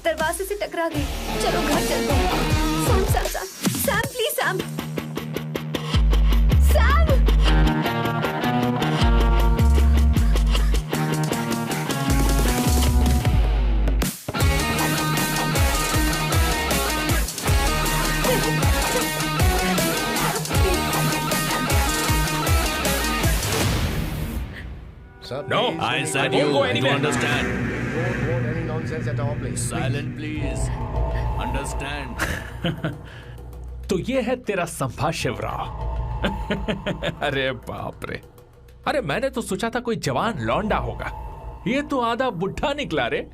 दरवाजे से टकरा गई। चलो घर चलते हैं। Sam Sam Sam Sam please Sam Sam. No, I said you understand. Don't want any nonsense at all, please. Silent, please. Understand. तो ये है तेरा संभा शिवराव। अरे बाप रे, अरे मैंने तो सोचा था कोई जवान लौंडा होगा, ये तो आधा बुढ़ा निकला रे।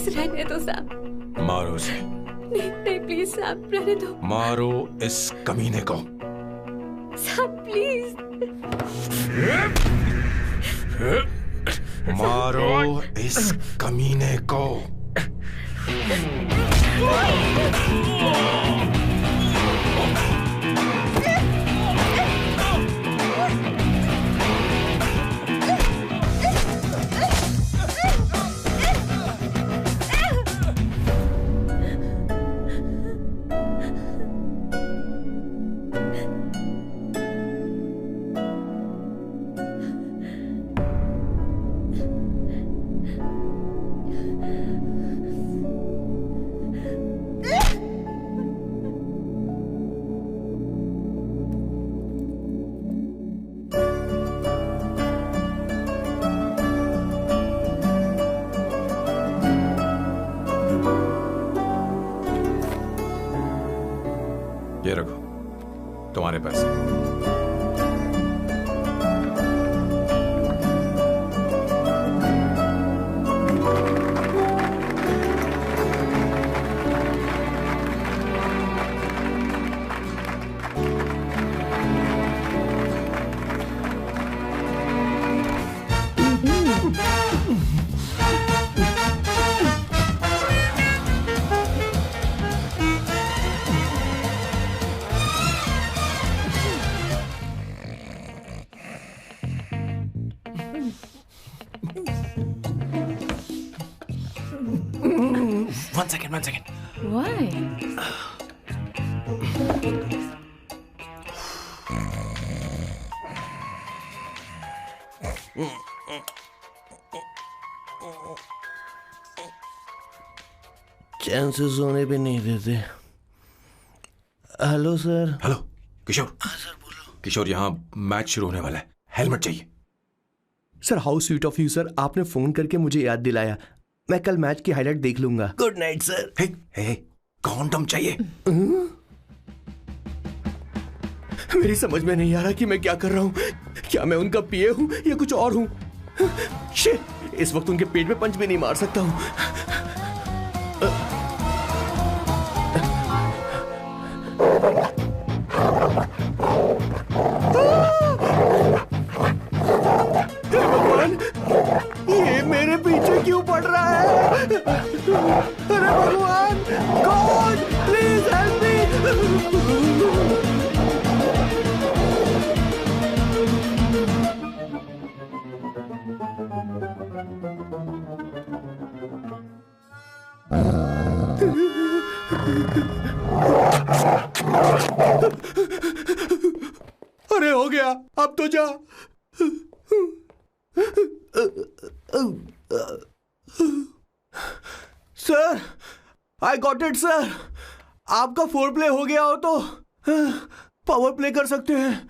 रहने दो सैम। मारो उसे। नहीं नहीं प्लीज सैम, रहने दो। मारो इस कमीने को। Sam please. मारो इस कमीने को। ये रखो तुम्हारे पैसे। One second. Why? चैन से सोने भी नहीं देते। Hello sir. हेलो किशोर। हाँ सर बोलो। किशोर, यहाँ मैच शुरू होने वाला है, हेलमेट चाहिए। Sir how sweet of you sir, आपने फोन करके मुझे याद दिलाया। मैं कल मैच की हाईलाइट देख लूंगा। Good night sir. Hey hey condom चाहिए। मेरी समझ में नहीं आ रहा कि मैं क्या कर रहा हूँ। क्या मैं उनका पीए हूँ या कुछ और हूँ? शिट, इस वक्त उनके पेट में पंच भी नहीं मार सकता हूँ। भगवान, ये मेरे पीछे क्यों पड़ रहा है? अरे भगवान, गॉड प्लीज हेल्प मी। अरे हो गया, अब तो जा। Sir, I got it sir. आपका फोर प्ले हो गया हो तो पावर प्ले कर सकते हैं।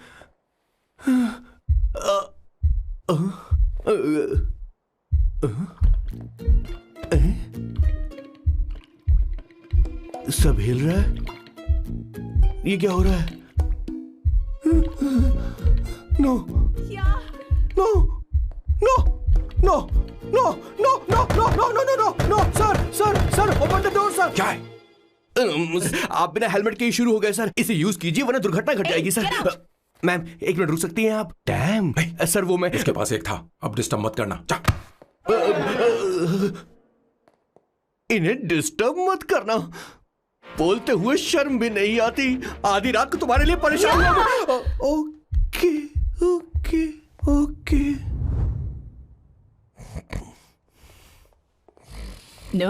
सब हिल रहा है, ये क्या हो रहा है? No no no no no no no no no no no no sir open the door sir. क्या है? आप बिना हेलमेट के ही शुरू हो गए सर। इसे यूज कीजिए वरना दुर्घटना घट जाएगी सर। मैम 1 मिनट रुक सकती हैं आप? डैम सर वो मैं उसके पास एक था, अब डिस्टर्ब मत करना। जा। इन्हें डिस्टर्ब मत करना, बोलते हुए शर्म भी नहीं आती। आधी रात को तुम्हारे लिए परेशान हो। Okay okay okay. No.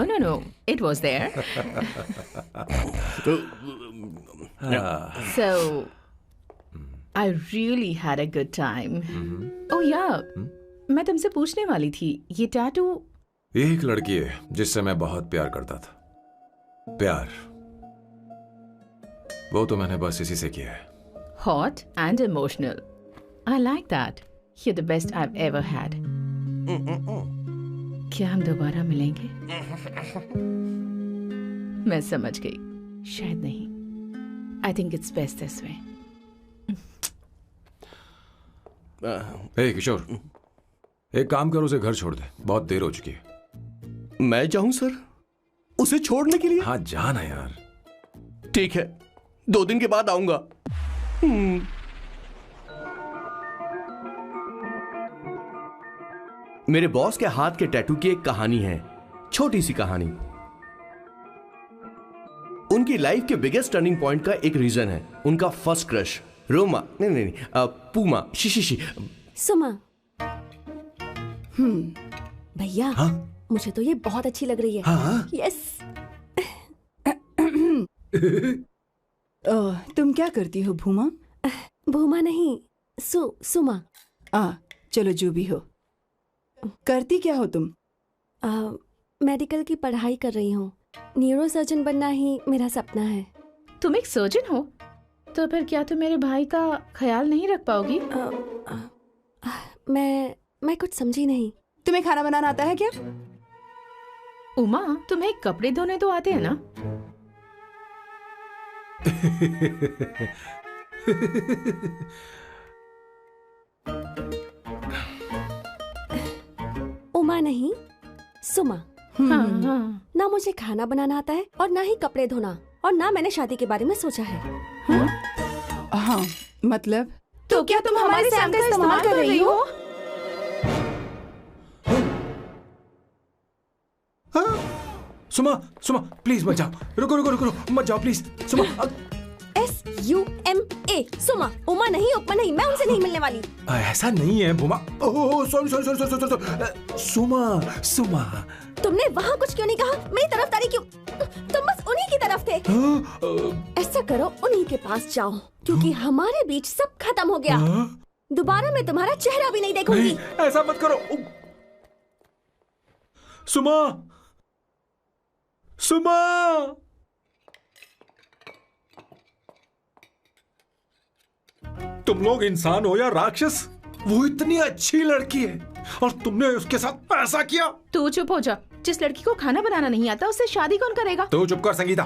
It was there. So, I really had a good time. Oh yeah, मैं तुमसे पूछने वाली थी, ये टैटू। एक लड़की है जिससे मैं बहुत प्यार करता था। प्यार वो तो मैंने बस इसी से किया है। Hot and emotional. I like that. You're the best I've ever had. क्या हम दोबारा मिलेंगे? मैं समझ गई, शायद नहीं। I think it's best this way. हे किशोर, एक काम कर, उसे घर छोड़ दे, बहुत देर हो चुकी है। मैं जाऊं सर उसे छोड़ने के लिए? हाँ जाना यार। ठीक है, 2 दिन के बाद आऊंगा। मेरे बॉस के हाथ के टैटू की एक कहानी है, छोटी सी कहानी। उनकी लाइफ के बिगेस्ट टर्निंग पॉइंट का एक रीजन है उनका फर्स्ट क्रश रोमा, नहीं पूमा, शी। सुमा। भैया हाँ? मुझे तो ये बहुत अच्छी लग रही है। हाँ? यस। तुम क्या करती हो भूमा? भूमा नहीं, सुमा। चलो जो भी हो। करती क्या हो तुम? मेडिकल की पढ़ाई कर रही हूँ। न्यूरो सर्जन बनना ही मेरा सपना है। तुम एक सर्जन हो, तो फिर क्या तुम मेरे भाई का ख्याल नहीं रख पाओगी? मैं कुछ समझी नहीं। तुम्हें खाना बनाना आता है क्या? उमा, तुम्हें कपड़े धोने तो आते हैं ना? उमा नहीं, सुमा। हाँ। ना मुझे खाना बनाना आता है और ना ही कपड़े धोना, और ना मैंने शादी के बारे में सोचा है। हाँ मतलब? तो क्या तुम हमारे सैम का इस्तेमाल कर रही हो? सुमा प्लीज मत जाओ। रुको मत जाओ प्लीज। सुमा SUMA, सुमा। उमा नहीं, उपमा नहीं, मैं उनसे नहीं मिलने वाली। ऐसा नहीं है भूमा। Oh sorry. सुमा तुमने वहाँ कुछ क्यों नहीं कहा? मेरी तरफदारी क्यों? तुम बस उन्हीं की तरफ थे। ऐसा करो, उन्हीं के पास जाओ, क्योंकि हमारे बीच सब खत्म हो गया। दोबारा मैं तुम्हारा चेहरा भी नहीं देखूंगी। ऐसा मत करो सुमा। तुम लोग इंसान हो या राक्षस? वो इतनी अच्छी लड़की है और तुमने उसके साथ ऐसा किया। तू चुप हो जा। जिस लड़की को खाना बनाना नहीं आता उससे शादी कौन करेगा? तो चुप कर संगीता।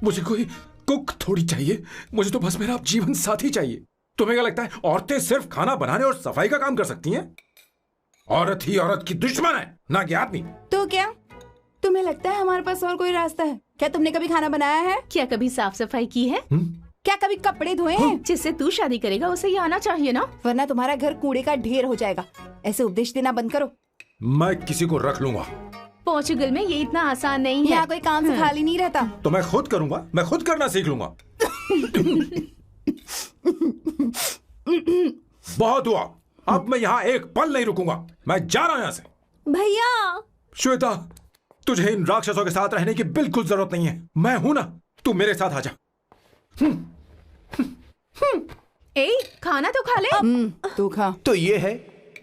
मुझे कोई कुक थोड़ी चाहिए, मुझे तो बस मेरा जीवन साथी चाहिए। तुम्हें क्या लगता है औरतें सिर्फ खाना बनाने और सफाई का काम कर सकती हैं? औरत ही औरत की दुश्मन है, ना कि आदमी। तो क्या तुम्हें लगता है हमारे पास और कोई रास्ता है? क्या तुमने कभी खाना बनाया है? क्या कभी साफ सफाई की है? क्या कभी कपड़े धोए हैं? जिससे तू शादी करेगा उसे ये आना चाहिए ना, वरना तुम्हारा घर कूड़े का ढेर हो जाएगा। ऐसे उपदेश देना बंद करो। मैं किसी को रख लूंगा। पोर्चुगल में ये इतना आसान नहीं है। यहाँ कोई काम से खाली नहीं रहता। तो मैं खुद करूंगा, मैं खुद करना सीख लूंगा। बहुत हुआ, अब मैं यहाँ एक पल नहीं रुकूंगा। मैं जा रहा हूँ यहाँ से। भैया। श्वेता, तुझे इन राक्षसों के साथ रहने की बिल्कुल जरूरत नहीं है। मैं हूं ना, तू मेरे साथ आ जा। ए, खाना तो खा ले। तू खा। तो ये है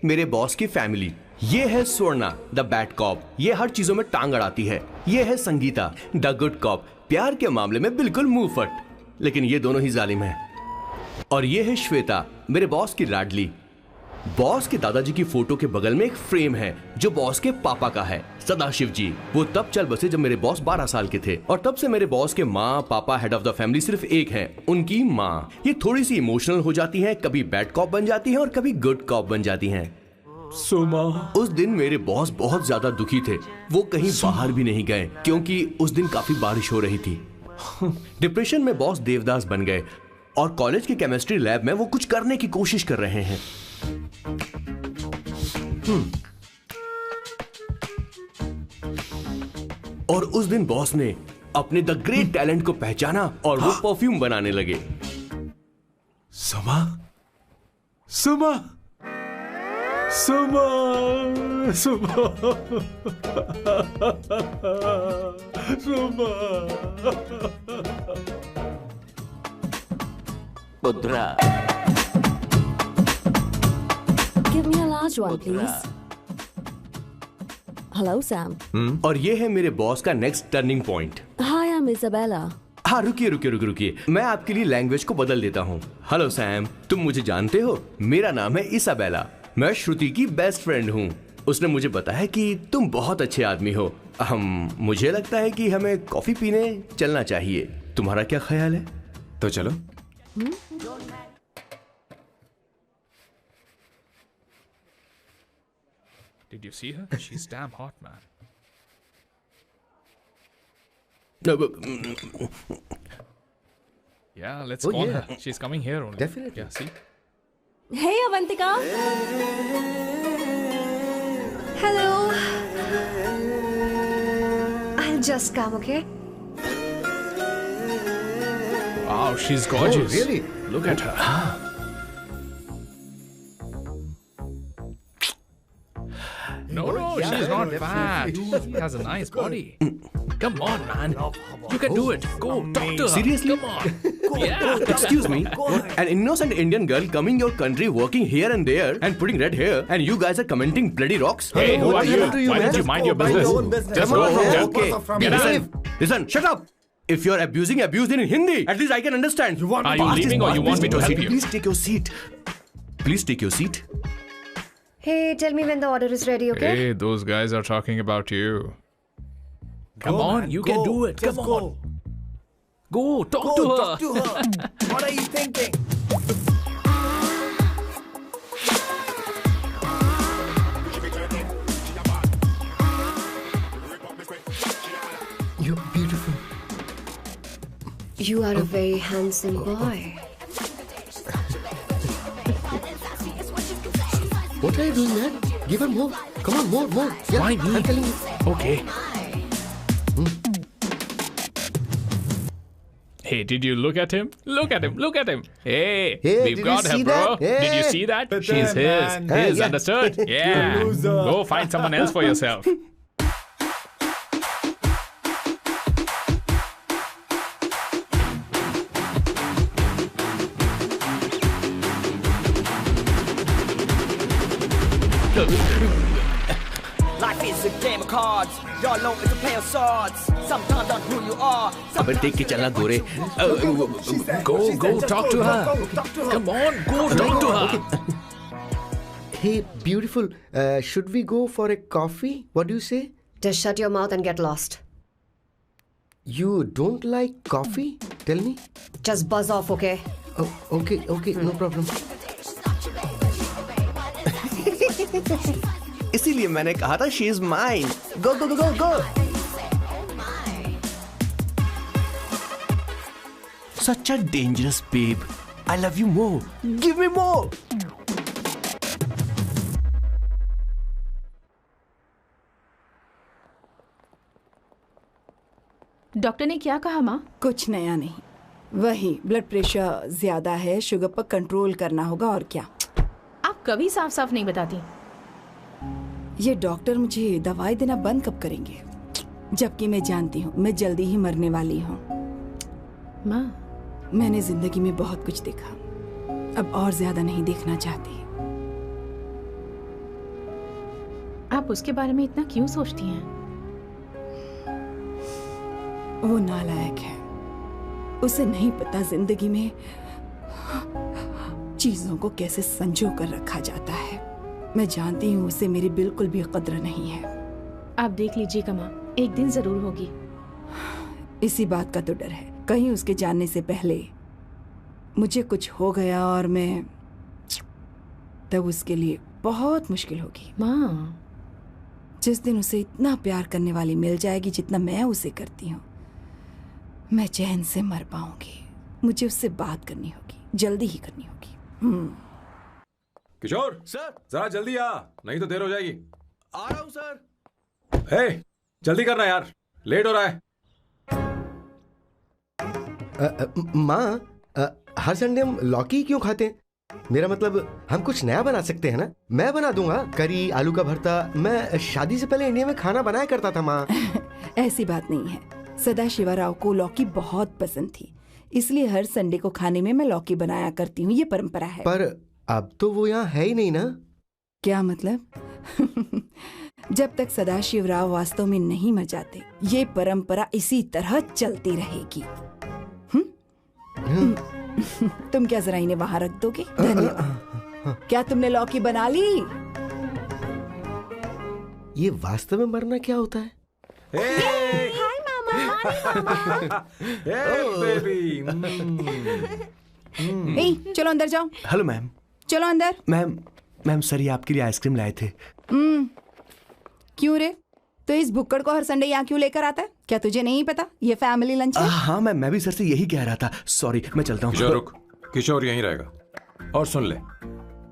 मेरे बॉस की फैमिली। ये है स्वर्णा द बैड कॉप, ये हर चीजों में टांग अड़ाती है। ये है संगीता द गुड कॉप, प्यार के मामले में बिल्कुल मुंह फट, लेकिन ये दोनों ही जालिम हैं। और ये है श्वेता, मेरे बॉस की लाडली। बॉस के दादाजी की फोटो के बगल में एक फ्रेम है जो बॉस के पापा का है, सदाशिव जी। वो तब चल बसे जब मेरे बॉस 12 साल के थे, और तब से मेरे बॉस के माँ पापा हेड ऑफ द फैमिली सिर्फ एक है, उनकी माँ। ये थोड़ी सी इमोशनल हो जाती हैं, कभी बैड कॉप बन जाती हैं और कभी गुड कॉप बन जाती हैं। सुमा, उस दिन मेरे बॉस बहुत ज्यादा दुखी थे, वो कहीं बाहर भी नहीं गए क्योंकि उस दिन काफी बारिश हो रही थी। डिप्रेशन में बॉस देवदास बन गए और कॉलेज की केमिस्ट्री लैब में वो कुछ करने की कोशिश कर रहे हैं। और उस दिन बॉस ने अपने द ग्रेट टैलेंट को पहचाना और वो परफ्यूम बनाने लगे। सुमा, सुमा, सुमा, सुमा, सुमा। पुत्रा, Give me a large one, please. Hello, Sam. और ये है मेरे बॉस का next turning point. Hi, I'm Isabella. हाँ, रुकिए, मैं आपके लिए लैंग्वेज को बदल देता हूँ। हेलो सैम, तुम मुझे जानते हो, मेरा नाम है इसाबेला, मैं श्रुति की बेस्ट फ्रेंड हूँ। उसने मुझे बताया कि तुम बहुत अच्छे आदमी हो। मुझे लगता है कि हमें कॉफी पीने चलना चाहिए, तुम्हारा क्या ख्याल है? तो चलो। Did you see her? She's damn hot, man. Yeah, let's call her. She's coming here only. Definitely. Yeah, see? Hey, Avantika. Hello. I'll just come, okay? Wow, she's gorgeous. Oh, really? Look at her. No, she's not fat. She has a nice body. Come on, man. You can do it. Go, talk to her. Seriously? Come on. Yeah. Excuse me, an innocent Indian girl coming your country, working here and there, and putting red hair, and you guys are commenting bloody rocks? Hey, who are you? Why don't you mind your business? Just go from there. Okay. Get out. Listen, shut up. If you're abuse it in Hindi. At least I can understand. Are you leaving or you want me to help you? Please take your seat. Please take your seat. Hey, tell me when the order is ready, okay? Hey, those guys are talking about you. Come on, you can do it. Come on. Go, talk to her. Talk to her. What are you thinking? You're beautiful. You are a very handsome boy. What are you doing, man? Give her more. Come on, more. Yeah, Why me? I'm telling you. Okay. Hey, did you look at him? Look at him. Hey, Hey, we've did got you her, see bro. that? Did you Hey. see that? But She's then, man. his, Yeah. understood? Yeah. loser. Go find someone else for yourself. Life is a game of cards. Y'all know it's a play of swords. Sometimes on who you are. अबे देख के चलना गोरे. Go, talk to her. Come on, go talk to her. Hey, beautiful. Should we go for a coffee? What do you say? Just shut your mouth and get lost. You don't like coffee? Tell me. Just buzz off, okay? Oh, okay, no problem. इसीलिए मैंने कहा था she is mine. Go. Such a dangerous babe. I love you more. Give me more. Doctor ने क्या कहा माँ? कुछ नया नहीं, वही ब्लड प्रेशर ज्यादा है, शुगर पर कंट्रोल करना होगा और क्या। आप कभी साफ साफ नहीं बताती। ये डॉक्टर मुझे दवाई देना बंद कब करेंगे, जबकि मैं जानती हूँ मैं जल्दी ही मरने वाली हूँ। माँ, मैंने जिंदगी में बहुत कुछ देखा, अब और ज्यादा नहीं देखना चाहती। आप उसके बारे में इतना क्यों सोचती हैं? वो नालायक है। उसे नहीं पता जिंदगी में चीजों को कैसे संजो कर रखा जाता है। मैं जानती हूँ उसे मेरी बिल्कुल भी कद्र नहीं है। आप देख लीजिएगा माँ, एक दिन जरूर होगी। इसी बात का तो डर है, कहीं उसके जानने से पहले मुझे कुछ हो गया और मैं, तब उसके लिए बहुत मुश्किल होगी। माँ, जिस दिन उसे इतना प्यार करने वाली मिल जाएगी जितना मैं उसे करती हूँ, मैं चैन से मर पाऊंगी। मुझे उससे बात करनी होगी, जल्दी ही करनी होगी। किशोर सर, जरा जल्दी आ, नहीं तो देर हो जाएगी। आ रहा हूँ सर। हे, जल्दी करना यार, लेट हो रहा है। माँ, हर संडे हम लौकी क्यों खाते हैं? मेरा मतलब हम कुछ नया बना सकते हैं ना? मैं बना दूंगा करी, आलू का भरता। मैं शादी से पहले इंडिया में खाना बनाया करता था माँ। ऐसी बात नहीं है, सदाशिवराव को लौकी बहुत पसंद थी, इसलिए हर संडे को खाने में मैं लौकी बनाया करती हूँ। ये परंपरा है। पर अब तो वो यहाँ है ही नहीं ना। क्या मतलब? जब तक सदाशिवराव वास्तव में नहीं मर जाते, ये परंपरा इसी तरह चलती रहेगी। तुम क्या जरा इन्हें वहां रख दोगे? धन्यवाद। क्या तुमने लौकी बना ली? ये वास्तव में मरना क्या होता है? हाय मामा। बेबी। चलो अंदर जाओ। Hello ma'am. चलो अंदर। मैम सर, ये आपके लिए आइसक्रीम लाए थे। क्यों रे? तो इस भुक्कड़ को हर संडे यहाँ क्यों लेकर आता है? क्या तुझे नहीं पता ये फैमिली लंच है? हाँ मैम, मैं भी सर से यही कह रहा था। सॉरी, मैं चलता हूँ। किशोर रुक, किशोर यहीं रहेगा। और सुन ले,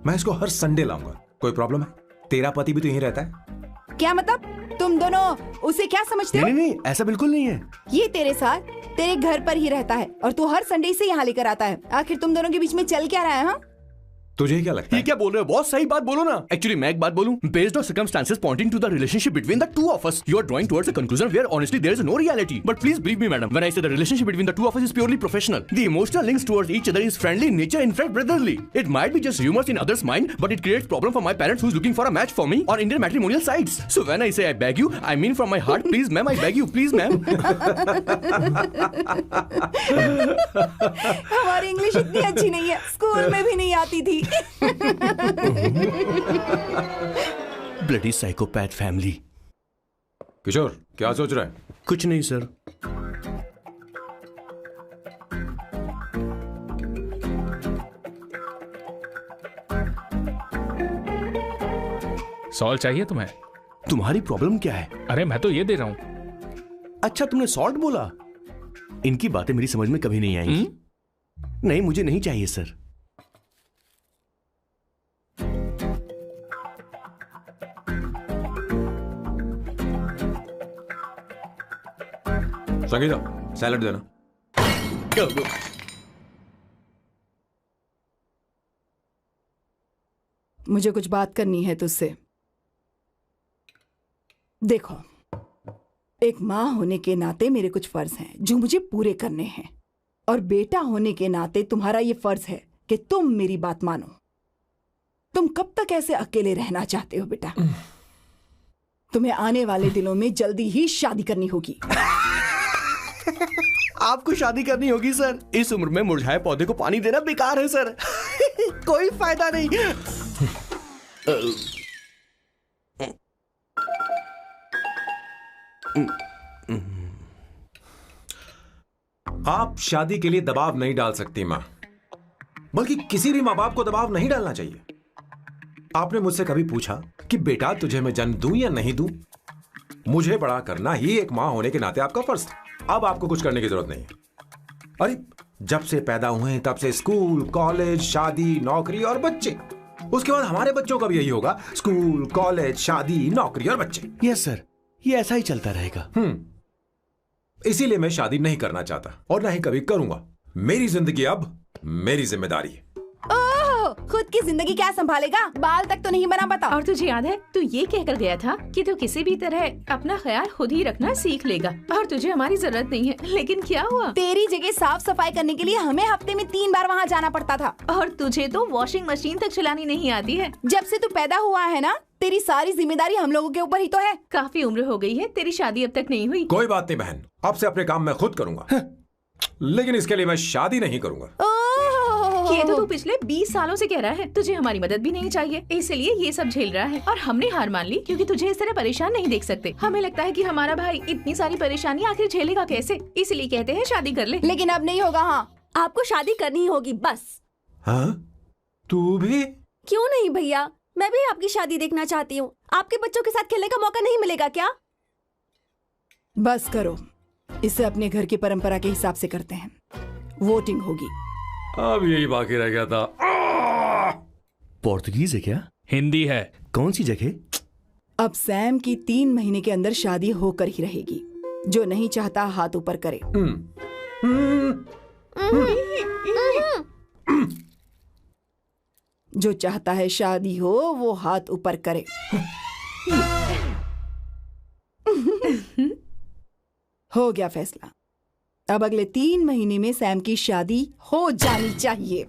मैं इसको हर संडे लाऊंगा। कोई प्रॉब्लम है? तेरा पति भी तो यहीं रहता है। क्या मतलब? तुम दोनों उसे क्या समझते हो? नहीं, ऐसा बिल्कुल नहीं है। ये तेरे साथ तेरे घर पर ही रहता है और तू हर संडे से यहाँ लेकर आता है। आखिर तुम दोनों के बीच में चल क्या रहा है? हाँ, तुझे क्या लगता है? ये क्या बोल रहे हो बॉस? सही बात बोलो ना। एक्चुअली मैं एक बात बोलूं, based on circumstances pointing to the relationship between the two of us, you are drawing towards a conclusion where honestly there is no reality. But please believe me, madam, when I say the relationship between the two of us is purely professional. The emotional links towards each other is friendly in nature, in fact brotherly. It might be just rumors in others' mind, but it creates problem for my parents who's looking for a match for me on Indian matrimonial sites. So when I say I beg you, I mean from my heart, please ma'am, I beg you, please ma'am. हमारी English इतनी अच्छी नहीं है, school में भी नहीं आती थी। Bloody psychopath family. किशोर क्या सोच रहा है? कुछ नहीं सर। सॉल्ट चाहिए तुम्हें? तुम्हारी प्रॉब्लम क्या है? अरे मैं तो ये दे रहा हूं। अच्छा, तुमने सॉल्ट बोला? इनकी बातें मेरी समझ में कभी नहीं आएंगी। नहीं, मुझे नहीं चाहिए सर। संगीता, सैलड देना। मुझे कुछ बात करनी है तुझसे। देखो, एक माँ होने के नाते मेरे कुछ फर्ज हैं जो मुझे पूरे करने हैं, और बेटा होने के नाते तुम्हारा ये फर्ज है कि तुम मेरी बात मानो। तुम कब तक ऐसे अकेले रहना चाहते हो बेटा? तुम्हें आने वाले दिनों में जल्दी ही शादी करनी होगी। आपको शादी करनी होगी सर? इस उम्र में मुरझाए पौधे को पानी देना बेकार है सर। कोई फायदा नहीं। आप शादी के लिए दबाव नहीं डाल सकती मां, बल्कि किसी भी मां बाप को दबाव नहीं डालना चाहिए। आपने मुझसे कभी पूछा कि बेटा तुझे मैं जन्म दूं या नहीं दूं? मुझे बड़ा करना ही एक मां होने के नाते आपका फर्ज था। अब आपको कुछ करने की जरूरत नहीं है। अरे जब से पैदा हुए हैं तब से स्कूल, कॉलेज, शादी, नौकरी और बच्चे। उसके बाद हमारे बच्चों का भी यही होगा, स्कूल, कॉलेज, शादी, नौकरी और बच्चे। यस सर, ये ऐसा ही चलता रहेगा। इसीलिए मैं शादी नहीं करना चाहता और ना ही कभी करूंगा। मेरी जिंदगी अब मेरी जिम्मेदारी है। ओह, खुद की जिंदगी क्या संभालेगा? बाल तक तो नहीं बना पता। और तुझे याद है तू ये कहकर गया था कि तू किसी भी तरह अपना ख्याल खुद ही रखना सीख लेगा और तुझे हमारी जरूरत नहीं है, लेकिन क्या हुआ? तेरी जगह साफ सफाई करने के लिए हमें हफ्ते में 3 बार वहाँ जाना पड़ता था। और तुझे तो वॉशिंग मशीन तक चलानी नहीं आती है। जब से तू पैदा हुआ है ना, तेरी सारी जिम्मेदारी हम लोगों के ऊपर ही तो है। काफी उम्र हो गई है, तेरी शादी अब तक नहीं हुई। कोई बात नहीं बहन, अब से अपने काम मैं खुद करूंगा, लेकिन इसके लिए मैं शादी नहीं करूंगा। ये तो तू पिछले 20 सालों से कह रहा है। तुझे हमारी मदद भी नहीं चाहिए, इसलिए ये सब झेल रहा है और हमने हार मान ली क्योंकि तुझे इस तरह परेशान नहीं देख सकते। हमें लगता है कि हमारा भाई इतनी सारी परेशानी आखिर झेलेगा कैसे, इसलिए कहते हैं शादी कर ले। लेकिन अब नहीं होगा। हाँ, आपको शादी करनी ही होगी बस। हाँ? तू भी? क्यों नहीं भैया, मैं भी आपकी शादी देखना चाहती हूँ। आपके बच्चों के साथ खेलने का मौका नहीं मिलेगा क्या? बस करो, इसे अपने घर की परंपरा के हिसाब से करते हैं। वोटिंग होगी। अब यही बाकी रह गया था। पोर्तुगीज है क्या? हिंदी है। कौन सी जगह? अब सैम की 3 महीने के अंदर शादी होकर ही रहेगी। जो नहीं चाहता हाथ ऊपर करे। जो चाहता है शादी हो वो हाथ ऊपर करे। हो गया फैसला। अब अगले 3 महीने में सैम की शादी हो जानी चाहिए।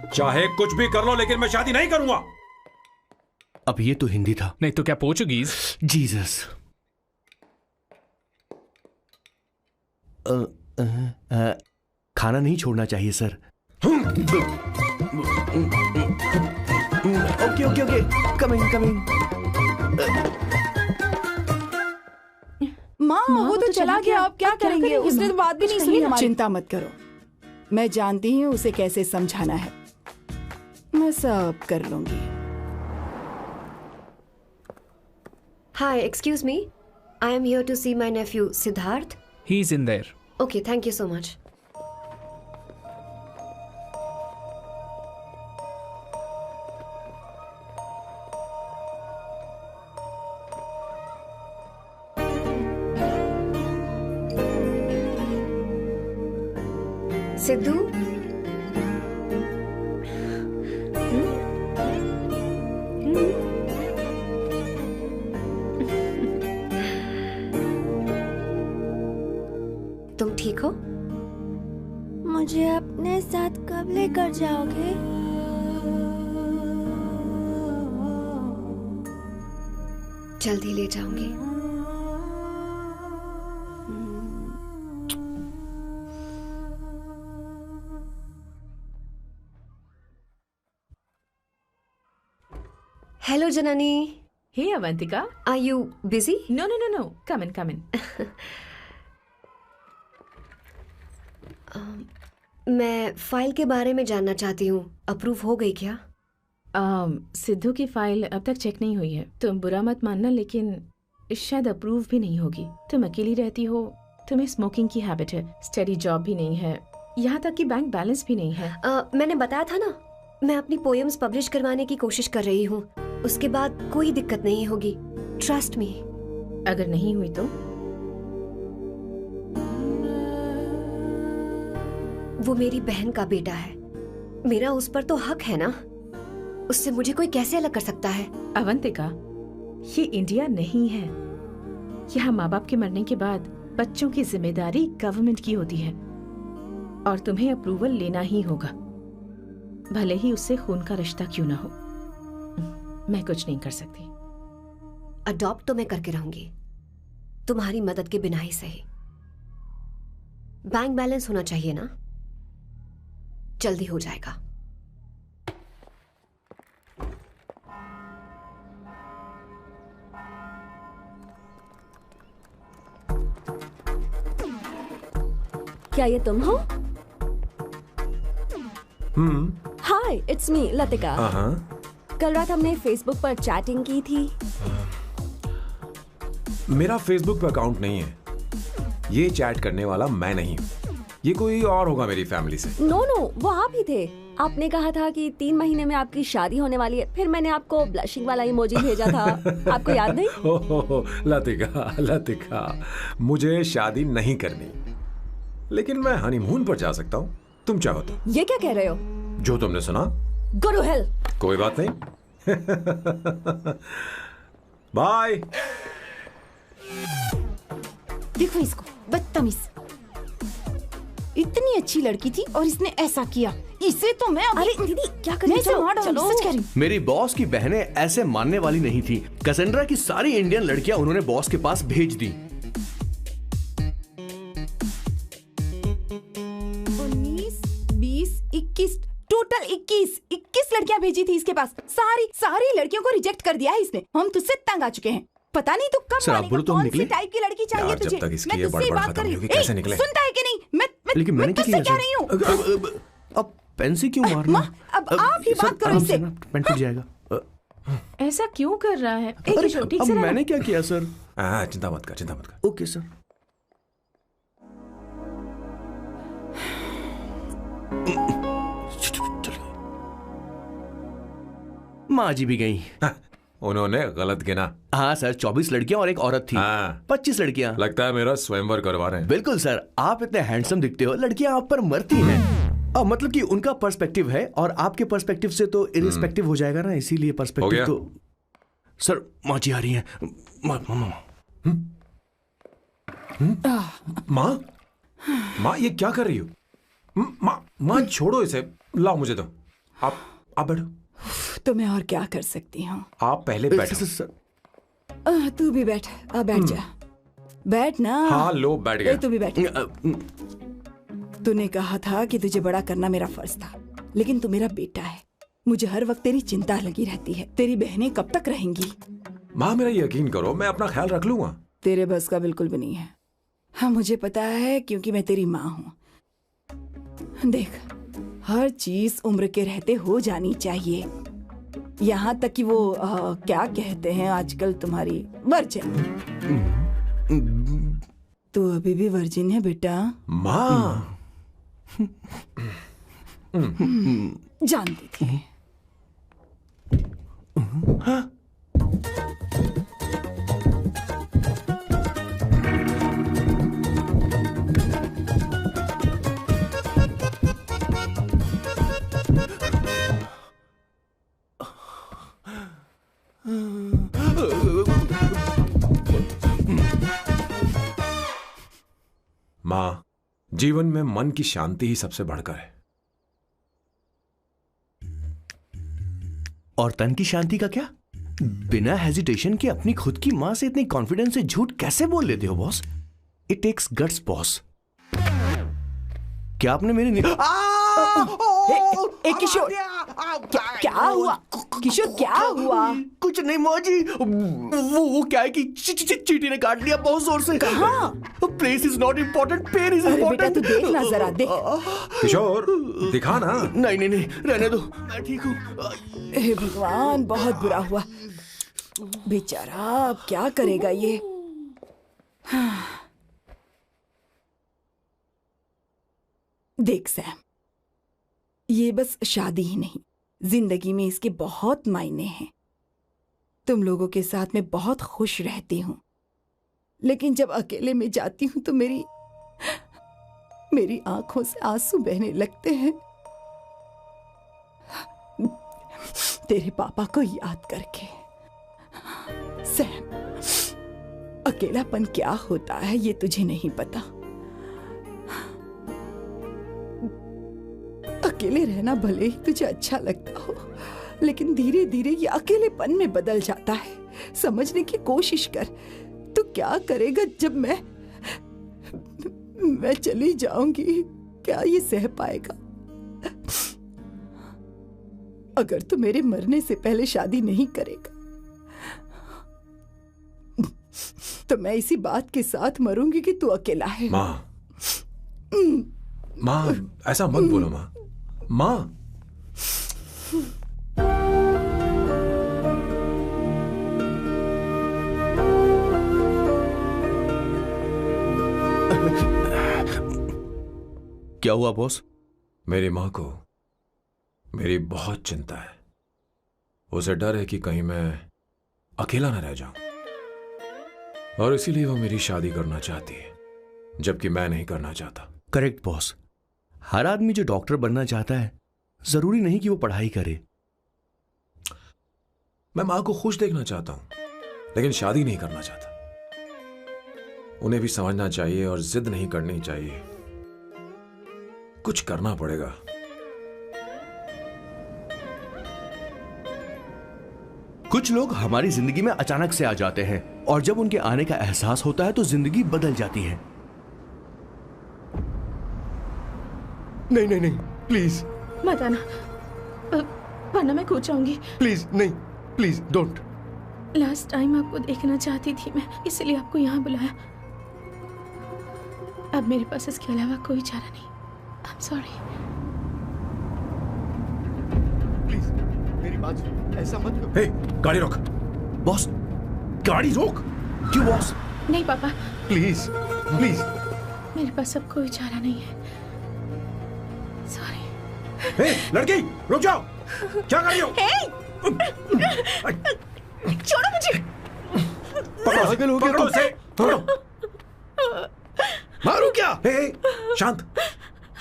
चाहे कुछ भी कर लो, लेकिन मैं शादी नहीं करूंगा। अब ये तो हिंदी था। नहीं तो क्या पोर्चुगीज? जीसस। खाना नहीं छोड़ना चाहिए sir. Okay okay okay, coming coming. माँ वो तो चला गया, अब क्या करेंगे? उसने तो बात भी नहीं सुनी हमारी। चिंता मत करो, मैं जानती हूँ उसे कैसे समझाना है। मैं सब कर लूंगी। Hi, excuse me. I am here to see my nephew Siddharth. He's in there. Okay, thank you so much. Sidhu, तुम ठीक हो? मुझे अपने साथ कब लेकर जाओगे? जल्दी ले जाऊंगी। Hello, Janani. Hey, Avantika. Are you busy? No. Come in, come in. मैं फाइल के बारे में जानना चाहती हूँ। अप्रूव हो गई क्या? सिद्धू की फाइल अब तक चेक नहीं हुई है। तुम बुरा मत मानना, लेकिन शायद अप्रूव भी नहीं होगी। तुम अकेली रहती हो, तुम्हें स्मोकिंग की हैबिट है, स्टडी जॉब भी नहीं है, यहाँ तक कि बैंक बैलेंस भी नहीं है। मैंने बताया था ना, मैं अपनी पोएम्स पब्लिश करवाने की कोशिश कर रही हूँ। उसके बाद कोई दिक्कत नहीं होगी, ट्रस्ट मी। अगर नहीं हुई तो? वो मेरी बहन का बेटा है, मेरा उस पर तो हक है ना। उससे मुझे कोई कैसे अलग कर सकता है? अवंतिका, ये इंडिया नहीं है। यहाँ माँ बाप के मरने के बाद बच्चों की जिम्मेदारी गवर्नमेंट की होती है और तुम्हें अप्रूवल लेना ही होगा, भले ही उससे खून का रिश्ता क्यों ना हो। मैं कुछ नहीं कर सकती। अडॉप्ट तो मैं करके रहूंगी, तुम्हारी मदद के बिना ही सही। बैंक बैलेंस होना चाहिए ना, जल्दी हो जाएगा। क्या ये तुम हो? हाय, इट्स मी लतिका। कल रात हमने फेसबुक पर चैटिंग की थी। मेरा फेसबुक पे अकाउंट नहीं है, ये चैट करने वाला मैं नहीं हूँ, ये कोई और होगा मेरी फैमिली से। नो, वो आप ही थे। आपने कहा था कि 3 महीने में आपकी शादी होने वाली है, फिर मैंने आपको ब्लशिंग वाला इमोजी भेजा था। आपको याद नहीं? ओहो, लतिका, मुझे शादी नहीं करनी, लेकिन मैं हनीमून पर जा सकता हूँ, तुम चाहो तो। ये क्या कह रहे हो? जो तुमने सुना। Go to hell. कोई बात नहीं। बाय। देखो इसको, बदतमीज। इतनी अच्छी लड़की थी और इसने ऐसा किया। इसे तो मैं अरे दीदी क्या कर रही हो? चलो, सच कह रही हूँ। मेरी बॉस की बहनें ऐसे मानने वाली नहीं थी। कैसेंड्रा की सारी इंडियन लड़कियां उन्होंने बॉस के पास भेज दी। 19, 20, 21 टोटल 21 लड़कियां भेजी थी इसके पास। सारी लड़कियों को रिजेक्ट कर दिया है इसने। हम तुझसे तंग आ चुके हैं। पता नहीं तू कब मानेगा, कौन सी टाइप की लड़की चाहिए तुझे। जब तक इसकी मैं ये तुझसे बड़बड़ बात खत्म कर रही नहीं हूँ। होगी, कैसे निकले? सुनता है कि नहीं? लेकिन मैं मैंने क्या तुझसे किया कह रही हूँ। अब पेंसी क्यों मारना? अब आप ही बात करो इससे। पेन टूट जाएगा। ऐसा क्यों कर रहा है? अरे ठीक अब से मैंने क्या किया सर? चिंता मत कर। Okay sir. माँ जी भी गई। उन्होंने गलत गिना। हाँ सर, 24 लड़कियां और एक औरत थी। 25 लड़कियां। लगता है मेरा स्वयंवर करवा रहे हैं। बिल्कुल सर, आप इतने हैंडसम दिखते हो, लड़कियां आप पर मरती हैं। मतलब कि उनका पर्सपेक्टिव है और आपके पर्सपेक्टिव से तो इरिस्पेक्टिव हो जाएगा ना, इसीलिए पर्सपेक्टिव तो। सर माँ जी आ रही हैं। माँ ये क्या कर रही हो? माँ छोड़ो इसे, लाओ मुझे दो। आप बैठो। तो मैं और क्या कर सकती हूँ? आप पहले बैठो। तू भी बैठ। बैठ जा। बैठ ना। हाँ लो, बैठ गया। तू भी बैठ। तूने कहा था कि तुझे बड़ा करना मेरा फर्ज था, लेकिन तू मेरा बेटा है। मुझे हर वक्त तेरी चिंता लगी रहती है। तेरी बहनें कब तक रहेंगी? माँ मेरा यकीन करो, मैं अपना ख्याल रख लूंगा। तेरे बस का बिल्कुल भी नहीं है। हाँ मुझे पता है, क्योंकि मैं तेरी माँ हूँ। देख, हर चीज उम्र के रहते हो जानी चाहिए, यहाँ तक कि वो क्या कहते हैं आजकल तुम्हारी वर्जिन। तू अभी भी वर्जिन है बेटा। माँ जानती थी। माँ, जीवन में मन की शांति ही सबसे बढ़कर है। और तन की शांति का क्या? बिना हेजिटेशन के अपनी खुद की मां से इतनी कॉन्फिडेंस से झूठ कैसे बोल लेते हो boss? It takes guts boss. क्या आपने मेरी किशोर, क्या हुआ? किशोर क्या हुआ? कुछ नहीं माँ जी, वो क्या है कि चींटी ने काट लिया बहुत जोर से। कहाँ? Place is not important, pain is important. तू देखना जरा, देख। किशोर दिखा ना। नहीं रहने दो, मैं ठीक हूँ। हे भगवान, बहुत बुरा हुआ बेचारा। अब क्या करेगा ये? देख सैम, ये बस शादी ही नहीं, जिंदगी में इसके बहुत मायने हैं। तुम लोगों के साथ मैं बहुत खुश रहती हूँ, लेकिन जब अकेले में जाती हूँ तो मेरी आंखों से आंसू बहने लगते हैं, तेरे पापा को याद करके। सैम, अकेलापन क्या होता है ये तुझे नहीं पता। अकेले रहना भले ही तुझे अच्छा लगता हो, लेकिन धीरे धीरे ये अकेलेपन में बदल जाता है। समझने की कोशिश कर। तू क्या करेगा जब मैं चली जाऊंगी? क्या ये सह पाएगा? अगर तू मेरे मरने से पहले शादी नहीं करेगा तो मैं इसी बात के साथ मरूंगी कि तू अकेला है। माँ ऐसा मत बोलो माँ। माँ क्या हुआ बॉस? मेरी माँ को मेरी बहुत चिंता है। उसे डर है कि कहीं मैं अकेला न रह जाऊं, और इसीलिए वो मेरी शादी करना चाहती है, जबकि मैं नहीं करना चाहता। Correct boss. हर आदमी जो डॉक्टर बनना चाहता है जरूरी नहीं कि वो पढ़ाई करे। मैं माँ को खुश देखना चाहता हूं, लेकिन शादी नहीं करना चाहता। उन्हें भी समझना चाहिए और जिद नहीं करनी चाहिए। कुछ करना पड़ेगा। कुछ लोग हमारी जिंदगी में अचानक से आ जाते हैं और जब उनके आने का एहसास होता है तो जिंदगी बदल जाती है। नहीं नहीं नहीं, प्लीज मत आना, वरना मैं खो जाऊंगी। प्लीज नहीं, प्लीज डोंट। लास्ट टाइम आपको देखना चाहती थी मैं, इसलिए आपको यहाँ बुलाया। अब मेरे पास इसके अलावा कोई चारा नहीं। आई एम सॉरी। प्लीज मेरी बात सुनो, ऐसा मत करो। हे, गाड़ी रोक। बॉस, गाड़ी रोक। क्यों बॉस? नहीं पापा, प्लीज प्लीज। मेरे पास अब कोई चारा नहीं है। सॉरी। हे, लड़की रुक जाओ। क्या कर रही हो? छोड़ो मुझे। पकड़ो उसे, पकड़ो। मारू क्या? हे, शांत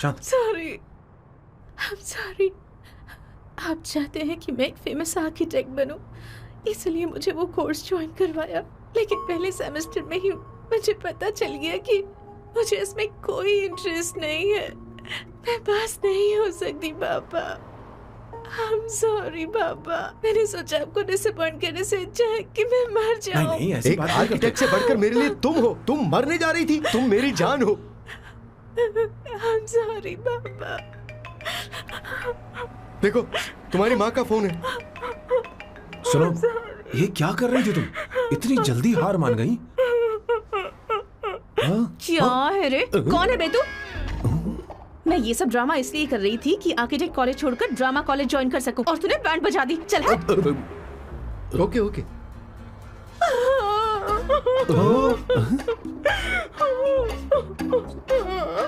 शांत। Sorry, I am sorry. आप चाहते हैं कि मैं एक फेमस आर्किटेक्ट बनूं, इसलिए मुझे वो कोर्स ज्वाइन करवाया। लेकिन पहले सेमेस्टर में ही मुझे पता चल गया कि मुझे इसमें कोई इंटरेस्ट नहीं है। मैं पास नहीं हो सकती पापा। आई एम सॉरी पापा। मैंने सोचा आपको डिसअपॉइंट करने से अच्छा है कि मैं मर जाऊं। नहीं, ऐसी एक बात आर्किटेक्ट से बढ़कर मेरे लिए तुम हो। तुम मरने जा रही थी, तुम मेरी जान हो। आई एम सॉरी पापा। देखो, तुम्हारी माँ का फोन है। सुनो, ये क्या कर रही थी तुम? इतनी जल्दी हार मान गई? क्या है रे? कौन है बे तू? मैं ये सब ड्रामा इसलिए कर रही थी कि आर्किटेक्ट कॉलेज छोड़कर ड्रामा कॉलेज ज्वाइन कर सकूं, और तूने बैंड बजा दी। चल हट। Okay okay.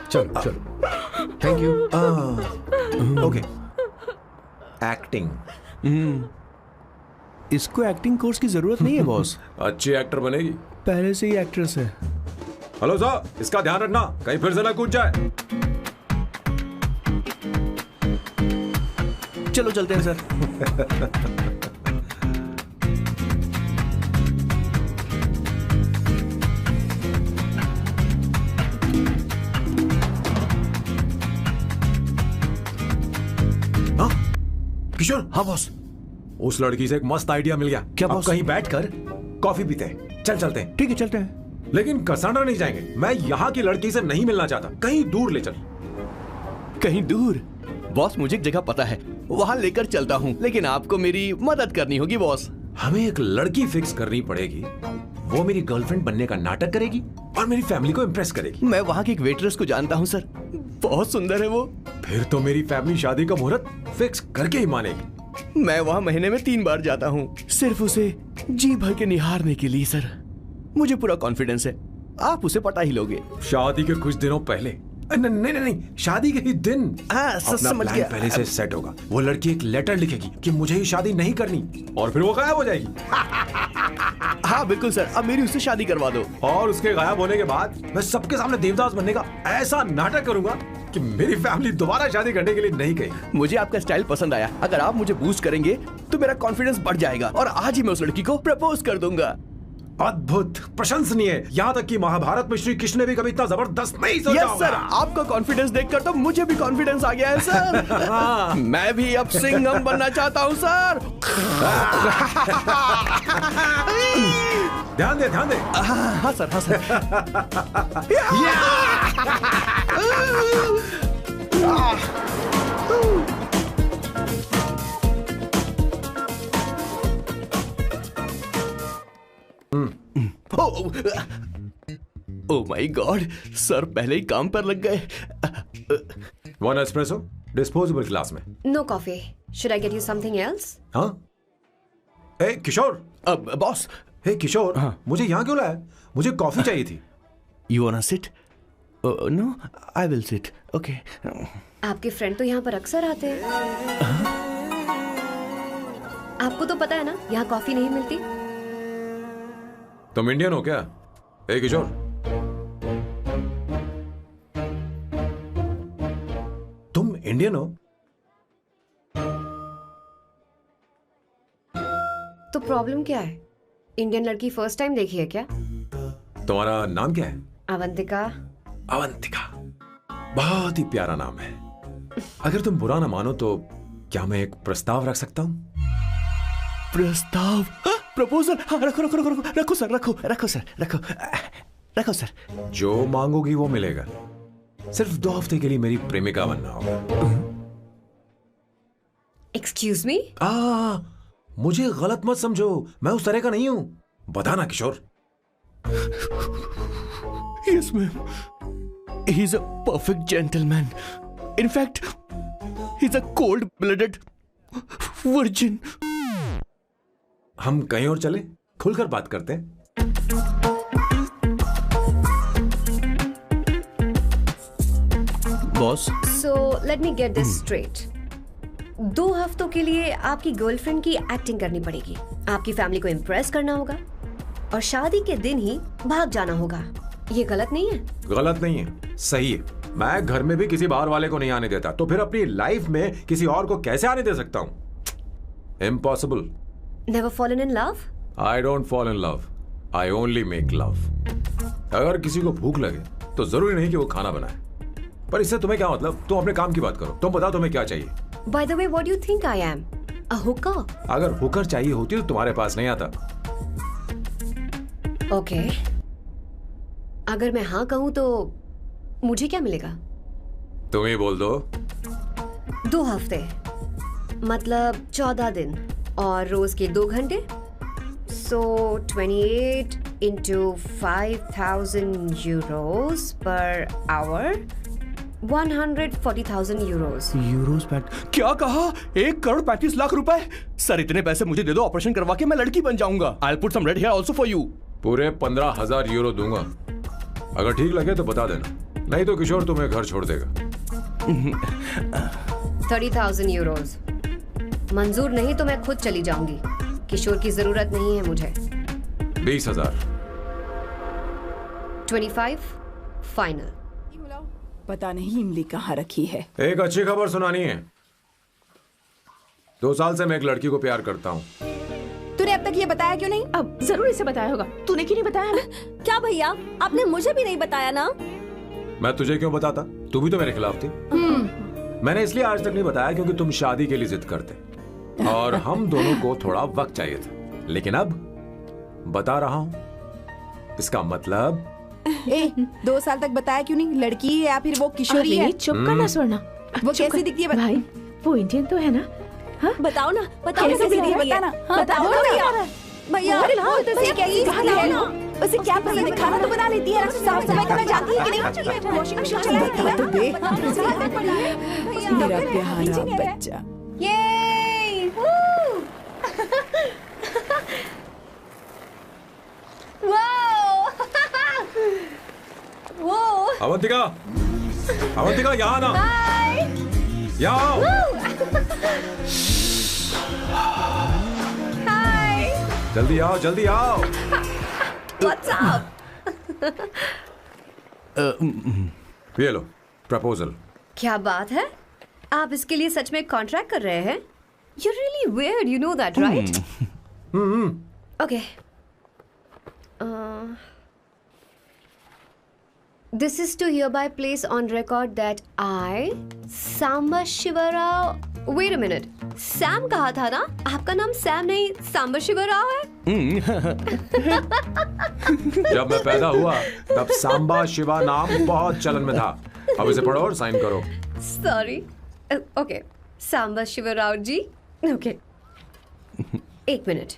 चलो चलो, थैंक यू। ओके। एक्टिंग। इसको एक्टिंग कोर्स की जरूरत नहीं है बॉस। अच्छी एक्टर बनेगी। पहले से ही एक्ट्रेस है। हेलो सर, इसका ध्यान रखना, कहीं फिर से ना कूद जाए। चलो चलते हैं सर। किशोर। हाँ बॉस। उस लड़की से एक मस्त आइडिया मिल गया। क्या अब बॉस? कहीं बैठकर कॉफी पीते हैं। चल चलते हैं। ठीक है, चलते हैं। लेकिन कसांड्रा नहीं जाएंगे। मैं यहाँ की लड़की से नहीं मिलना चाहता। कहीं दूर ले चल। कहीं दूर? बॉस, मुझे एक जगह पता है, वहां लेकर चलता हूँ, लेकिन आपको मेरी मदद करनी होगी बॉस। हमें एक लड़की फिक्स करनी पड़ेगी। वो मेरी गर्लफ्रेंड बनने का नाटक करेगी और मेरी फैमिली को इम्प्रेस करेगी। मैं वहाँ की एक वेट्रेस को जानता हूँ सर, बहुत सुंदर है वो। फिर तो मेरी फैमिली शादी का मुहूर्त फिक्स करके ही मानेगी। मैं वहाँ महीने में 3 बार जाता हूँ, सिर्फ उसे जी भर के निहारने के लिए सर। मुझे पूरा कॉन्फिडेंस है आप उसे पटा ही लोगे। शादी के कुछ दिनों पहले। नहीं नहीं नहीं, शादी के ही दिन अपना समझ प्लान गया। पहले से सेट होगा। वो लड़की एक लेटर लिखेगी कि मुझे ही शादी नहीं करनी, और फिर वो गायब हो जाएगी। हाँ बिल्कुल सर, अब मेरी उससे शादी करवा दो। और उसके गायब होने के बाद मैं सबके सामने देवदास बनने का ऐसा नाटक करूंगा कि मेरी फैमिली दोबारा शादी करने के लिए नहीं कहेगी। मुझे आपका स्टाइल पसंद आया। अगर आप मुझे बूस्ट करेंगे तो मेरा कॉन्फिडेंस बढ़ जाएगा और आज ही मैं उस लड़की को प्रपोज कर दूंगा। अद्भुत, प्रशंसनीय। यहाँ तक कि महाभारत में श्री कृष्ण ने भी कभी इतना जबरदस्त नहीं सोचा यस सर, आपका कॉन्फिडेंस देखकर तो मुझे भी कॉन्फिडेंस आ गया है सर। मैं भी अब सिंघम बनना चाहता हूँ सर। ध्यान दे, ध्यान दे। हाँ सर, हाँ sir. Oh my God, sir पहले ही काम पर लग गए। 1 एस्प्रेसो डिस्पोजेबल ग्लास में। No coffee. Should I get you something else? हाँ? ए किशोर। अब बॉस। हे किशोर, हाँ? मुझे यहाँ क्यों लाया? मुझे कॉफी चाहिए थी। You wanna sit? No, I will sit. Okay. आपके फ्रेंड तो यहाँ पर अक्सर आते हैं। आपको तो पता है ना, यहाँ कॉफी नहीं मिलती। तुम इंडियन हो क्या? ए किशोर, तुम इंडियन हो? प्रॉब्लम क्या है? इंडियन लड़की फर्स्ट टाइम देखी है क्या? तुम्हारा नाम क्या है? अवंतिका। अवंतिका, बहुत ही प्यारा नाम है। अगर तुम बुरा ना मानो तो क्या मैं एक प्रस्ताव रख सकता हूँ? प्रस्ताव? प्रपोजल? हाँ, रखो रखो रखो रखो रखो सर, रखो रखो सर, रखो रखो सर। जो मांगोगी वो मिलेगा। सिर्फ 2 हफ्ते के लिए मेरी प्रेमिका बनना होगा। Excuse me? मुझे गलत मत समझो, मैं उस तरह का नहीं हूं। बताना किशोर। Yes, ma'am. He's a perfect gentleman. In fact, he's a cold-blooded virgin. हम कहीं और चले, खुलकर बात करते हैं। Boss. So let me get this straight. 2 हफ्तों के लिए आपकी गर्लफ्रेंड की एक्टिंग करनी पड़ेगी, आपकी फैमिली को इम्प्रेस करना होगा और शादी के दिन ही भाग जाना होगा। ये गलत नहीं है? गलत नहीं है, सही है। मैं घर में भी किसी बाहर वाले को नहीं आने देता, तो फिर अपनी लाइफ में किसी और को कैसे आने दे सकता हूँ? Impossible. Never fallen in love? I don't fall in love. I only make love. अगर किसी को भूख लगे तो जरूरी नहीं कि वो खाना बनाए। पर इससे तुम्हें क्या मतलब? तुम अपने काम की बात करो। तुम बताओ तुम्हें क्या चाहिए? By the way, what do you think I am? A hooker? अगर हुकर चाहिए होती तो तुम्हारे पास नहीं आता। Okay. अगर मैं हाँ कहूँ तो मुझे क्या मिलेगा? तुम ही बोल दो। 2 हफ्ते मतलब 14 दिन और रोज के 2 घंटे। So 28 into 5,000 euros per hour, 140,000 euros. Euros PAT? क्या कहा? 1,35,00,000 रुपए? सर इतने पैसे मुझे दे दो, ऑपरेशन करवा के मैं लड़की बन जाऊंगा। I'll put some red hair also for you. पूरे 15,000 यूरो दूंगा। अगर ठीक लगे तो बता देना, नहीं तो किशोर तुम्हें घर छोड़ देगा। 30,000 euros। मंजूर नहीं तो मैं खुद चली जाऊंगी। किशोर की जरूरत नहीं है मुझे। 20,000। 25 फाइनल। पता नहीं इमली कहाँ रखी है। एक अच्छी खबर सुनानी है। 2 साल से मैं एक लड़की को प्यार करता हूँ। तूने अब तक ये बताया क्यों नहीं? अब जरूर इसे बताया होगा। तूने क्यों नहीं बताया हमें? क्या भैया, आपने मुझे भी नहीं बताया ना? मैं तुझे क्यों बताता? तू भी तो मेरे खिलाफ थी। मैंने इसलिए आज तक नहीं बताया क्योंकि तुम शादी के लिए जिद करते और हम दोनों को थोड़ा वक्त चाहिए था। लेकिन अब बता रहा हूँ। इसका मतलब 2 साल तक बताया क्यों नहीं? लड़की है या फिर वो किशोरी है? चुप करना स्वर्णा। वो कैसी दिखती है भाई? वो इंडियन तो है ना? हाँ? बताओ ना, बताओ कैसी दिखती है? बताओ ना भैया। भैया उसे क्या है ना? उसे क्या पसंद है? खाना तो बना लेती है, साफ सफाई करना जानती है कि नहीं? वॉशिंग मशीन चलाती है तो देख। मेरा प्यारा बच्चा। ये वो अवंतिका, अवंतिका यहाँ ना, यहाँ आओ। जल्दी आओ, जल्दी आओ। What's up? ये लो प्रपोजल। क्या बात है? आप इसके लिए सच में कॉन्ट्रैक्ट कर रहे हैं? You're really weird, you know that, right? Okay. This is to hereby place on record that I, Samba Shivarao. Wait a minute. Sam कहा था ना? आपका नाम सैम नहीं सांबा शिवराव है? जब मैं पैदा हुआ तब सांबा शिवा नाम बहुत चलन में था। अब इसे पढ़ो और साइन करो। Sorry. Okay. सांबा शिवराव जी. Okay. 1 मिनट।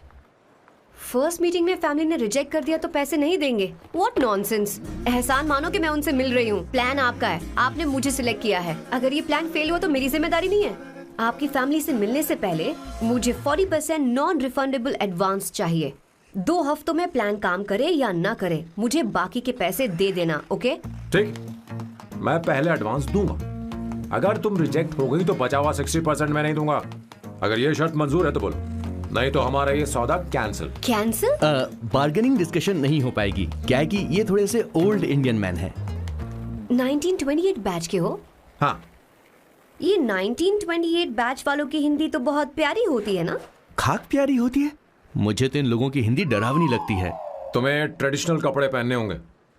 फर्स्ट मीटिंग में फैमिली ने रिजेक्ट कर दिया तो पैसे नहीं देंगे? What nonsense. एहसान मानो कि मैं उनसे मिल रही हूँ। प्लान आपका है, आपने मुझे सिलेक्ट किया है। अगर ये प्लान फेल हुआ तो मेरी जिम्मेदारी नहीं है। आपकी फैमिली से मिलने से पहले मुझे 40% नॉन रिफंडेबल एडवांस चाहिए। 2 हफ्तों में प्लान काम करे या ना करे, मुझे बाकी के पैसे दे देना। ओके? ठीक, मैं पहले एडवांस दूंगा। अगर तुम रिजेक्ट हो गई तो बचा हुआ 60% मैं नहीं दूंगा। अगर ये शर्त मंजूर है तो बोलो, नहीं तो हमारा ये सौदा कैंसिल। कैंसिल? बार्गेनिंग डिस्कशन नहीं हो पाएगी। क्या है कि ये थोड़े से ओल्ड इंडियन मैन है। 1928 बैच के हो? हाँ। ये 1928 बैच वालों की हिंदी तो बहुत प्यारी होती है ना? खाक प्यारी होती है? मुझे तो इन लोगों की हिंदी डरावनी लगती है। तुम्हें ट्रेडिशनल कपड़े पहनने होंगे।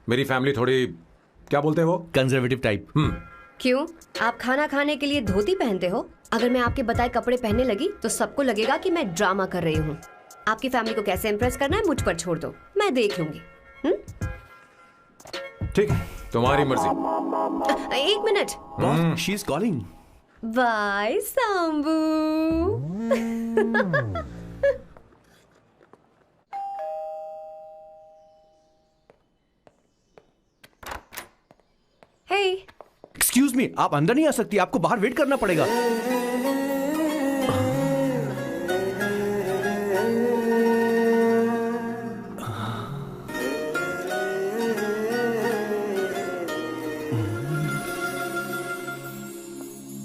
मेरी फैमिली थोड़ी, क्या बोलते हैं वो, कंजर्वेटिव टाइप। क्यों? आप खाना खाने के लिए धोती पहनते हो? अगर मैं आपके बताए कपड़े पहनने लगी तो सबको लगेगा कि मैं ड्रामा कर रही हूँ। आपकी फैमिली को कैसे इम्प्रेस करना है मुझ पर छोड़ दो, मैं देख लूंगी। ठीक है, तुम्हारी मर्जी। एक minute. She is calling. Bye Sambu. Hey, excuse me, आप अंदर नहीं आ सकती, आपको बाहर वेट करना पड़ेगा।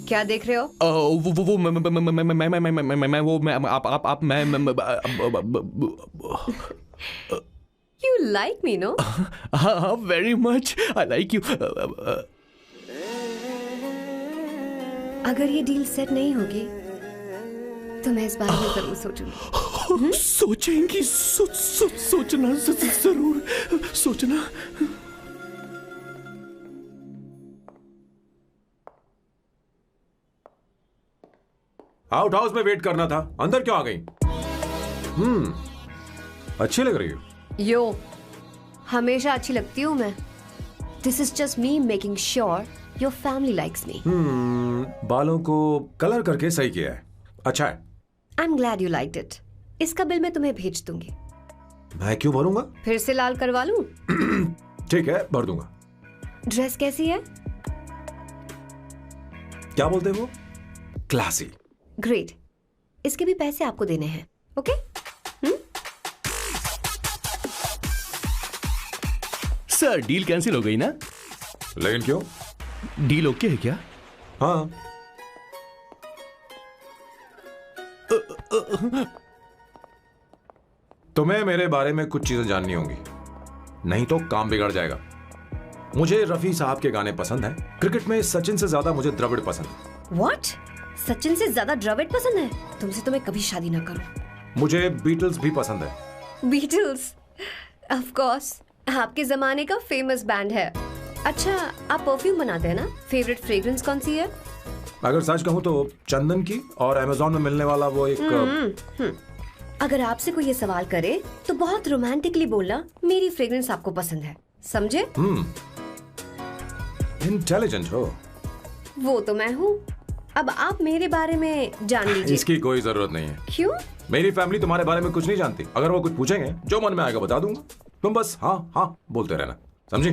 क्या देख रहे हो? वो मैं आप मैं You like me, no? very much. I like you. अगर ये डील सेट नहीं होगी तो मैं इस बारे में जरूर सोचूंगी। सोचेंगी, सोचना जरूर सोचना। आउट हाउस में वेट करना था, अंदर क्यों आ गई? अच्छी लग रही हो। यो, हमेशा अच्छी लगती हूँ मैं। This is just me making sure your family likes me. बालों को कलर करके सही किया है, अच्छा है। I am glad you liked it. इसका बिल मैं तुम्हें भेज दूंगी। मैं क्यों भरूंगा? फिर से लाल करवा लूं? ठीक है, भर दूंगा। ड्रेस कैसी है? क्या बोलते हो? क्लासी। ग्रेट, इसके भी पैसे आपको देने हैं, ओके? सर, डील कैंसिल हो गई ना? लेकिन क्यों? डील ओके है क्या? हाँ। तुम्हें मेरे बारे में कुछ चीजें जाननी होंगी, नहीं तो काम बिगड़ जाएगा। मुझे रफी साहब के गाने पसंद हैं। क्रिकेट में सचिन से ज्यादा मुझे द्रविड़ पसंद है। What? सचिन से ज्यादा द्रविड़ पसंद है? तुमसे तो मैं कभी शादी ना करूं। मुझे बीटल्स भी पसंद है। बीटल्स? ऑफ कोर्स, आपके जमाने का फेमस बैंड है। अच्छा, आप परफ्यूम बनाते हैं ना? फेवरेट फ्रेग्रेंस कौन सी है? अगर सच कहूं तो चंदन की, और अमेज़न में मिलने वाला वो एक अगर आपसे कोई ये सवाल करे तो बहुत रोमांटिकली बोलना मेरी फ्रेग्रेंस आपको पसंद है, समझे? इंटेलिजेंट हो। वो तो मैं हूँ। अब आप मेरे बारे में जान लीजिए। इसकी कोई जरूरत नहीं है। क्यों? मेरी फैमिली तुम्हारे बारे में कुछ नहीं जानती। अगर वो कुछ पूछेंगे, जो मन में आएगा बता दूंगा। तुम बस हाँ हाँ बोलते रहना, समझी?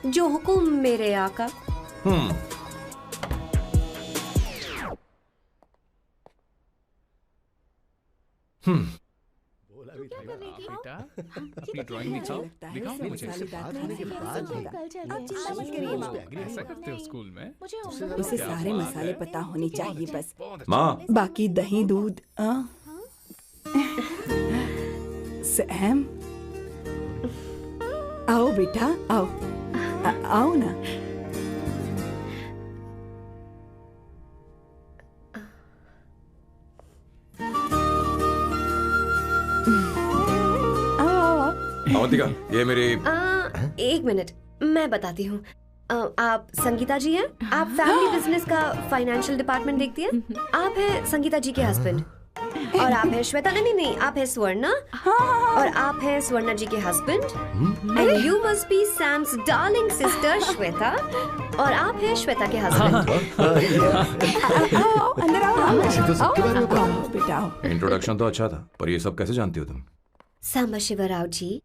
जो हुकुम मेरे आका। बेटा, अपनी ड्राइंग दिखाओ, दिखाओ ना मुझे। ऐसा करते हो स्कूल में? उसे सारे मसाले पता होने चाहिए बस। माँ, बाकी दही दूध। सैम, आओ बेटा, आओ। आओ ना। अवंतिका, ये मेरी। एक मिनट, मैं बताती हूँ। आप संगीता जी हैं? आप फैमिली बिजनेस का फाइनेंशियल डिपार्टमेंट देखती हैं? आप हैं संगीता जी के हस्बैंड। और आप हैं श्वेता। नहीं, आप हैं स्वर्णा। और आप हैं स्वर्णा जी के husband. And you must be Sam's darling sister Shweta. और आप हैं श्वेता के हस्बैंड। अंदर आओ बेटा। इंट्रोडक्शन तो अच्छा था, पर ये सब कैसे जानती हो तुम? सांबा शिवराव जी,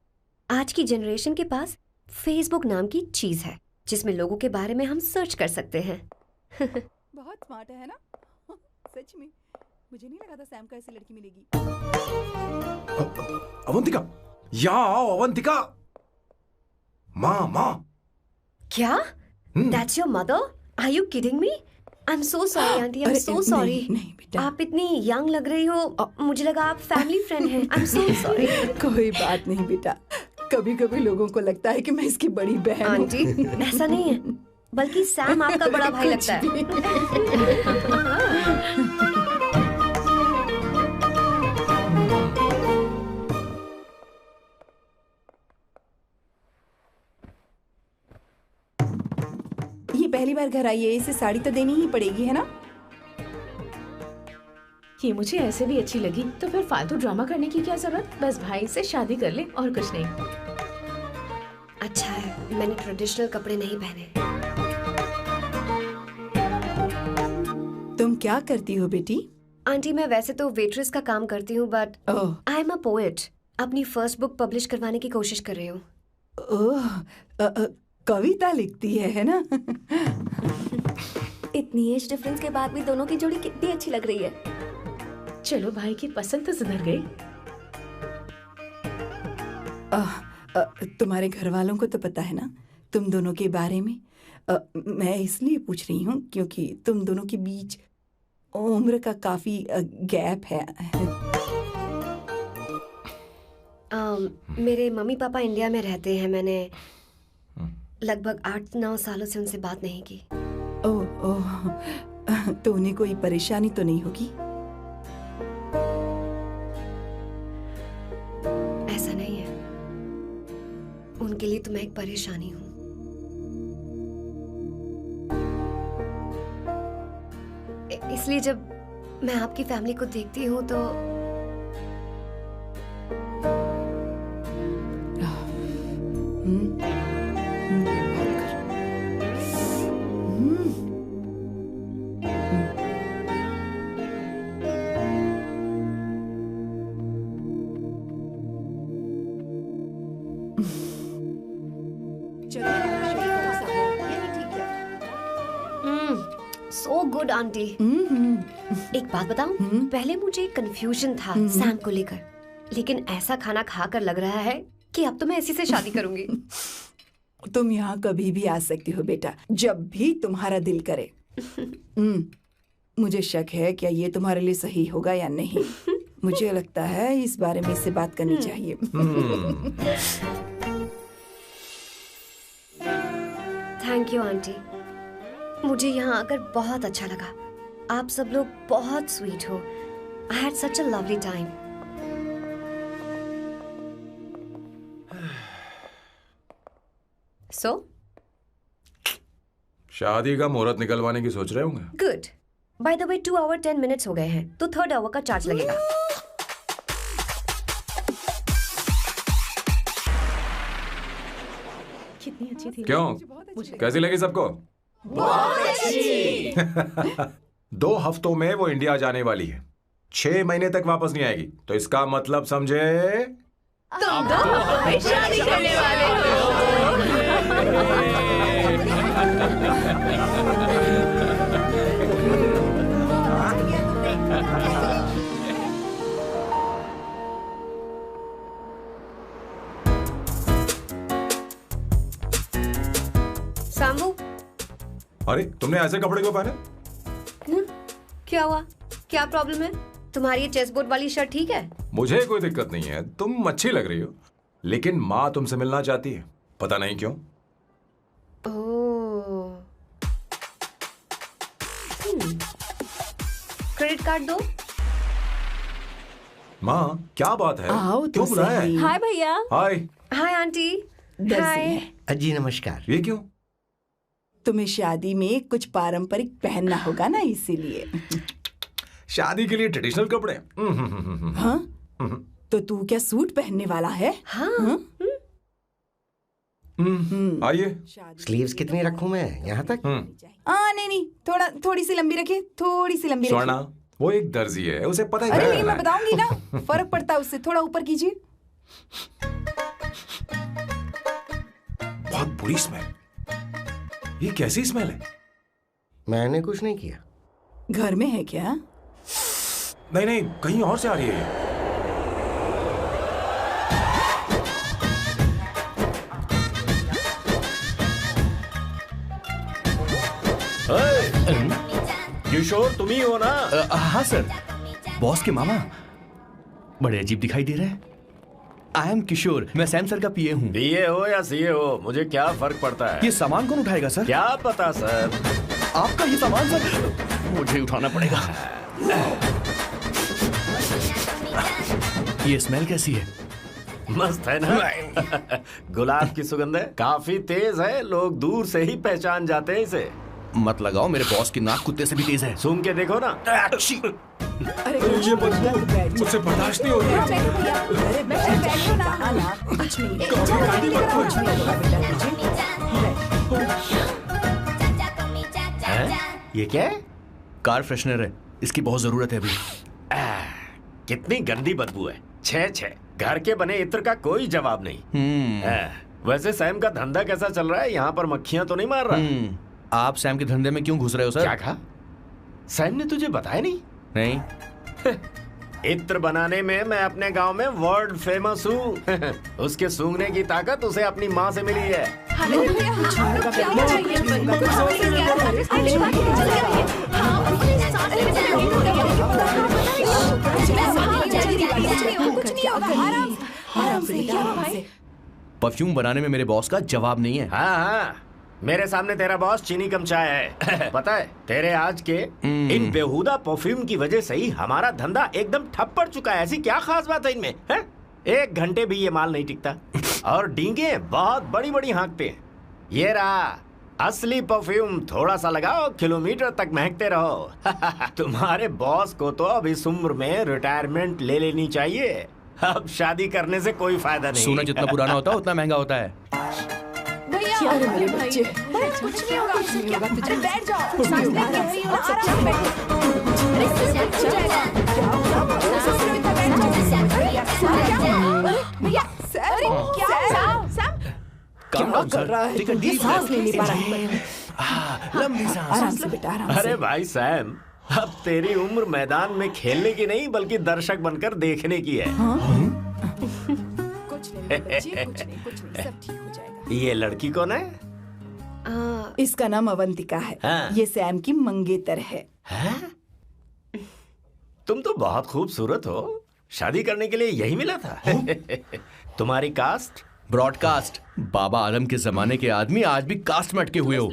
आज की जनरेशन के पास फेसबुक नाम की चीज है जिसमें लोगों के बारे में हम सर्च कर सकते हैं। बहुत स्मार्ट है ना? सच में मुझे नहीं लगा था सैम को ऐसी लड़की मिलेगी। अवंतिका, यहाँ आओ अवंतिका। माँ। क्या? That's your mother? Are you kidding me? I'm so sorry, auntie. I'm so sorry. नहीं बेटा। आप इतनी यंग लग रही हो, मुझे लगा आप फैमिली फ्रेंड हैं। I'm so sorry. कोई बात नहीं बेटा, कभी कभी लोगों को लगता है कि मैं इसकी बड़ी बहन हूँ। आंटी, ऐसा नहीं है, बल्कि सैम आपका बड़ा भाई लगता है। नहीं, पहली बार घर आई है, इसे साड़ी तो देनी ही पड़ेगी, है ना? ये मुझे ऐसे भी अच्छी लगी, तो फिर फालतू ड्रामा करने की क्या जरूरत? बस भाई से शादी कर ले और कुछ नहीं। अच्छा है मैंने ट्रेडिशनल कपड़े नहीं पहने। तुम क्या करती हो बेटी? आंटी मैं वैसे तो वेट्रेस का काम करती हूँ, but I am a poet. अपनी फर्स्ट बुक पब्लिश करवाने की कोशिश कर रही हूँ। कविता लिखती है ना? इतनी एज डिफरेंस के बाद भी दोनों की जोड़ी कितनी अच्छी लग रही है। चलो भाई की पसंद तो सुधर गई। तुम्हारे घर वालों को तो पता है ना तुम दोनों के बारे में? मैं इसलिए पूछ रही हूँ क्योंकि तुम दोनों के बीच उम्र का काफी गैप है। मेरे मम्मी पापा इंडिया में रहते हैं। मैंने लगभग 8-9 सालों से उनसे बात नहीं की। ओह, तो उन्हें कोई परेशानी तो नहीं होगी? ऐसा नहीं है, उनके लिए तो मैं एक परेशानी हूँ। इसलिए जब मैं आपकी फैमिली को देखती हूँ तो सो गुड आंटी। एक बात बताऊं, पहले मुझे कंफ्यूजन था सैम को लेकर, लेकिन ऐसा खाना खाकर लग रहा है कि अब तो मैं इसी से शादी करूंगी। तुम यहाँ कभी भी आ सकती हो बेटा, जब भी तुम्हारा दिल करे। मुझे शक है क्या ये तुम्हारे लिए सही होगा या नहीं। मुझे लगता है इस बारे में इससे बात करनी चाहिए। थैंक यू आंटी, मुझे यहाँ आकर बहुत अच्छा लगा। आप सब लोग बहुत स्वीट हो। I had such a lovely time. So शादी का मुहूर्त निकलवाने की सोच रहे होंगे। Good. By the way 2 hour 10 minutes हो गए हैं, तो 3rd आवर का चार्ज लगेगा। कितनी अच्छी थी। क्यों, कैसी लगी सबको? बहुत अच्छी। 2 हफ्तों में वो इंडिया जाने वाली है, 6 महीने तक वापस नहीं आएगी। तो इसका मतलब समझे तुम 2 हफ्तों में शादी करने वाले हो। सांबू, अरे तुमने ऐसे कपड़े क्यों पहने? क्या हुआ? क्या प्रॉब्लम है? तुम्हारी ये चेसबोर्ड वाली शर्ट ठीक है? मुझे कोई दिक्कत नहीं है, तुम अच्छी लग रही हो, लेकिन माँ तुमसे मिलना चाहती है, पता नहीं क्यों। क्रेडिट कार्ड दो। माँ क्या बात है? आओ तो क्यों बुलाया है? हाय भैया। हाय। Hi aunty. हाय। जी नमस्कार। ये क्यों? तुम्हें शादी में कुछ पारंपरिक पहनना होगा ना, इसीलिए। शादी के लिए ट्रेडिशनल कपड़े? हाँ? तो तू क्या सूट पहनने वाला है? हाँ। आइए। स्लीव्स कितनी रखूं मैं? यहाँ तक? नहीं, थोड़ी सी लंबी रखे, थोड़ी सी लंबी स्वर्णा, वो एक दर्जी है, उसे पता ही अरे क्या नहीं, करना मैं है। बताऊंगी ना, फर्क पड़ता है उससे। थोड़ा ऊपर कीजिए। बहुत बुरी स्मेल। ये कैसी स्मेल है? मैंने कुछ नहीं किया। घर में है क्या? नहीं, कहीं और से आ रही है ये। किशोर तुम ही हो ना? हाँ सर, बॉस के मामा। बड़े अजीब दिखाई दे रहे हैं। आई एम किशोर, मैं सैम सर का पीए हूँ। पीए हो या सीए हो, मुझे क्या फर्क पड़ता है? ये सामान कौन उठाएगा सर? क्या पता सर। आपका ही सामान सर, मुझे उठाना पड़ेगा। ये स्मेल कैसी है? मस्त है ना? गुलाब की सुगंध है, काफी तेज है, लोग दूर से ही पहचान जाते हैं इसे। मत लगाओ, मेरे बॉस की नाक कुत्ते से भी तेज है। सूंघ के देखो ना। अरे ये बदबू मुझसे बर्दाश्त नहीं हो रही है। कुछ नहीं ये क्या है? कार फ्रेशनर है, इसकी बहुत जरूरत है अभी। कितनी गंदी बदबू है। छे घर के बने इत्र का कोई जवाब नहीं। वैसे सैम का धंधा कैसा चल रहा है? यहाँ पर मक्खियां तो नहीं मार रहा? आप सैम के धंधे में क्यों घुस रहे हो सर? क्या कहा? सैम ने तुझे बताया नहीं? नहीं। इत्र बनाने में मैं अपने गांव में वर्ल्ड फेमस हूँ। उसके सूंघने की ताकत उसे अपनी माँ से मिली है। परफ्यूम बनाने में मेरे बॉस का जवाब नहीं है। हाँ, मेरे सामने तेरा बॉस चीनी कम चाय है। पता है, तेरे आज के इन बेहुदा परफ्यूम की वजह से ही हमारा धंधा एकदम ठप पड़ चुका है। ऐसी क्या खास बात है इनमें? 1 घंटे भी ये माल नहीं टिकता और डींगे बहुत बड़ी बड़ी हाँकते हैं। ये रहा असली परफ्यूम, थोड़ा सा लगाओ, किलोमीटर तक महकते रहो। तुम्हारे बॉस को तो अब इस उम्र में रिटायरमेंट ले लेनी चाहिए। अब शादी करने से कोई फायदा नहीं। सोना जितना पुराना होता है उतना महंगा होता है। क्या रे मेरे बच्चे? कुछ नहीं होगा, तुझे बैठ जाओ। क्या कर रहा है? ये सांस नहीं ले पा रहा है। लंबी सांस। आराम से बेटा, आराम से। अरे भाई सैम, अब तेरी उम्र मैदान में खेलने की नहीं बल्कि दर्शक बनकर देखने की है। कुछ नहीं बच्चे, कुछ नहीं, सब ठीक हो जाएगा। ये लड़की कौन है? इसका नाम अवंतिका है। हाँ। ये सैम की मंगेतर है। तुम तो बहुत खूबसूरत हो, शादी करने के लिए यही मिला था। तुम्हारी कास्ट? ब्रॉडकास्ट। बाबा आदम के जमाने के आदमी आज भी कास्ट में अटके हुए हो।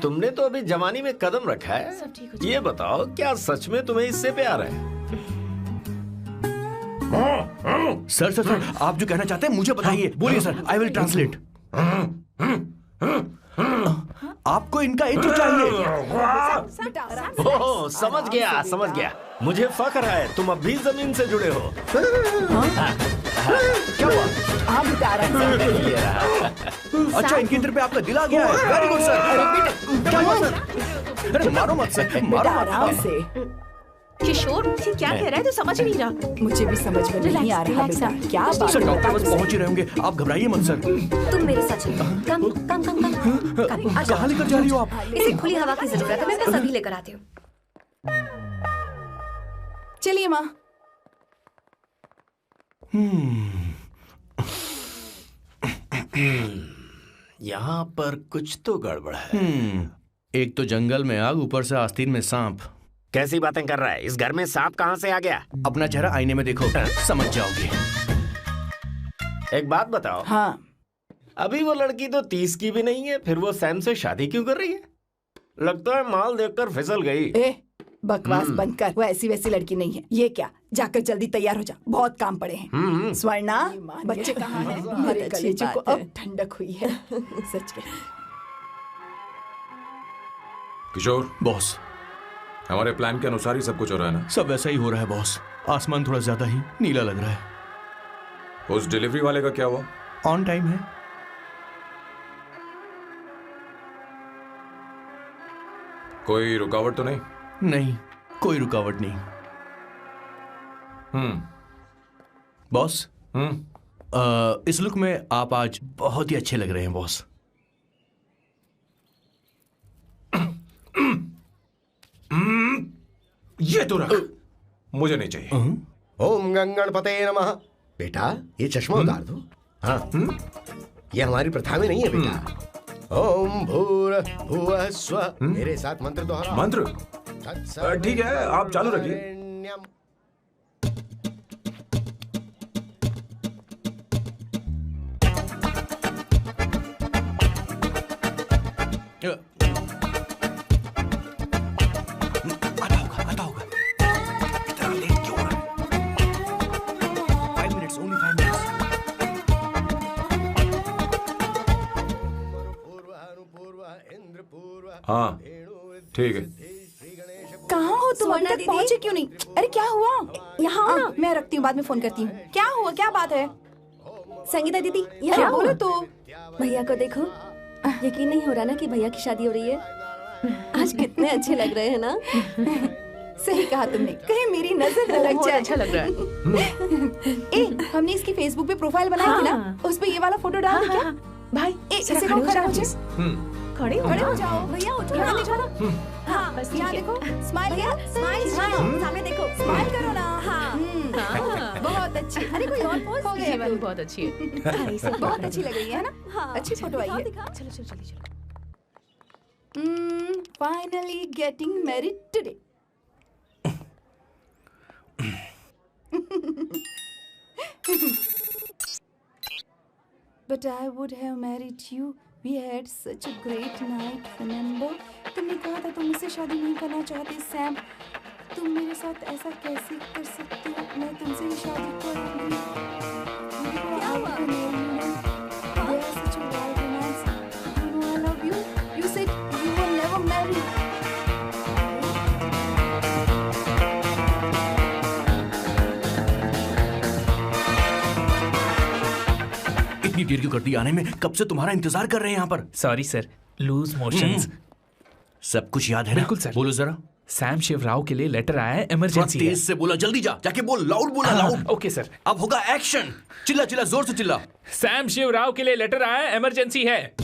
तुमने तो अभी जवानी में कदम रखा है। ये बताओ, क्या सच में तुम्हें इससे प्यार है? सर, आप जो कहना चाहते हैं मुझे बताइए। बोलिए सर, आई विल ट्रांसलेट। आपको इनका इत्र चाहिए? ओह, समझ गया। मुझे फख्र है, तुम अब भी जमीन से जुड़े हो। क्या हुआ? हाँ बेटा, आराम से। अच्छा, इनके इत्र पे आपका दिल आ गया है। Very good sir. क्या हुआ सर? अरे मारो मत सर, मारो मत। आराम से। किशोर क्या कह रहा है? तो समझ नहीं रहा। मुझे भी समझ में नहीं आ रहा बेटा। क्या बात सर, है? डॉक्टर बस पहुंच ही रहे होंगे, आप घबराइए मत सर। तुम मेरे साथ चलो। कम। कहाँ लेकर जा रही हो आप? इसे खुली हवा की जरूरत है, मैं बस अभी लेकर आती हूँ। चलिए माँ। यहाँ पर कुछ तो गड़बड़ है। एक तो जंगल में आग, ऊपर से आस्तीन में सांप। कैसी बातें कर रहा है? इस घर में सांप कहाँ से आ गया? अपना चेहरा आईने में देखो, समझ जाओगे। एक बात बताओ। हाँ। अभी वो लड़की तो 30 की भी नहीं है, फिर वो सैम से शादी क्यों कर रही है? लगता है माल देखकर फिसल गई। बकवास बंद कर, वो ऐसी वैसी लड़की नहीं है। ये क्या, जाकर जल्दी तैयार हो जा, बहुत काम पड़े हैं। स्वर्णा, बच्चे कहाँ हैं? हमारे कलेजे को अब ठंडक हुई है। सच में। किशोर बॉस, हमारे प्लान के अनुसार ही सब कुछ हो रहा है ना? सब वैसा ही हो रहा है बॉस। आसमान थोड़ा ज्यादा ही नीला लग रहा है। उस डिलीवरी वाले का क्या हुआ? ऑन टाइम है। कोई रुकावट तो नहीं? नहीं, कोई रुकावट नहीं। बॉस, इस लुक में आप आज बहुत ही अच्छे लग रहे हैं बॉस। ये तो रख, मुझे नहीं चाहिए। ओम गंगणपते नमः। बेटा, ये चश्मा उतार दो। हाँ, ये हमारी प्रथा में नहीं है बेटा। ओम भूर्भुवः स्वः। मेरे साथ मंत्र दोहराओ। मंत्र? ठीक है, आप चालू रखिए। आता होगा। इतना लेट क्यों हो रहा है? 5 minutes, only 5 minutes। हाँ ठीक है। कहाँ हो तुम? अभी सोना तक दीदी। पहुँचे क्यों नहीं? अरे क्या हुआ? यहाँ आओ ना। मैं रखती हूँ, बाद में फोन करती हूँ। क्या हुआ? क्या बात है? संगीता दीदी क्या यहाँ बोलो आओ। तो? भैया को देखो, यकीन नहीं हो रहा ना कि भैया की शादी हो रही है। आज कितने अच्छे लग रहे हैं ना। सही कहा तुमने, कहीं मेरी नजर न लग बहुत जाए। अच्छा लग रहा है। हमने इसकी फेसबुक पे प्रोफाइल बनाई थी ना, हाँ। उस पे ये वाला फोटो डाल दे क्या? भाई इसे जरा को खड़े हो खड़ा जाओ हो जाओ। please। खड़े हो खड़े हो जाओ। जाओ। भैया उठो यहाँ ना। देखो ना। हाँ बस यहाँ ठीक है। देखो, स्माइल भैया करो, स्माइल स्माइल सामने देखो। स्माइल करो ना। हाँ। हाँ। बहुत अच्छी। अरे कोई और पोज हो ये गया। वाली बहुत अच्छी है। बहुत अच्छी लग रही है ना? हाँ। अच्छी फोटो आई है। दिखाओ। चलो चलो चलो चलो। Finally getting married today. But I would have married you. We had such a great night, remember? तुमने कहा था तुम मुझसे शादी नहीं करना चाहते, सैम। तुम मेरे साथ ऐसा कैसे कर सकते हो? मैं तुमसे ही शादी करूंगी। क्या हुआ? They are such a wild romance. You know I love you. You said you will never marry. इतनी देर क्यों कर दी आने में? कब से तुम्हारा इंतजार कर रहे हैं यहाँ पर। Sorry sir, loose motions. सब कुछ याद है ना? बिल्कुल सर। बोलो जरा। सैम शिवराव के लिए लेटर आया है, थोड़ा इमरजेंसी है। तेज से बोला, जल्दी जा, जाके बोल, लाउड बोला, लाउड। Okay sir. अब होगा एक्शन। चिल्ला चिल्ला, जोर से चिल्ला। सैम शिवराव के लिए लेटर आया है, इमरजेंसी है।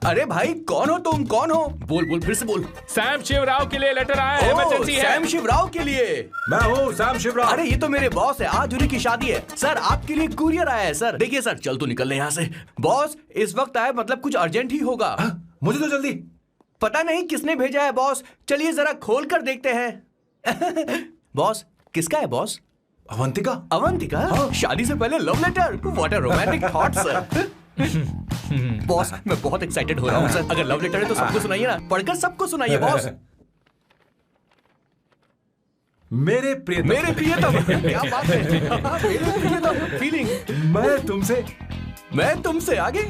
अरे भाई कौन हो तुम? कौन हो? बोल बोल, फिर से बोल। सैम शिवराव के लिए लेटर आया है, ओह, इमरजेंसी है। सैम शिवराव के लिए। मैं हूँ सैम शिवराव। अरे ये तो मेरे बॉस है, आज उन्हीं की शादी है। सर आपके लिए कुरियर आया है सर। देखिए सर, चल तो निकल ले यहाँ से। बॉस इस वक्त आए, मतलब कुछ अर्जेंट ही होगा। मुझे तो जल्दी। पता नहीं किसने भेजा है बॉस, चलिए जरा खोल कर देखते हैं। बॉस किसका है बॉस? अवंतिका। अवंतिका? शादी से पहले love letter? What a romantic thought sir. Boss मैं बहुत एक्साइटेड हो रहा हूँ सर। अगर लव लेटर है तो सबको सुनाइए ना, पढ़कर सबको सुनाइए बॉस। मेरे प्रियतम। मेरे प्रियतम। क्या बात है। मेरे प्रियतम फीलिंग। मैं तुमसे आगे।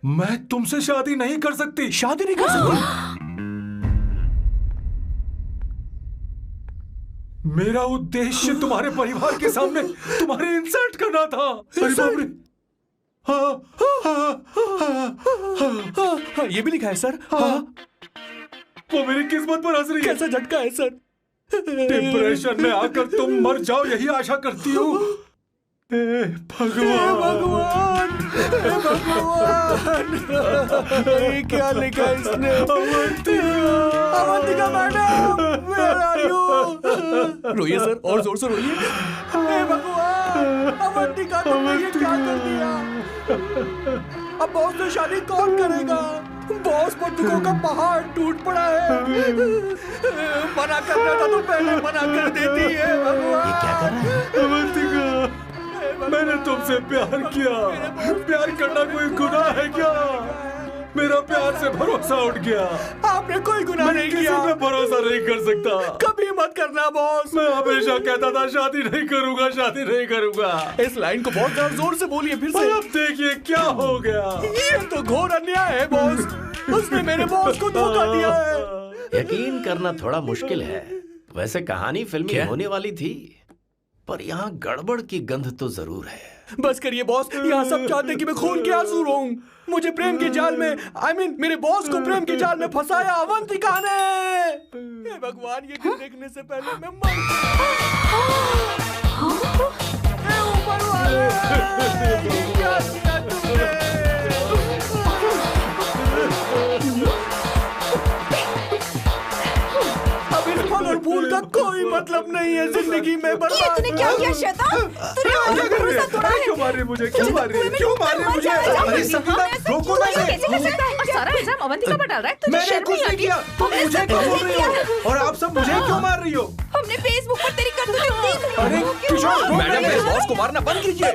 मैं तुमसे शादी नहीं कर सकती। शादी नहीं कर सकती? मेरा उद्देश्य तुम्हारे परिवार के सामने तुम्हारी इंसल्ट करना था। अरे बाप रे। हाँ, ये भी लिखा है सर। हाँ। वो मेरी किस्मत पर हंस रही है। कैसा झटका है सर। डिप्रेशन में आकर तुम मर जाओ, यही आशा करती हूँ। भगवान भगवान, ये क्या लिखा है इसने? Avantika madam, where are you? रोइए सर, और जोर से रोइए। हे भगवान, अवंतिका तुमने ये क्या कर दिया? अब बॉस से शादी कौन करेगा? बॉस पर दुखों का पहाड़ टूट पड़ा है। मना करना था तो पहले मना कर देती है। भगवान ये क्या कर रहा है? अवंतिका, मैंने तुमसे प्यार किया। प्यार करना कोई गुनाह है क्या? मेरा प्यार से भरोसा उठ गया। आपने कोई गुनाह नहीं किया। किसी पे भरोसा नहीं कर सकता। कभी मत करना बॉस। मैं हमेशा कहता था शादी नहीं करूंगा, शादी नहीं करूंगा। इस लाइन को बहुत ज्यादा जोर से बोलिए फिर से। अब देखिए क्या हो गया। ये तो घोर अन्याय है बॉस। उसने मेरे बॉस को धोखा दिया है। यकीन करना थोड़ा मुश्किल है। वैसे कहानी फिल्मी होने वाली थी, पर यहाँ गड़बड़ की गंध तो जरूर है। बस करिए बॉस, यहाँ सब चाहते हैं कि मैं खून के आंसू रोऊं। मुझे प्रेम के जाल में, मेरे बॉस को प्रेम के जाल में फंसाया अवंतिका ने। हे भगवान, ये दिन देखने से पहले मैं मर हे ऊपर वाले, ये क्या किया तुमने? अब इस फल और फूल का कोई मतलब नहीं है जिंदगी में। बर्बाद। तूने क्या किया शैतान? तूने मेरा भरोसा तोड़ा है। क्यों मार रही मुझे? क्यों मार रही? क्यों मार रही मुझे? अरे संगीता, रोको ना इसे। कैसे कर सकता है? सारा इल्जाम अवंतिका पर डाल रहा है। तुझे मैंने शर्म कुछ नहीं नहीं आती? किया। तुम मुझे क्यों बोल रही हो? और आप सब मुझे क्यों मार रही हो? हमने फेसबुक पर तेरी करतूतें देख ली। अरे किशोर, मैडम, मेरे बॉस को मारना बंद कीजिए।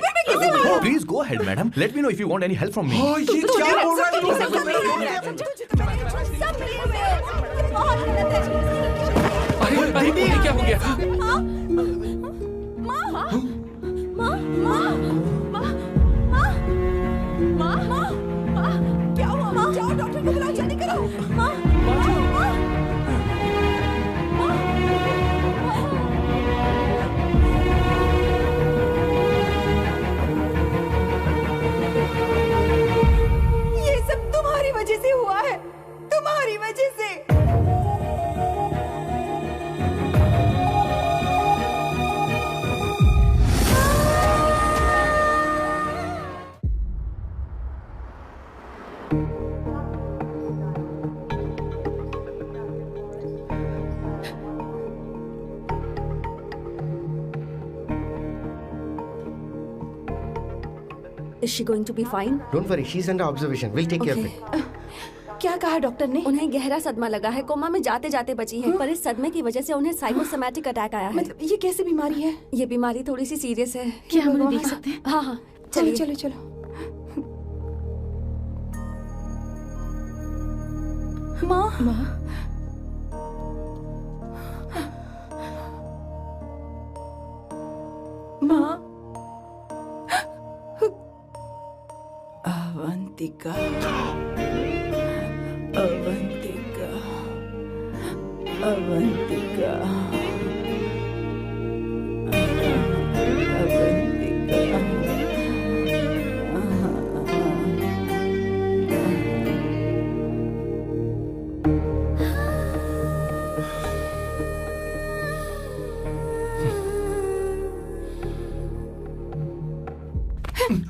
Please go ahead madam, let me know if you want any help from me. ये क्या बोल रहा है? अरे दीदी, क्या हो गया? जल्दी करो, जल्दी करो। माँ, माँ, ये सब तुम्हारी वजह से हुआ है, तुम्हारी वजह से। Is she going to be fine? Don't worry, she's under observation. We'll take care of it. क्या कहा डॉक्टर ने? उन्हें गहरा सदमा लगा है, कोमा में जाते जाते बची है, पर इस सदमे की वजह से उन्हें साइकोसोमैटिक अटैक आया है। मतलब ये कैसी बीमारी है? ये बीमारी थोड़ी सी सीरियस है। क्या हम उन्हें देख सकते हैं? हाँ हाँ, चलो चलिए। चलो चलो। माँ, माँ, माँ, अवंतिका, अवंतिका, अवंतिका,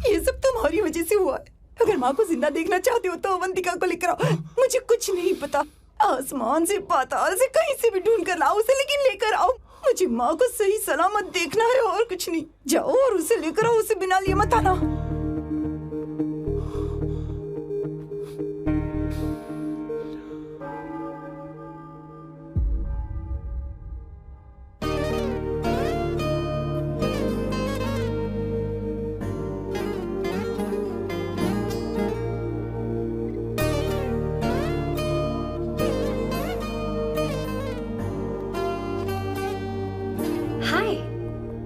ये सब तुम्हारी वजह से हुआ है। अगर माँ को जिंदा देखना चाहते हो तो अवंतिका को लेकर आओ। मुझे कुछ नहीं पता, आसमान से पाताल से कहीं से भी ढूंढ कर लाओ उसे, लेकिन लेकर आओ। मुझे माँ को सही सलामत देखना है और कुछ नहीं। जाओ और उसे लेकर आओ, उसे बिना लिए मत आना।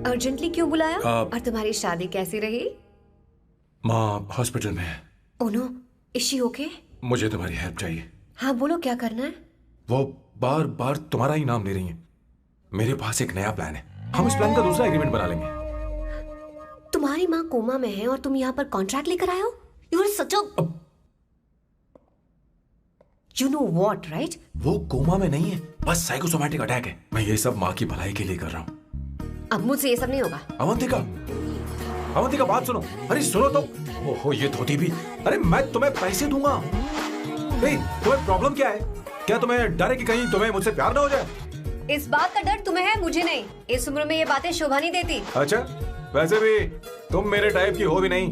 अर्जेंटली क्यों बुलाया? और तुम्हारी शादी कैसी रही? माँ हॉस्पिटल में है। Oh no, is she okay? मुझे तुम्हारी हेल्प चाहिए। हाँ बोलो, क्या करना है? वो बार बार तुम्हारा ही नाम ले रही हैं। मेरे पास एक नया प्लान है, हम इस प्लान का दूसरा एग्रीमेंट बना लेंगे। तुम्हारी माँ कोमा में है और तुम यहाँ पर कॉन्ट्रैक्ट लेकर आए हो? You are such a you know what, right? वो कोमा में नहीं है, बस साइकोसोमैटिक अटैक है। मैं ये सब माँ की भलाई के लिए कर रहा हूँ। अब मुझसे ये सब नहीं होगा। अवंतिका, अवंतिका बात सुनो। अरे सुनो तो। ओहो ये धोती भी। अरे मैं तुम्हें पैसे दूंगा। तुम्हें प्रॉब्लम क्या है? क्या तुम्हें डर है कि कहीं तुम्हें मुझसे प्यार ना हो जाए? इस बात का डर तुम्हें है, मुझे नहीं। इस उम्र में ये बातें शोभा नहीं देती। अच्छा, वैसे भी तुम मेरे टाइप की हो भी नहीं।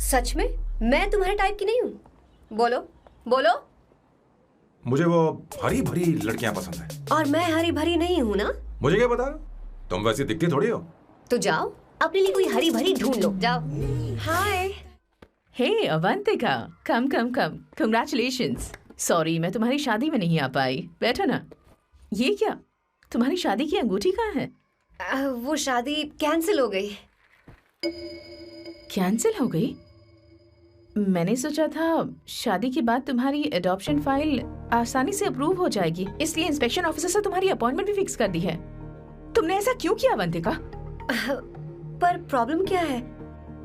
सच में मैं तुम्हारे टाइप की नहीं हूँ? बोलो बोलो। मुझे वो हरी भरी लड़कियां पसंद है। और मैं हरी भरी नहीं हूँ ना? मुझे क्या पता, तुम वैसी दिखती थोड़ी हो। तो जाओ अपने लिए कोई हरी भरी ढूंढ लो, जाओ। हाय। हे अवंतिका, कम कम कम, कंग्रेचुलेशंस। सॉरी मैं तुम्हारी शादी में नहीं आ पाई। बैठो ना। ये क्या, तुम्हारी शादी की अंगूठी कहाँ है? वो शादी कैंसिल हो गई। कैंसिल हो गई? मैंने सोचा था शादी के बाद तुम्हारी एडॉप्शन फाइल आसानी से अप्रूव हो जाएगी, इसलिए इंस्पेक्शन ऑफिसर से तुम्हारी अपॉइंटमेंट भी फिक्स कर दी है। तुमने ऐसा क्यों किया अवंतिका? पर प्रॉब्लम क्या है?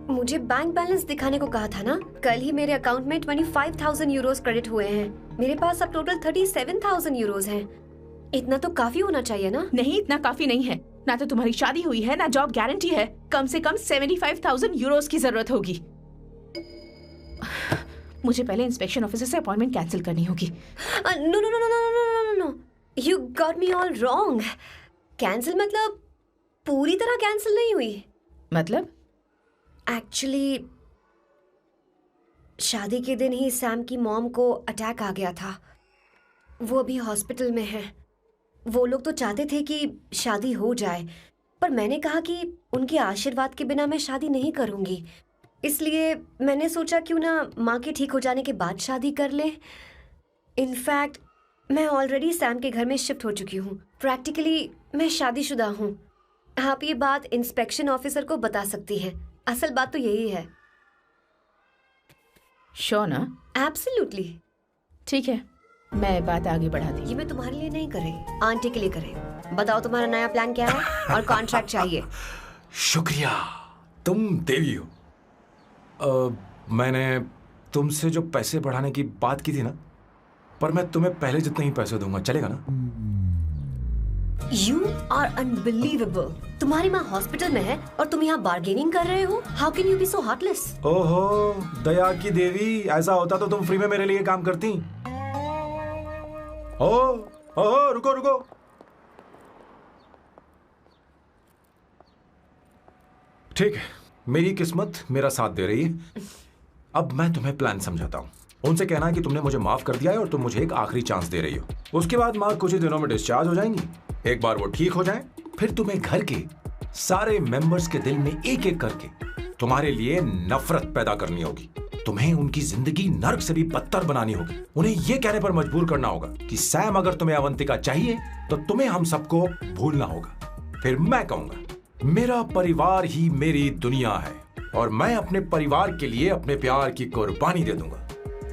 मुझे बैंक बैलेंस दिखाने को कहा था ना। कल ही मेरे अकाउंट में 25,000 यूरोस क्रेडिट हुए हैं। मेरे पास अब टोटल 37,000 यूरोस हैं। इतना तो काफी होना चाहिए ना? नहीं, इतना काफी नहीं है। ना तो तुम्हारी शादी हुई है, ना जॉब गारंटी है। कम से कम 75,000 यूरोस की जरूरत होगी। मुझे पहले इंस्पेक्शन ऑफिसर से अपॉइंटमेंट कैंसिल करनी होगी। No no no no no no no, you got me all wrong. Cancel मतलब पूरी तरह कैंसिल नहीं हुई। मतलब? एक्चुअली शादी के दिन ही सैम की मॉम को अटैक आ गया था। वो अभी हॉस्पिटल में है। वो लोग तो चाहते थे कि शादी हो जाए, पर मैंने कहा कि उनके आशीर्वाद के बिना मैं शादी नहीं करूंगी। इसलिए मैंने सोचा क्यों ना माँ के ठीक हो जाने के बाद शादी कर ले। इनफैक्ट मैं ऑलरेडी सैम के घर में शिफ्ट हो चुकी हूँ। प्रैक्टिकली मैं शादीशुदा हूँ। आप ये बात इंस्पेक्शन ऑफिसर को बता सकती हैं। असल बात तो यही है। श्योर ना? एब्सोल्युटली। ठीक है, मैं बात आगे बढ़ा दी। ये मैं तुम्हारे लिए नहीं कर रही, आंटी के लिए कर रही। बताओ तुम्हारा नया प्लान क्या है और कॉन्ट्रैक्ट चाहिए। शुक्रिया, तुम देवी हो। मैंने तुमसे जो पैसे बढ़ाने की बात की थी ना, पर मैं तुम्हें पहले जितने ही पैसे दूंगा, चलेगा ना? You are unbelievable. तुम्हारी माँ हॉस्पिटल में है और तुम यहाँ बार्गेनिंग कर रहे हो? How can you be so heartless? ओहो दया की देवी, ऐसा होता तो तुम फ्री में मेरे लिए काम करती। ओहो रुको रुको, ठीक है, मेरी किस्मत मेरा साथ दे रही है। अब मैं तुम्हें प्लान समझाता हूँ। उनसे कहना है कि तुमने मुझे माफ कर दिया है और तुम मुझे एक आखिरी चांस दे रही हो। उसके बाद माँ कुछ ही दिनों में डिस्चार्ज हो जाएंगी। एक बार वो ठीक हो जाए, फिर तुम्हें घर के सारे मेंबर्स के दिल में एक एक करके तुम्हारे लिए नफरत पैदा करनी होगी। तुम्हें उनकी जिंदगी नर्क से भी बदतर बनानी होगी। उन्हें यह कहने पर मजबूर करना होगा कि सैम, अगर तुम्हें अवंतिका चाहिए तो तुम्हें हम सबको भूलना होगा। फिर मैं कहूंगा मेरा परिवार ही मेरी दुनिया है और मैं अपने परिवार के लिए अपने प्यार की कुर्बानी दे दूंगा।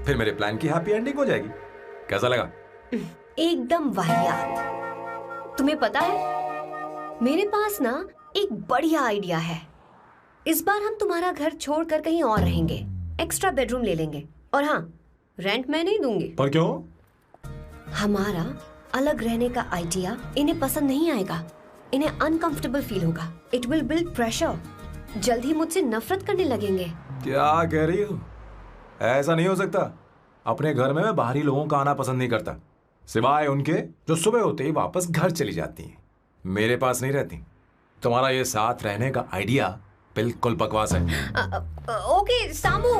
फिर मेरे प्लान की हैप्पी एंडिंग हो जाएगी। कैसा लगा? एकदम वाहियात। तुम्हें पता है, मेरे पास ना एक बढ़िया आइडिया है। इस बार हम तुम्हारा घर छोड़कर कहीं और रहेंगे, एक्स्ट्रा बेडरूम ले लेंगे। और हाँ, रेंट मैं नहीं दूंगी। पर क्यों? हमारा अलग रहने का आइडिया इन्हें पसंद नहीं आएगा। इन्हें अनकंफर्टेबल फील होगा। It will build pressure. जल्द ही मुझसे नफरत करने लगेंगे। क्या कह रही हो? ऐसा नहीं हो सकता। अपने घर में मैं बाहरी लोगों का आना पसंद नहीं करता, सिवाय उनके जो सुबह होते ही वापस घर चली जाती हैं, मेरे पास नहीं रहती। तुम्हारा ये साथ रहने का आइडिया बिल्कुल बकवास है। Okay Samu,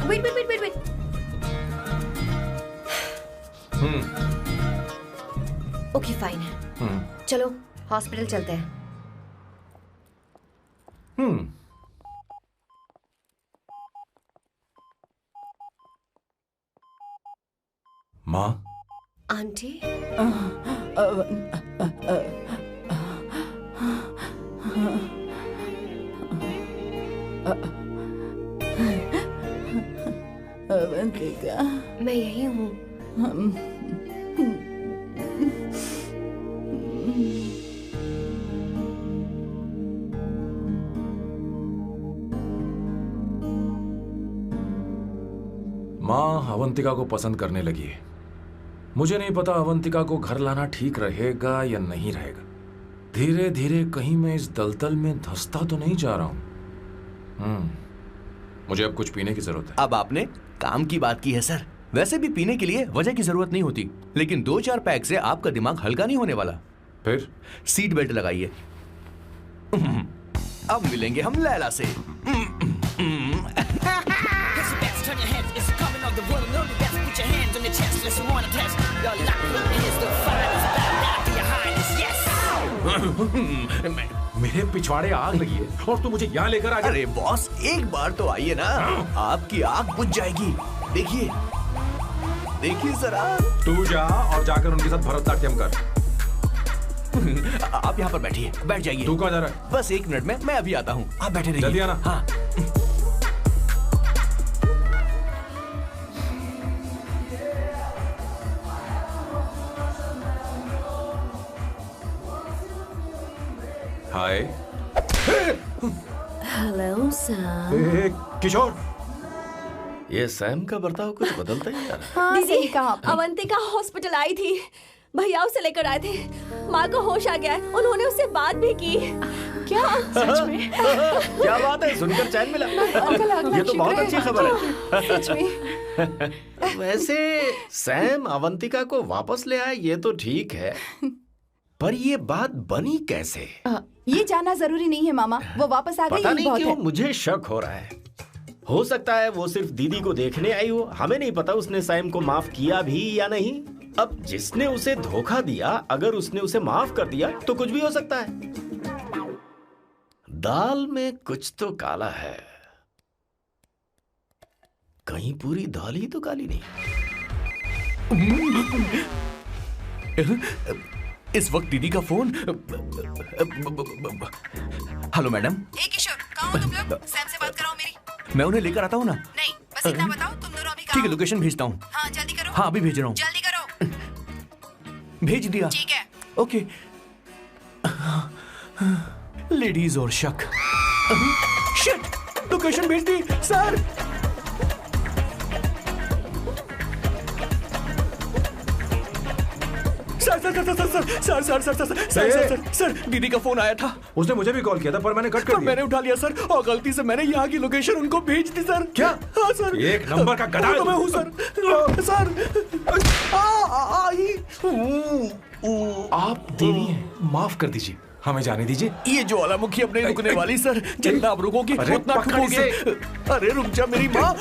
wait wait wait wait wait. Okay fine है। चलो हॉस्पिटल चलते हैं। माँ, आंटी, अवंतिका, मैं यही हूँ। माँ अवंतिका को पसंद करने लगी है। मुझे नहीं पता अवंतिका को घर लाना ठीक रहेगा या नहीं रहेगा। धीरे धीरे कहीं मैं इस दलदल में धंसता तो नहीं जा रहा हूं। मुझे अब कुछ पीने की जरूरत है। अब आपने काम की बात की है सर। वैसे भी पीने के लिए वजह की जरूरत नहीं होती, लेकिन 2-4 पैक से आपका दिमाग हल्का नहीं होने वाला। फिर सीट बेल्ट लगाइए। अब मिलेंगे हम लैला से। मेरे पिछवाड़े आग लगी है और तू मुझे यहाँ लेकर आ गया। अरे बॉस, एक बार तो आइए ना, आपकी आग बुझ जाएगी। देखिए देखिए जरा। तू जा और जाकर उनके साथ भरतनाट्यम कर। आप यहाँ पर बैठिए, बैठ जाइए। तू कहाँ जा रहा है? बस 1 मिनट में मैं अभी आता हूँ, आप बैठे रहिए। जल्दी आना। हाँ। हाय। Hello Sam. किशोर, ये सैम का बर्ताव कुछ बदलता ही जा रहा है। हाँ, सही कहा। अवंतिका हॉस्पिटल आई थी, भैया उसे लेकर आए थे। माँ को होश आ गया है, उन्होंने उससे बात भी की। क्या सच में? क्या बात है, सुनकर चैन मिला। ये तो बहुत अच्छी खबर है। सच में। वैसे सैम अवंतिका को वापस ले आए ये तो ठीक है, पर ये बात बनी कैसे? ये जानना जरूरी नहीं है मामा, वो वापस आ गई। पता नहीं बहुत क्यों है। मुझे शक हो रहा है। हो सकता है वो सिर्फ दीदी को देखने आई हो। हमें नहीं पता उसने सैम को माफ किया भी या नहीं। अब जिसने उसे धोखा दिया, अगर उसने उसे माफ कर दिया तो कुछ भी हो सकता है। दाल में कुछ तो काला है। कहीं पूरी दाल ही तो काली नहीं। इस वक्त दीदी का फोन। Hello madam. किशोर, कहाँ हो तुम लोग? सैम से बात कराओ मेरी। मैं उन्हें लेकर आता हूँ ना। नहीं, बस इतना बताओ, तुम दोनों ठीक है, लोकेशन भेजता हूँ। हाँ जल्दी करो। हाँ अभी भेज रहा हूँ। जल्दी करो। भेज दिया। ठीक है। ओके। लेडीज और शक। शिट, लोकेशन भेज दी सर। सर दीदी का फोन आया था। उसने मुझे भी कॉल किया था पर मैंने कट कर दिया। मैंने उठा लिया सर, और गलती से मैंने यहाँ की लोकेशन उनको भेज दी सर। क्या? हाँ सर, एक नंबर का गधा। तो मैं हूँ सर। सर आप देवी हैं, माफ कर दीजिए, हमें जाने दीजिए। ये ज्वालामुखी अब नहीं रुकने वाली सर, जितना आप रुकोगे उतना ठुकोगे। अरे रुक जा मेरी माँ।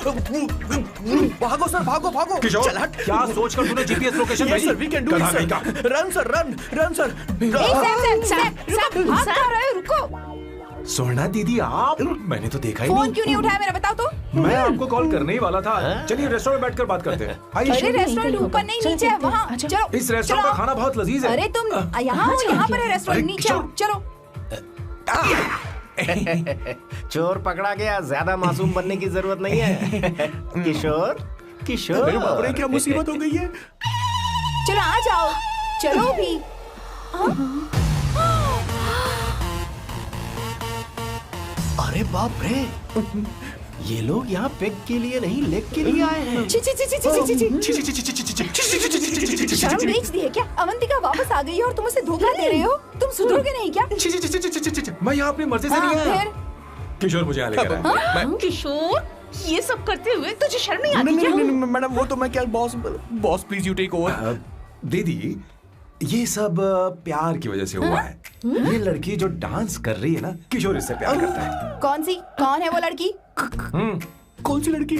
भागो सर, भागो भागो। किशोर, चल हट। क्या सोचकर तूने जीपीएस लोकेशन भेजी? Sir we can do it sir. Run sir, run run sir. रुको। सोना दीदी आप, मैंने तो देखा ही फोन नहीं। क्यों नहीं उठाया मेरा, बताओ तो। मैं आपको कॉल करने ही वाला था। चलिए रेस्टोरेंट में बैठकर बात करते हैं। अरे रेस्टोरेंट ऊपर नहीं नीचे है, वहाँ चलो। इस रेस्टोरेंट का खाना बहुत लजीज है। अरे तुम यहाँ हो, यहाँ पर है रेस्टोरेंट, नीचे आओ, चलो। चोर पकड़ा गया, ज्यादा मासूम बनने की जरूरत नहीं है। किशोर, किशोर। अरे बाप रे, क्या मुसीबत हो गई है। चलो आ जाओ, चलो भी। अरे बाप रे, ये लोग यहाँ पेग के लिए नहीं लेग के लिए आए हैं। शर्म बेच दी है क्या? अवंतिका वापस आ गई है और तुम उसे धोखा दे रहे हो? तुम सुधरोगे नहीं क्या? मैं यहाँ अपनी मर्जी से नहीं आया। किशोर मुझे यहाँ लेकर आया। किशोर, ये सब करते हुए तुझे शर्म नहीं आती क्या? नहीं मैडम, वो तो मैं क्या, boss please you take over. दीदी, ये सब प्यार की वजह से हुआ है। ये लड़की जो डांस कर रही है ना, किशोर इससे प्यार करता है। कौन सी? कौन है वो लड़की? कौन सी लड़की?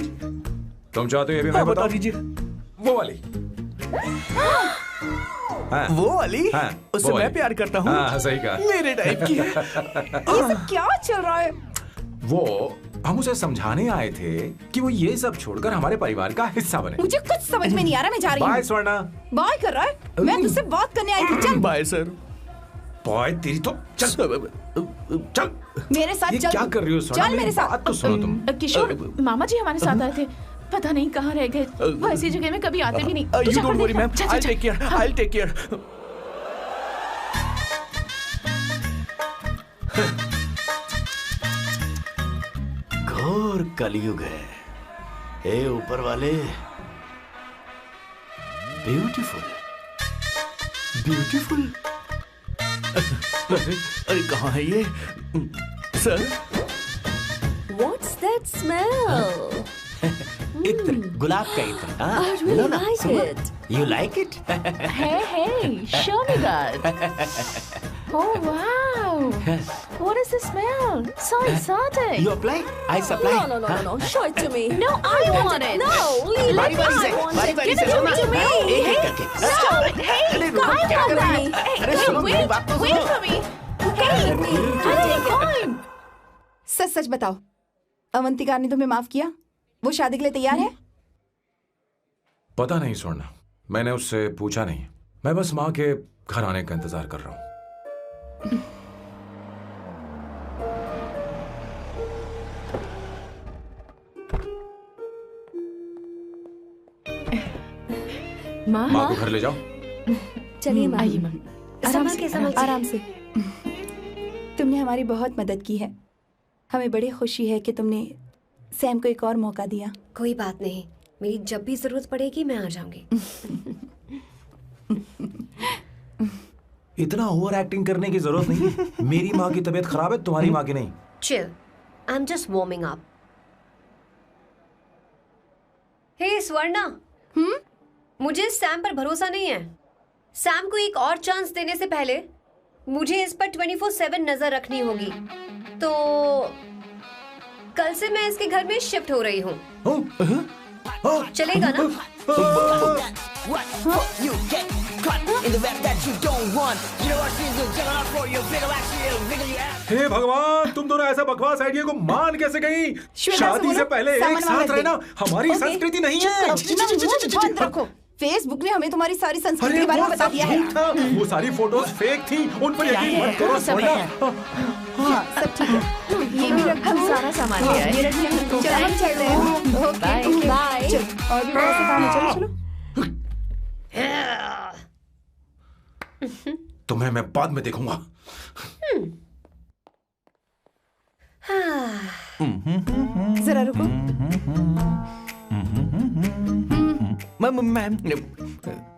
तुम चाहते हो ये भी मैं बता दीजिए। वो वाली। हाँ, वो वाली? हाँ, उससे मैं प्यार करता हूँ। हाँ, सही कहा। मेरे टाइप की है। ये सब क्या चल रहा है? वो हम उसे समझाने आए थे कि वो ये सब छोड़कर हमारे परिवार का हिस्सा बने। मुझे कुछ समझ में नहीं आ रहा, मैं जा रही हूँ। बाय स्वर्णा। बाय कर रहा है? मैं तुझसे बात करने आई थी, चल। Bye sir. बॉय तेरी तो चल चल मेरे साथ ये चल। क्या कर रही हो स्वर्णा? चल मेरे साथ। बात तो सुनो तुम। किशोर, मामा जी हमारे साथ आए थे, पता नहीं कहाँ रह गए। वो ऐसी जगह में कभी आते भी नहीं। You don't worry ma'am, I'll take care, I'll take care। घोर कलयुग है। हे ऊपर वाले, ब्यूटीफुल, ब्यूटीफुल। अरे कहाँ है ये सर? What's that smell? इत्र, गुलाब का इत्र। I really like it. You like it? Hey, show me that. Oh wow! What is the smell? So exotic. You apply, I supply. No. Show it to me. No, I want it. No, leave it. बारी बारी से, बारी बारी से Give it to me. एक एक करके। Hey, अरे रुको, I क्या want कर रही that. है? Hey, अरे सुनो, मेरी wait बात तो for सुनो। me. Okay, I'll take it. सच सच बताओ, अवंतिका ने तुम्हें माफ किया? वो शादी के लिए तैयार है? पता नहीं स्वर्णा, मैंने उससे पूछा नहीं। मैं बस माँ के घर आने का इंतजार कर रहा हूँ। माँ को घर ले जाओ। चलिए माँ। आइए माँ। आराम से। तुमने हमारी बहुत मदद की है। हमें बड़ी खुशी है कि तुमने सैम को एक और मौका दिया। कोई बात नहीं, मेरी जब भी जरूरत पड़ेगी मैं आ जाऊंगी। इतना ओवर एक्टिंग करने की जरूरत नहीं है। मेरी माँ की तबीयत खराब है, तुम्हारी माँ की नहीं। Chill, I am just warming up. Hey Swarna, मुझे सैम पर भरोसा नहीं है। सैम को एक और चांस देने से पहले मुझे इस पर 24/7 नजर रखनी होगी। तो कल से मैं इसके घर में शिफ्ट हो रही हूँ। चलेगा ना? हे भगवान, तुम दोनों ऐसा बकवास आइडिया को मान कैसे गई? शादी से पहले एक साथ रहना हमारी संस्कृति नहीं है। बंद रखो। फेसबुक ने हमें तुम्हारी सारी संस्कृति के बारे में बता दिया है। वो सारी फोटोज फेक थी, उन पर यकीन मत करो स्वर्णा। हाँ, सब ठीक है। ये भी रख, हम सारा सामान ले आए। ये रखिए। चलो हम चलते हैं। बाय। Okay bye. चलो और भी बहुत से काम है, चलो चलो। तुम्हें मैं बाद में देखूंगा। जरा रुको। मैम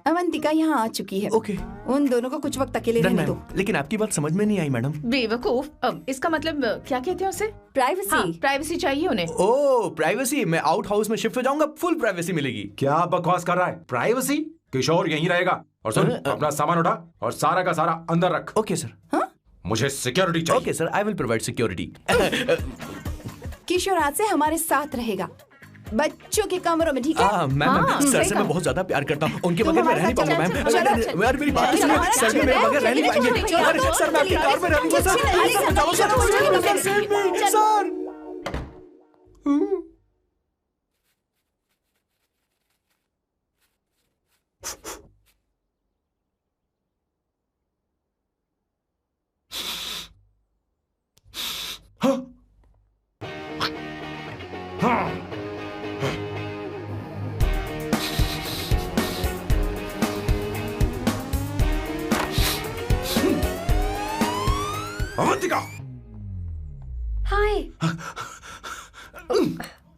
अवंतिका यहाँ आ चुकी है। ओके। उन दोनों को कुछ वक्त अकेले रहने दो। लेकिन आपकी बात समझ में नहीं आई मैडम। बेवकूफ, इसका मतलब क्या कहते हैं उसे? प्राइवेसी। हाँ, प्राइवेसी चाहिए उन्हें। ओह प्राइवेसी, मैं आउट हाउस में शिफ्ट हो जाऊंगा, फुल प्राइवेसी मिलेगी। क्या बकवास कर रहा है? प्राइवेसी? किशोर यहीं रहेगा। और सुन, अपना सामान उठा और सारा का सारा अंदर रख। Okay sir. मुझे सिक्योरिटी चाहिए। Okay sir, I will provide security. Kishore आज से हमारे साथ रहेगा, बच्चों के कमरों में, ठीक है? मैम सर से मैं बहुत ज्यादा प्यार करता हूँ, उनके बगैर मैं रह नहीं पाऊंगा मैम। यार मेरी बात सुनिए, सर भी मेरे बगैर रह नहीं पाएंगे। अरे सर मैं आपकी कार में रह लूंगा सर। चलो sir, sir. Avantika! Hi.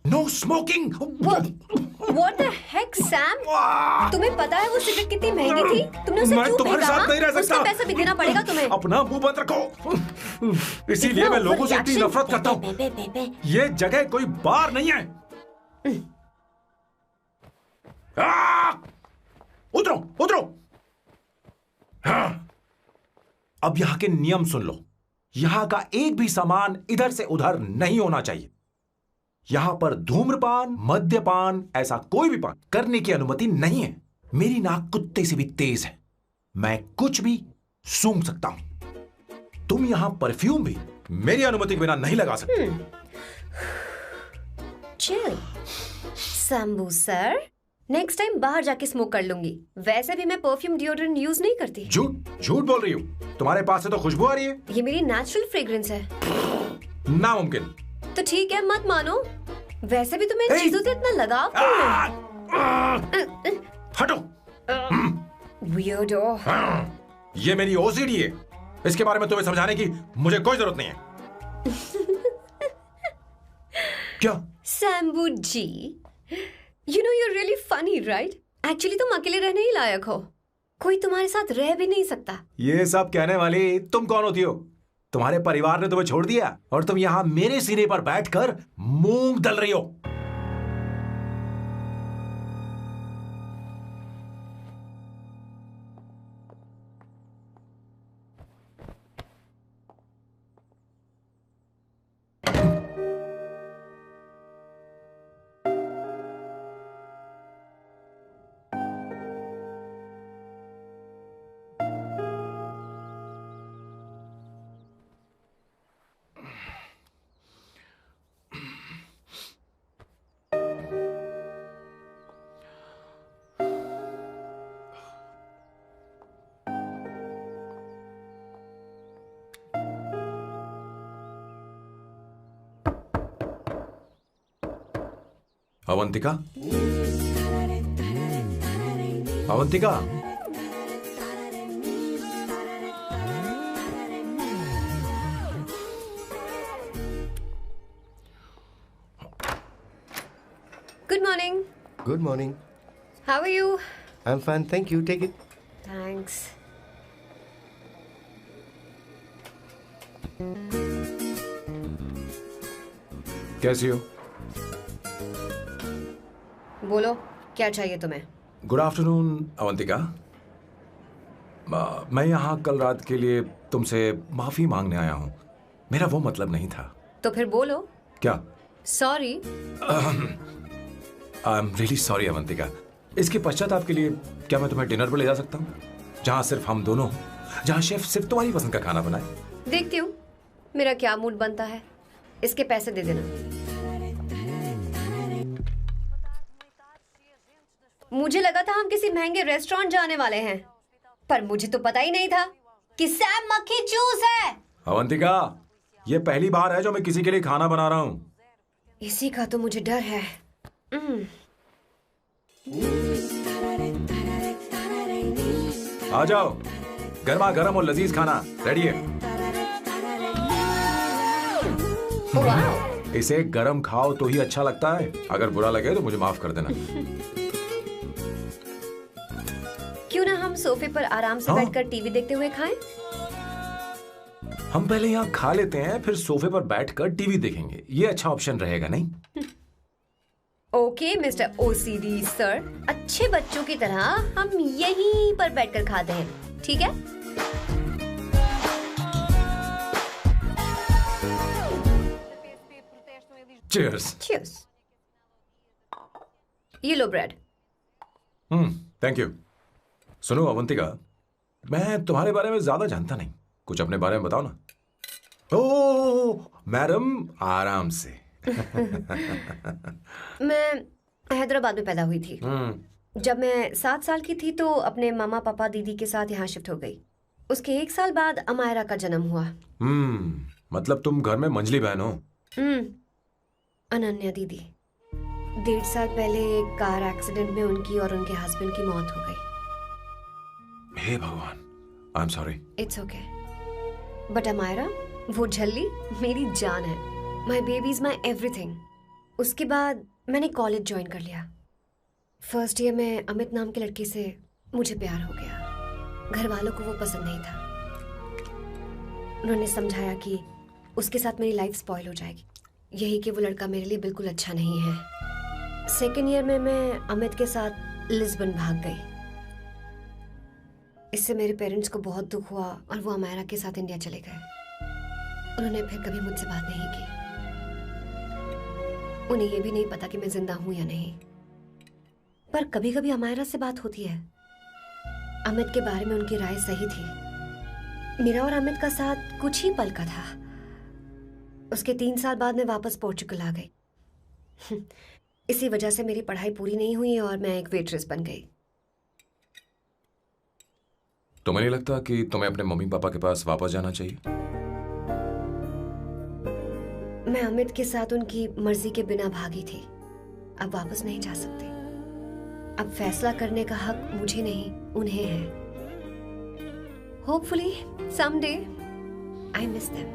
No smoking. What the heck, Sam? तुम्हें पता है वो सिगरेट कितनी महंगी थी? तुमने उसे मैं क्यों तुम्हारे फेंका? साथ नहीं रह सकता। उसका पैसा भी देना पड़ेगा तुम्हें। अपना मुंह बंद रखो। इसीलिए मैं लोगों से इतनी नफरत करता हूँ। ये जगह कोई बार नहीं है। उतरो उतरो। अब यहाँ के नियम सुन लो। यहाँ का एक भी सामान इधर से उधर नहीं होना चाहिए। यहां पर धूम्रपान, मद्यपान, ऐसा कोई भी पान करने की अनुमति नहीं है। मेरी नाक कुत्ते से भी तेज है, मैं कुछ भी सूंघ सकता हूं। तुम यहां परफ्यूम भी मेरी अनुमति के बिना नहीं लगा सकते। Chill Shambhu sir, next time बाहर जाके स्मोक कर लूंगी। वैसे भी मैं परफ्यूम डिओड्रेंट यूज नहीं करती। झूठ बोल रही हो। तुम्हारे पास से तो खुशबू आ रही है। ये मेरी नेचुरल फ्रेग्रेंस है। नामुमकिन। तो ठीक है, मत मानो। वैसे भी तुम्हें इन चीजों से इतना लगाव क्यों है? हटो। Weirdo। ये मेरी ओसीडी है। इसके बारे में तुम्हें समझाने की मुझे कोई जरूरत नहीं है। क्या? शंभू जी, you know you're really funny, right? Actually तुम अकेले रहने ही लायक हो। कोई तुम्हारे साथ रह भी नहीं सकता। ये सब कहने वाली तुम कौन होती हो? तुम्हारे परिवार ने तुम्हें छोड़ दिया और तुम यहां मेरे सिरे पर बैठकर मूंग दल रही हो। Avantika, Avantika, Good morning. Good morning. How are you? I'm fine, thank you. Take it. Thanks. कैसी हो? बोलो, क्या चाहिए तुम्हें? Good afternoon Avantika. मैं यहाँ कल रात के लिए तुमसे माफी मांगने आया हूँ। मेरा वो मतलब नहीं था। तो फिर बोलो। क्या? Sorry. I am really sorry Avantika. इसके पश्चाताप के लिए क्या मैं तुम्हें डिनर पर ले जा सकता हूँ, जहाँ सिर्फ हम दोनों हों, जहाँ शेफ सिर्फ तुम्हारी पसंद का खाना बनाए? देखती हूँ मेरा क्या मूड बनता है। इसके पैसे दे देना। मुझे लगा था हम किसी महंगे रेस्टोरेंट जाने वाले हैं, पर मुझे तो पता ही नहीं था कि सैम मक्खी चूस है। अवंतिका, ये पहली बार है जो मैं किसी के लिए खाना बना रहा हूँ। इसी का तो मुझे डर है। आ जाओ, गर्मा गर्म और लजीज खाना रेडी है। इसे गरम खाओ तो ही अच्छा लगता है, अगर बुरा लगे तो मुझे माफ कर देना। क्यों ना हम सोफे पर आराम से बैठकर टीवी देखते हुए खाएं? हम पहले यहाँ खा लेते हैं, फिर सोफे पर बैठकर टीवी देखेंगे। ये अच्छा ऑप्शन रहेगा नहीं? ओके मिस्टर ओसीडी सर, अच्छे बच्चों की तरह हम यहीं पर बैठकर खाते हैं, ठीक है? Cheers. Cheers. ये लो ब्रेड। Thank you. सुनो अवंतिका, मैं तुम्हारे बारे में ज्यादा जानता नहीं, कुछ अपने बारे में बताओ ना। ओह मैडम, आराम से। मैं हैदराबाद में पैदा हुई थी। जब मैं 7 साल की थी तो अपने मामा पापा दीदी के साथ यहाँ शिफ्ट हो गई। उसके 1 साल बाद अमायरा का जन्म हुआ। मतलब तुम घर में मंझली बहन हो? अनन्या दीदी। 1.5 साल पहले एक कार एक्सीडेंट में उनकी और उनके हस्बैंड की मौत हो गई। हे भगवान, I am sorry. It's okay. But Amayra, वो झल्ली मेरी जान है। My baby is my everything. उसके बाद मैंने कॉलेज ज्वाइन कर लिया। फर्स्ट ईयर में अमित नाम के लड़के से मुझे प्यार हो गया। घर वालों को वो पसंद नहीं था। उन्होंने समझाया कि उसके साथ मेरी लाइफ स्पॉइल हो जाएगी, यही कि वो लड़का मेरे लिए बिल्कुल अच्छा नहीं है। सेकेंड ईयर में मैं अमित के साथ लिस्बन भाग गई। इससे मेरे पेरेंट्स को बहुत दुख हुआ और वो अमायरा के साथ इंडिया चले गए। उन्होंने फिर कभी मुझसे बात नहीं की। उन्हें ये भी नहीं पता कि मैं जिंदा हूं या नहीं। पर कभी कभी अमायरा से बात होती है। अमित के बारे में उनकी राय सही थी। मेरा और अमित का साथ कुछ ही पल का था। उसके 3 साल बाद मैं वापस पोर्चुगल आ गई। इसी वजह से मेरी पढ़ाई पूरी नहीं हुई और मैं एक वेट्रेस बन गई। तुम्हें नहीं लगता कि तुम्हें अपने मम्मी पापा के पास वापस जाना चाहिए? मैं अमित के साथ उनकी मर्जी के बिना भागी थी। अब वापस नहीं जा सकती। अब फैसला करने का हक मुझे नहीं, उन्हें है। Hopefully someday I miss them.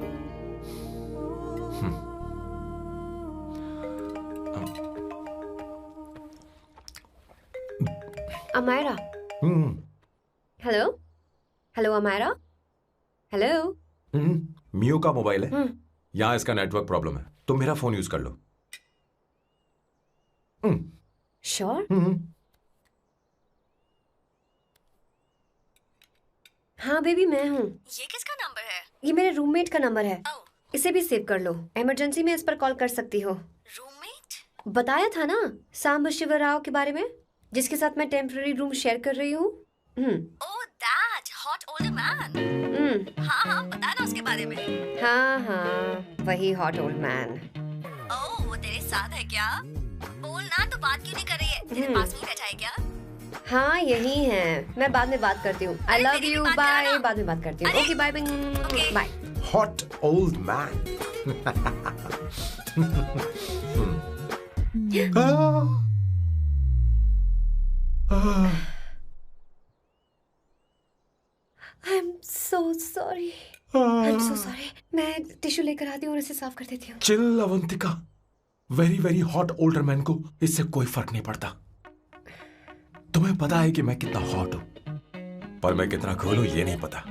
Amayra. Hello hello Amayra. Hello. मियो का मोबाइल है, यहाँ इसका नेटवर्क प्रॉब्लम है। तुम मेरा फोन यूज कर लो। श्योर? हाँ बेबी, मैं हूँ। ये किसका नंबर है? ये मेरे रूममेट का नंबर है। इसे भी सेव कर लो। इमरजेंसी में इस पर कॉल कर सकती हो। रूममेट? बताया था ना सांब शिवराव के बारे में, जिसके साथ मैं टेम्पररी रूम शेयर कर रही हूँ। Oh that hot old man. हाँ बताना उसके बारे में। हाँ वही हॉट ओल्ड मैन। ओह वो तेरे साथ है क्या? बोलना तो बात क्यों नहीं कर रही है? तेरे पास में बैठा है क्या? हाँ यही है। मैं बाद में बात करती हूँ। I love you, bye. बाद में बात करती हूँ। Okay bye bye. Hot old man. I am so sorry. I am so sorry. मैं टिश्यू लेकर आती हूँ और इसे साफ कर देती हूँ। Chill Avantika, very very hot older man को इससे कोई फर्क नहीं पड़ता। तुम्हें पता है कि मैं कितना हॉट हूं, पर मैं कितना कूल हूं ये नहीं पता।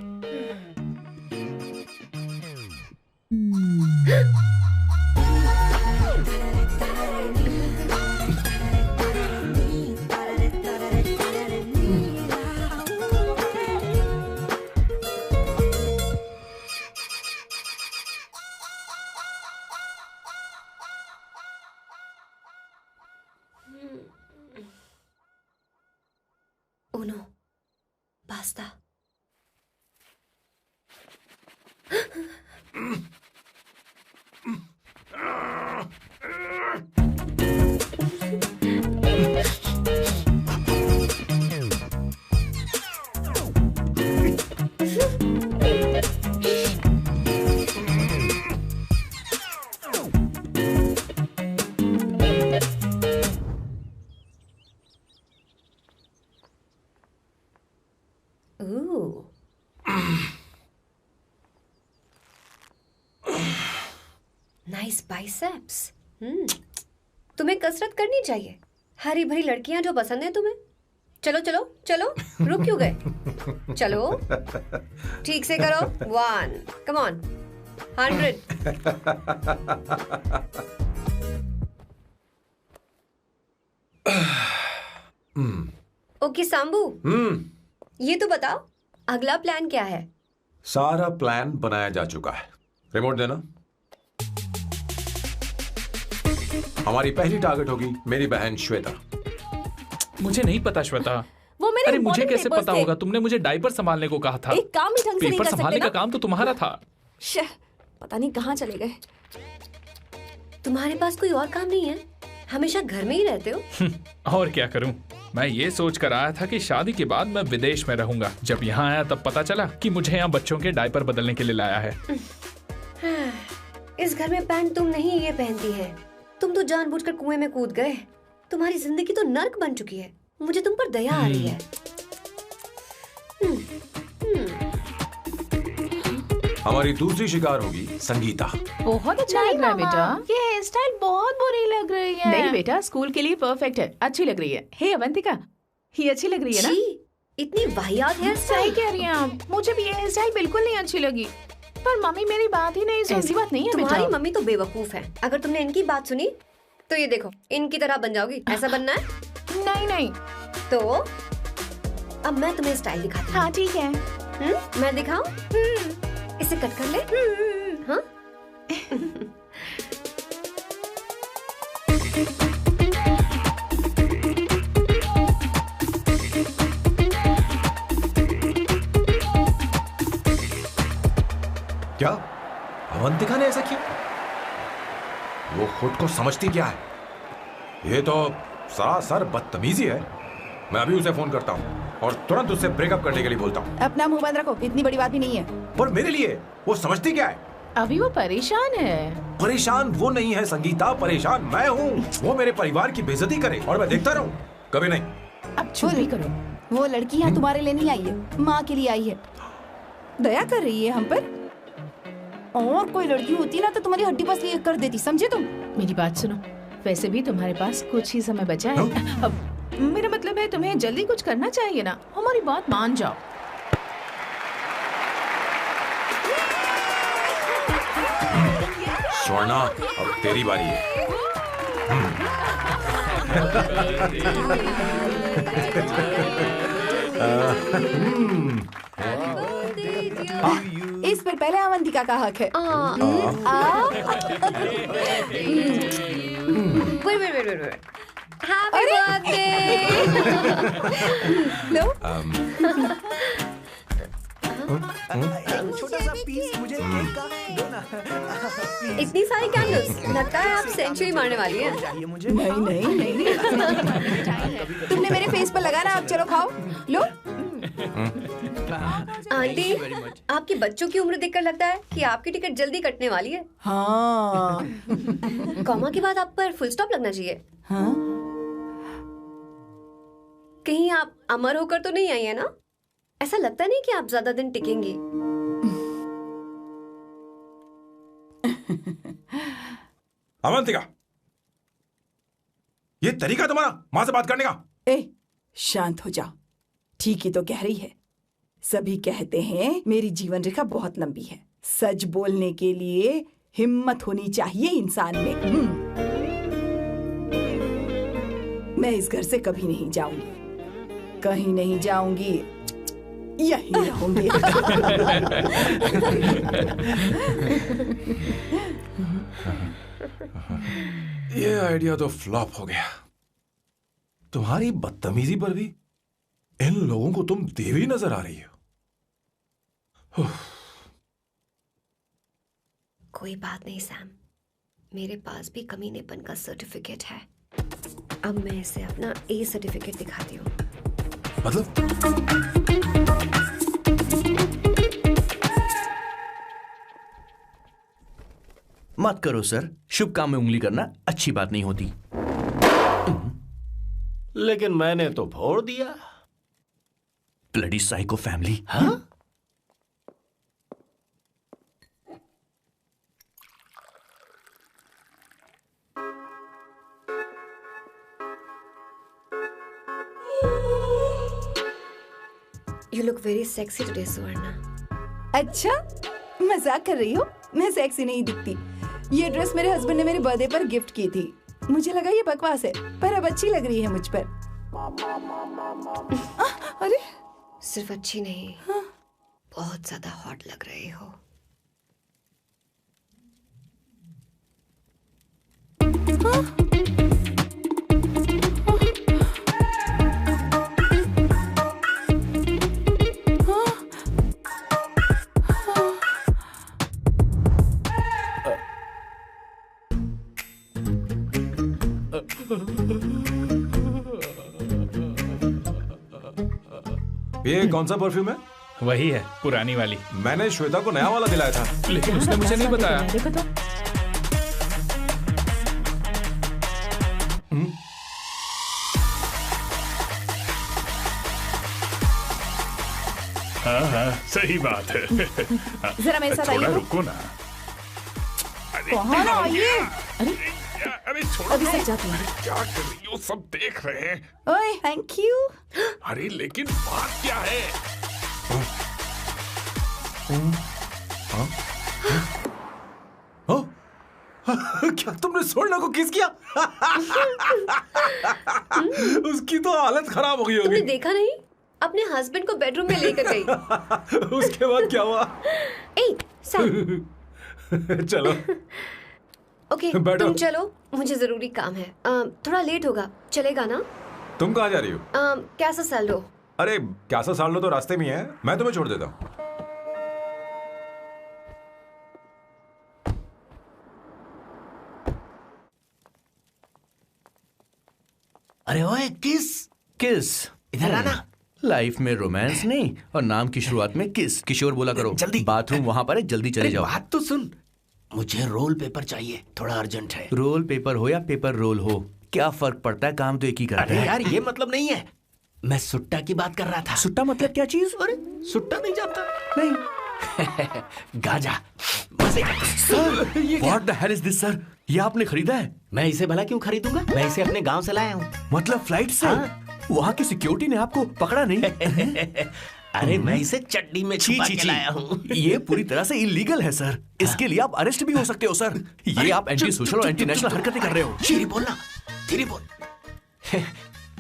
Uno, basta. बाइसेप्स। तुम्हें कसरत करनी चाहिए। हरी भरी लड़कियां जो पसंद है तुम्हें। चलो चलो चलो, रुक क्यों गए? चलो ठीक से करो। 1, कम ऑन, 100। ओके सांबू, ये तो बताओ अगला प्लान क्या है? सारा प्लान बनाया जा चुका है। रिमोट देना। हमारी पहली टारगेट होगी मेरी बहन श्वेता। मुझे नहीं पता श्वेता। वो मेरे अरे मुझे important कैसे papers पता थे। होगा? तुमने मुझे डायपर संभालने को कहा था। एक काम ही ढंग से नहीं पेपर कर सकते संभालने ना? का काम तो तुम्हारा था। शह, पता नहीं कहाँ चले गए। तुम्हारे पास कोई और काम नहीं है? हमेशा घर में ही रहते हो। और क्या करूं? मैं ये सोच कर आया था कि शादी के बाद मैं विदेश में रहूंगा। जब यहाँ आया तब पता चला कि मुझे यहाँ बच्चों के डायपर बदलने के लिए लाया है। इस घर में पैंट तुम नहीं ये पहनती है। तुम तो जानबूझकर कुएं में कूद गए। तुम्हारी जिंदगी तो नर्क बन चुकी है। मुझे तुम पर दया आ रही है। हमारी दूसरी शिकार होगी संगीता। बहुत अच्छा लग रहा है बेटा। ये हेयर स्टाइल बहुत बुरी लग रही है। नहीं बेटा, स्कूल के लिए परफेक्ट है, अच्छी लग रही है। हे अवंतिका, ये अच्छी लग रही है ना? इतनी वाहियात हेयर सही स्टाइल। कह रही हैं आप। मुझे भी ये हेयर स्टाइल बिल्कुल नहीं अच्छी लगी। पर मम्मी मेरी बात ही नहीं सुनती। ऐसी बात नहीं है बेटा। तुम्हारी मम्मी तो बेवकूफ है। अगर तुमने इनकी बात सुनी तो ये देखो इनकी तरह बन जाओगी। ऐसा बनना है? नहीं नहीं। तो अब मैं तुम्हें स्टाइल दिखाती हूँ। हाँ ठीक है। मैं दिखाऊं? इसे कट कर ले। हाँ? क्या अवंतिका ने ऐसा किया? वो खुद को समझती क्या है? ये तो सरासर बदतमीजी है। मैं अभी उसे फोन करता हूँ और तुरंत उससे ब्रेकअप करने के लिए बोलता हूँ। अपना मुंह बंद रखो, इतनी बड़ी बात भी नहीं है। पर मेरे लिए वो समझती क्या है? अभी वो परेशान है। परेशान वो नहीं है संगीता, परेशान मैं हूँ। वो मेरे परिवार की बेइज्जती करे और मैं देखता रहूँ? कभी नहीं। अब चुप भी करो। वो लड़की यहाँ तुम्हारे लिए नहीं आई है, माँ के लिए आई है। दया कर रही है हम पर। और कोई लड़की होती ना तो तुम्हारी हड्डी पसली कर देती, समझे तुम? मेरी बात सुनो, वैसे भी तुम्हारे पास कुछ ही समय बचा है। अब मेरा मतलब है तुम्हें जल्दी कुछ करना चाहिए ना। हमारी बात मान जाओ। स्वर्णा, अब तेरी बारी है। इस पर पहले अवंतिका का हक है। wait. Happy birthday! लो। छोटा सा पीस मुझे केक का दो ना। इतनी सारी कैंडल्स, लगता है आप सेंचुरी मारने वाली हैं। चाहिए मुझे। नहीं। तुमने मेरे फेस पर लगाना, अब चलो खाओ। लो। आंटी, आपके बच्चों की उम्र देखकर लगता है कि आपकी टिकट जल्दी कटने वाली है। हाँ। कॉमा के बाद आप पर फुल स्टॉप लगना चाहिए। हाँ? कहीं आप अमर होकर तो नहीं आई है ना? ऐसा लगता नहीं कि आप ज्यादा दिन टिकेंगी। अवंतिका, ये तरीका तुम्हारा माँ से बात करने का? ए, शांत हो जाओ। ठीक ही तो कह रही है। सभी कहते हैं मेरी जीवन रेखा बहुत लंबी है। सच बोलने के लिए हिम्मत होनी चाहिए इंसान में। मैं इस घर से कभी नहीं जाऊंगी, कहीं नहीं जाऊंगी, यहीं रहूंगी। ये आइडिया तो फ्लॉप हो गया। तुम्हारी बदतमीजी पर भी इन लोगों को तुम देवी नजर आ रही हो। कोई बात नहीं सैम, मेरे पास भी कमीनेपन का सर्टिफिकेट है। अब मैं इसे अपना ए सर्टिफिकेट दिखाती हूँ। मतलब? मत करो सर, शुभ काम में उंगली करना अच्छी बात नहीं होती। लेकिन मैंने तो फोड़ दिया। Bloody psycho family. हाँ? You look very sexy today, Suvarna. अच्छा, मजाक कर रही हो? मैं सेक्सी नहीं दिखती। ये ड्रेस मेरे हस्बैंड ने मेरे बर्थडे पर गिफ्ट की थी। मुझे लगा ये बकवास है, पर अब अच्छी लग रही है मुझ पर। अरे सिर्फ अच्छी नहीं, बहुत ज्यादा हॉट लग रही हो। ये कौन सा परफ्यूम है? वही है, पुरानी वाली। मैंने श्वेता को नया वाला दिलाया था, लेकिन उसने मुझे नहीं बताया। देखो तो। हाँ हाँ, सही बात है। जरा मेरे साथ थोड़ा आइए। रुको ना। कहाँ आइए? अरे छोड़ो। अभी सच जाती हूँ। क्या कर रही हो? सब देख रहे हैं। ओए, थैंक यू। अरे लेकिन बात क्या है? क्या तुमने सोना को किस किया? उसकी तो हालत खराब हो गई तुमने होगी। देखा नहीं? अपने हस्बैंड को बेडरूम में लेकर गई। उसके बाद क्या हुआ? ए, सर। चलो। ओके, बैठो। तुम चलो, मुझे जरूरी काम है। थोड़ा लेट होगा, चलेगा ना? तुम कहाँ जा रही हो? कैसा सैल्डो? अरे कैसा साल लो तो रास्ते में ही है, मैं तुम्हें छोड़ देता हूँ। अरे ओए किस किस इधर आना। लाइफ में रोमांस नहीं और नाम की शुरुआत में किस। किशोर बोला करो। जल्दी। बाथरूम वहां पर है, जल्दी चले जाओ। बात तो सुन, मुझे रोल पेपर चाहिए, थोड़ा अर्जेंट है। रोल पेपर हो या पेपर रोल हो, क्या फर्क पड़ता है, काम तो एक ही करता अरे है। यार ये मतलब नहीं है, मैं सुट्टा की बात कर रहा था। सुट्टा मतलब क्या चीज? अरे सुट्टा नहीं जानता? नहीं। गाजा मजे का। Sir, what the hell is this sir? ये आपने खरीदा है? मैं इसे भला क्यों खरीदूंगा? मैं इसे अपने गांव से लाया हूँ। मतलब फ्लाइट से? हाँ। वहाँ की सिक्योरिटी ने आपको पकड़ा नहीं? अरे मैं इसे चड्डी में छुपा के लाया हूँ। ये पूरी तरह से इलीगल है सर। इसके लिए आप अरेस्ट भी हो सकते हो सर। ये आप एंटी सोशल और एंटी नेशनल हरकतें कर रहे हो। धीरे बोलना, धीरे बोल।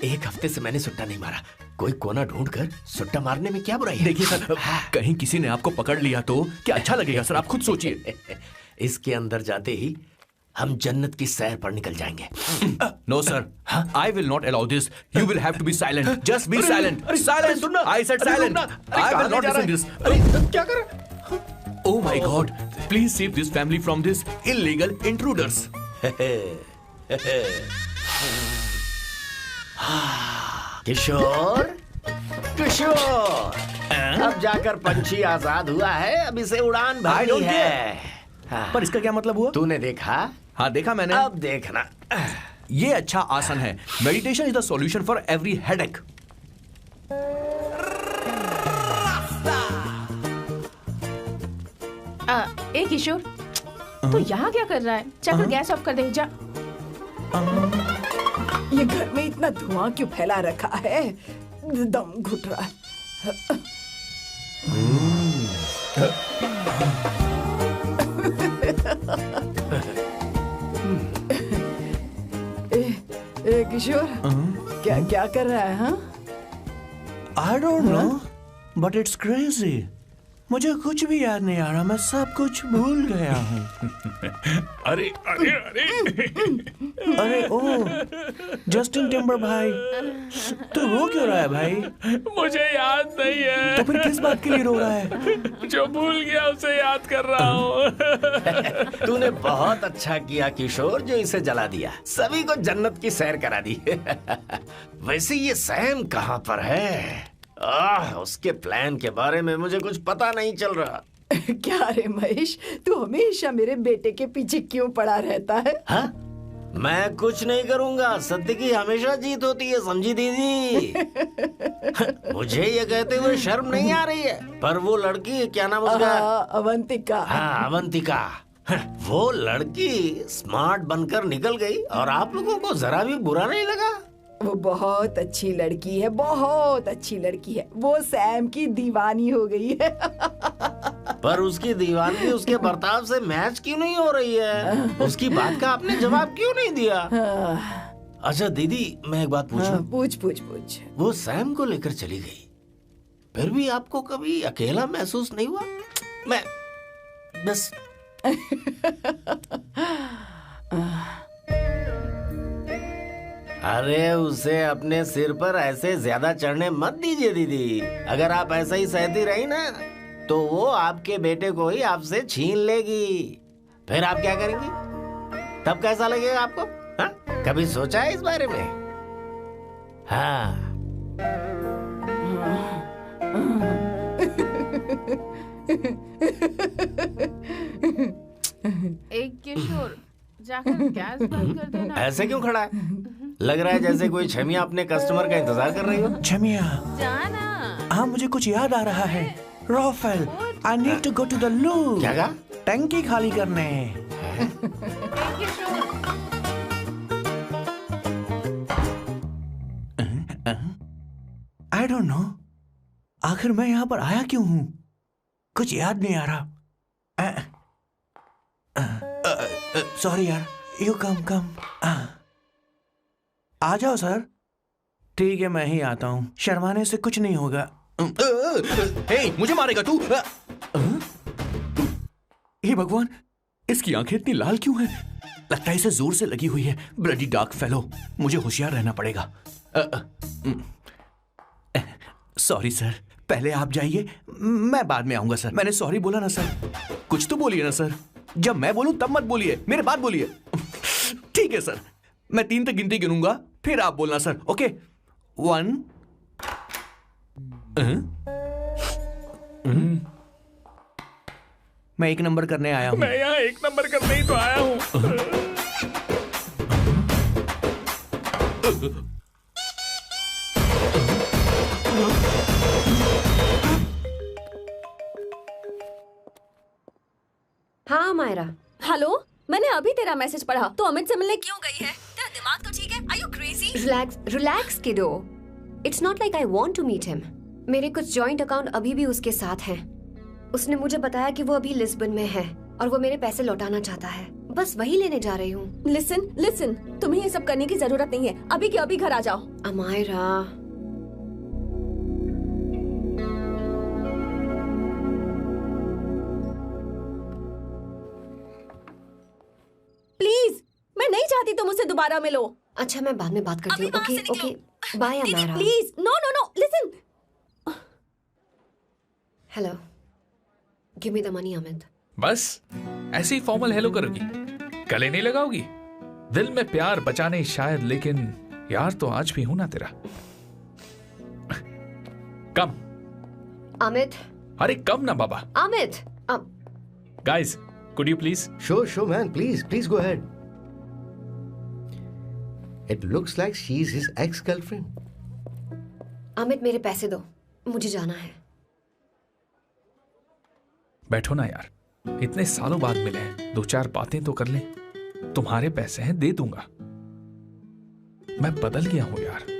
एक हफ्ते से मैंने सुट्टा नहीं मारा। कोई कोना ढूंढ कर सुट्टा मारने में क्या बुराई है? देखिए सर, कहीं किसी ने आपको पकड़ लिया तो क्या अच्छा लगेगा सर? आप खुद सोचिए। इसके अंदर जाते ही हम जन्नत की सैर पर निकल जाएंगे। No sir, I will not allow this. You will have to be silent. Just be silent. Silent. I said silent. I will not listen this. अरे क्या कर रहा है? Oh my God! Please save this family from this illegal intruders. किशोर, किशोर, अब जाकर पंछी आजाद हुआ है, अब इसे उड़ान I भरनी don't है। care. पर इसका क्या मतलब हुआ? तूने देखा? हाँ देखा मैंने। अब देखना। ये अच्छा आसन है। Meditation is the solution for every headache. ए किशोर, तू यहाँ क्या कर रहा है? जाकर गैस ऑफ कर दे जा। ये घर में इतना धुआं क्यों फैला रखा है? दम घुट रहा है। ए किशोर, क्या क्या कर रहा है? हाँ, I don't know, but it's crazy. मुझे कुछ भी याद नहीं आ रहा, मैं सब कुछ भूल गया हूँ। अरे अरे अरे अरे ओ, जस्टिन टिम्बर भाई, तू रो क्यों रहा है भाई? मुझे याद नहीं है। तो फिर किस बात के लिए रो रहा है? जो भूल गया उसे याद कर रहा हूँ। तूने बहुत अच्छा किया किशोर, जो इसे जला दिया। सभी को जन्नत की सैर करा दी। वैसे ये सैम कहाँ पर है? उसके प्लान के बारे में मुझे कुछ पता नहीं चल रहा। क्या रे महेश, तू हमेशा मेरे बेटे के पीछे क्यों पड़ा रहता है? हाँ? मैं कुछ नहीं करूंगा, सत्य की हमेशा जीत होती है, समझी दीदी? मुझे ये कहते हुए शर्म नहीं आ रही है, पर वो लड़की, क्या नाम उसका? अवंतिका। हाँ, अवंतिका। वो लड़की स्मार्ट बनकर निकल गई और आप लोगों को जरा भी बुरा नहीं लगा? वो बहुत अच्छी लड़की है, बहुत अच्छी लड़की है। वो सैम की दीवानी हो गई है। पर उसकी दीवानगी उसके बर्ताव से मैच क्यों नहीं हो रही है? उसकी बात का आपने जवाब क्यों नहीं दिया? अच्छा दीदी, मैं एक बात पूछूं? पूछ पूछ पूछ। वो सैम को लेकर चली गई, फिर भी आपको कभी अकेला महसूस नहीं हुआ? मैं बस अरे उसे अपने सिर पर ऐसे ज्यादा चढ़ने मत दीजिए दीदी। अगर आप ऐसा ही सहती रही ना तो वो आपके बेटे को ही आपसे छीन लेगी। फिर आप क्या करेंगी? तब कैसा लगेगा आपको? हाँ? कभी सोचा है इस बारे में? हाँ। एक किशोर, जाकर गैस बंद कर देना। ऐसे क्यों खड़ा है? लग रहा है जैसे कोई छमिया अपने कस्टमर का इंतजार कर रही हो। छमिया, जाना। हाँ मुझे कुछ याद आ रहा है। Rafael, I need to go to the loo. क्या कहा? टंकी खाली करने। आई डोंट नो, आखिर मैं यहाँ पर आया क्यों हूँ? कुछ याद नहीं आ रहा। सॉरी यार, यू कम। आ जाओ सर। ठीक है, मैं ही आता हूँ, शर्माने से कुछ नहीं होगा। हे, मुझे मारेगा तू? हे भगवान, इसकी आंखें इतनी लाल क्यों हैं? लगता है इसे जोर से लगी हुई है। ब्लडी डार्क फेलो, मुझे होशियार रहना पड़ेगा। सॉरी सर, पहले आप जाइए, मैं बाद में आऊंगा सर। मैंने सॉरी बोला ना सर। कुछ तो बोलिए ना सर। जब मैं बोलूं तब मत बोलिए, मेरे बाद बोलिए। ठीक है सर, मैं 3 तक गिनती गिनूंगा, फिर आप बोलना सर। ओके, 1। मैं 1 नंबर करने आया हूं। मैं यहाँ 1 नंबर करने ही तो आया हूँ। हाँ मायरा। हेलो, मैंने अभी तेरा मैसेज पढ़ा। तो अमित से मिलने क्यों गई है? तेरा दिमाग तो ठीक है? Are you crazy? Relax kiddo. It's not like I want to meet him. मेरे कुछ जॉइंट अकाउंट अभी भी उसके साथ हैं। उसने मुझे बताया कि वो अभी लिस्बन में है और वो मेरे पैसे लौटाना चाहता है। बस वही लेने जा रही हूँ। लिसन, तुम्हें ये सब करने की जरूरत नहीं है। अभी के अभी घर आ जाओ। अमायरा, प्लीज, मैं नहीं चाहती तुम मुझसे दोबारा मिलो। अच्छा, मैं बाद में बात करती हूँ। Okay, bye Amayra. Please, no, listen. Hello, give me the money Amit. बस ऐसी फॉर्मल हेलो करोगी, गले नहीं लगाओगी? दिल में प्यार बचा नहीं शायद, लेकिन यार तो आज भी हूं ना तेरा। कम अमित। अरे कम ना बाबा। Amit. Guys, could you please? Sure, man. Please go ahead. It looks like she's his ex-girlfriend. Amit, मेरे पैसे दो, मुझे जाना है। बैठो ना यार, इतने सालों बाद मिले हैं, 2-4 बातें तो कर लें। तुम्हारे पैसे हैं, दे दूंगा। मैं बदल गया हूं यार।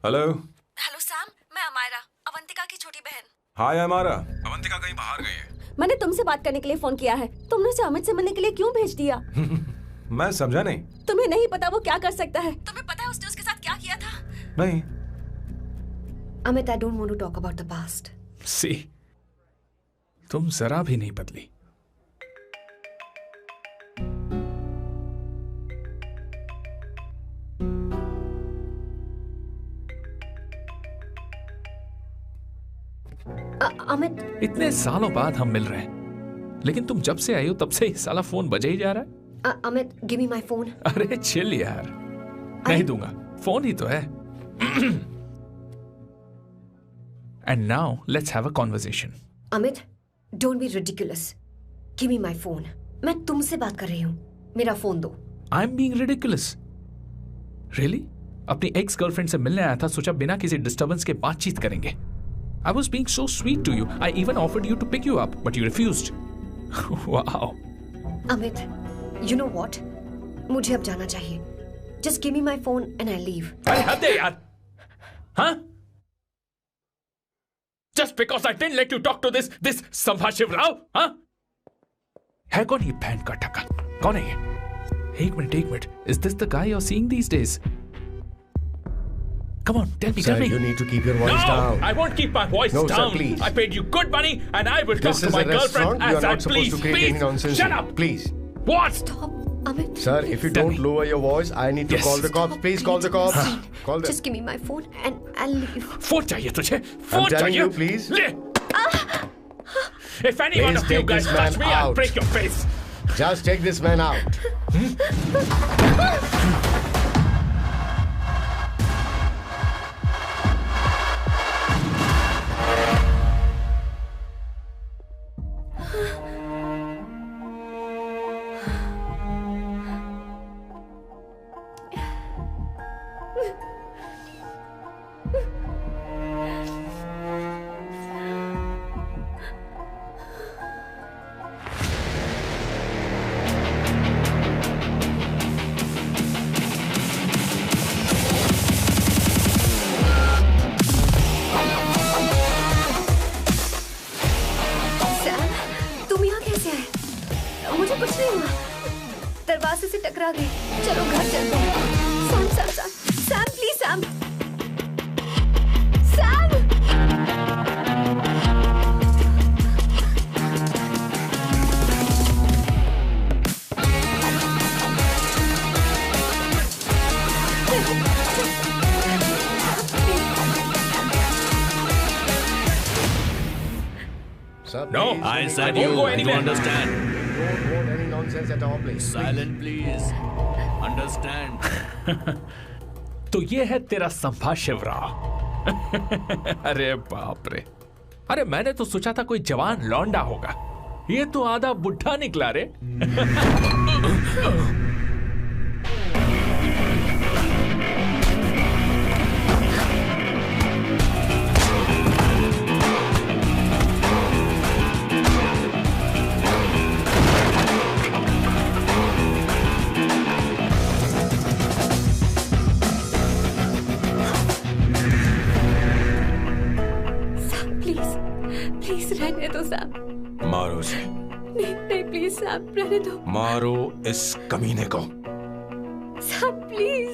हेलो सैम, मैं अमायरा, अवंतिका की छोटी बहन। हाय अमारा। अवंतिका कहीं बाहर गई है। मैंने तुमसे बात करने के लिए फोन किया है। तुमने उसे अमित से मिलने के लिए क्यों भेज दिया? मैं समझा नहीं। तुम्हें नहीं पता वो क्या कर सकता है? तुम्हें पता है उसने उसके साथ क्या किया था? नहीं। Amit, I don't want to talk about the past. See, तुम जरा भी नहीं बदली। अमित, इतने सालों बाद हम मिल रहे हैं, लेकिन तुम जब से आई हो तब से ही साला फोन बजे ही जा रहा है। Amit, give me my phone. अरे चिल यार, नहीं दूंगा, फोन ही तो है। And now let's have a conversation. Amit, don't be ridiculous. Give me my phone. मैं तुमसे बात कर रही हूँ, मेरा फोन दो। I am being ridiculous? Really? अपनी एक्स गर्लफ्रेंड से मिलने आया था, सोचा बिना किसी डिस्टर्बेंस के बातचीत करेंगे। I was being so sweet to you. I even offered you to pick you up, but you refused. Wow. Amit, you know what? मुझे अब जाना चाहिए. Just give me my phone and I leave. अरे हद है यार. Huh? Just because I didn't let you talk to this संभाशिव Rao, huh? है कौन ये बैंड का टक्का? कौन है ये? एक minute. Is this the guy you're seeing these days? Come on, tell me. Sir, you need to keep your voice down. I won't keep my voice No, down. sir, please. I paid you good money and I will talk This to is my a girlfriend restaurant. You as are I not supposed to create any nonsense. Shut up. Please. What? Stop, Amit. Sir, if you don't lower your voice, I need to call the cops. Please call the cops. Call them. Just give me my phone and I'll leave. Phone चाहिए तुझे? I'm Phone telling चाहिए? you, please. ले. If any one Please of you take guys this touch man me, I'll out. break your face. Just take this man out. Sam, तुम यहाँ कैसे आए? मुझे कुछ नहीं हुआ. दरवाजे से टकरा गई. चलो घर चलते हैं. Sam, please Sam. Sir, No, please, I don't said go you. You anywhere. understand? Don't want any nonsense at our place. Silent, please. Understand? तो ये है तेरा संभाशिव राव. अरे बाप रे. अरे मैंने तो सोचा था कोई जवान लौंडा होगा. ये तो आधा बुढ़ा निकला रे. प्लीज रहने दो सैम. मारो उसे. नहीं प्लीज सैम, रहने दो. मारो इस कमीने को. Sam please.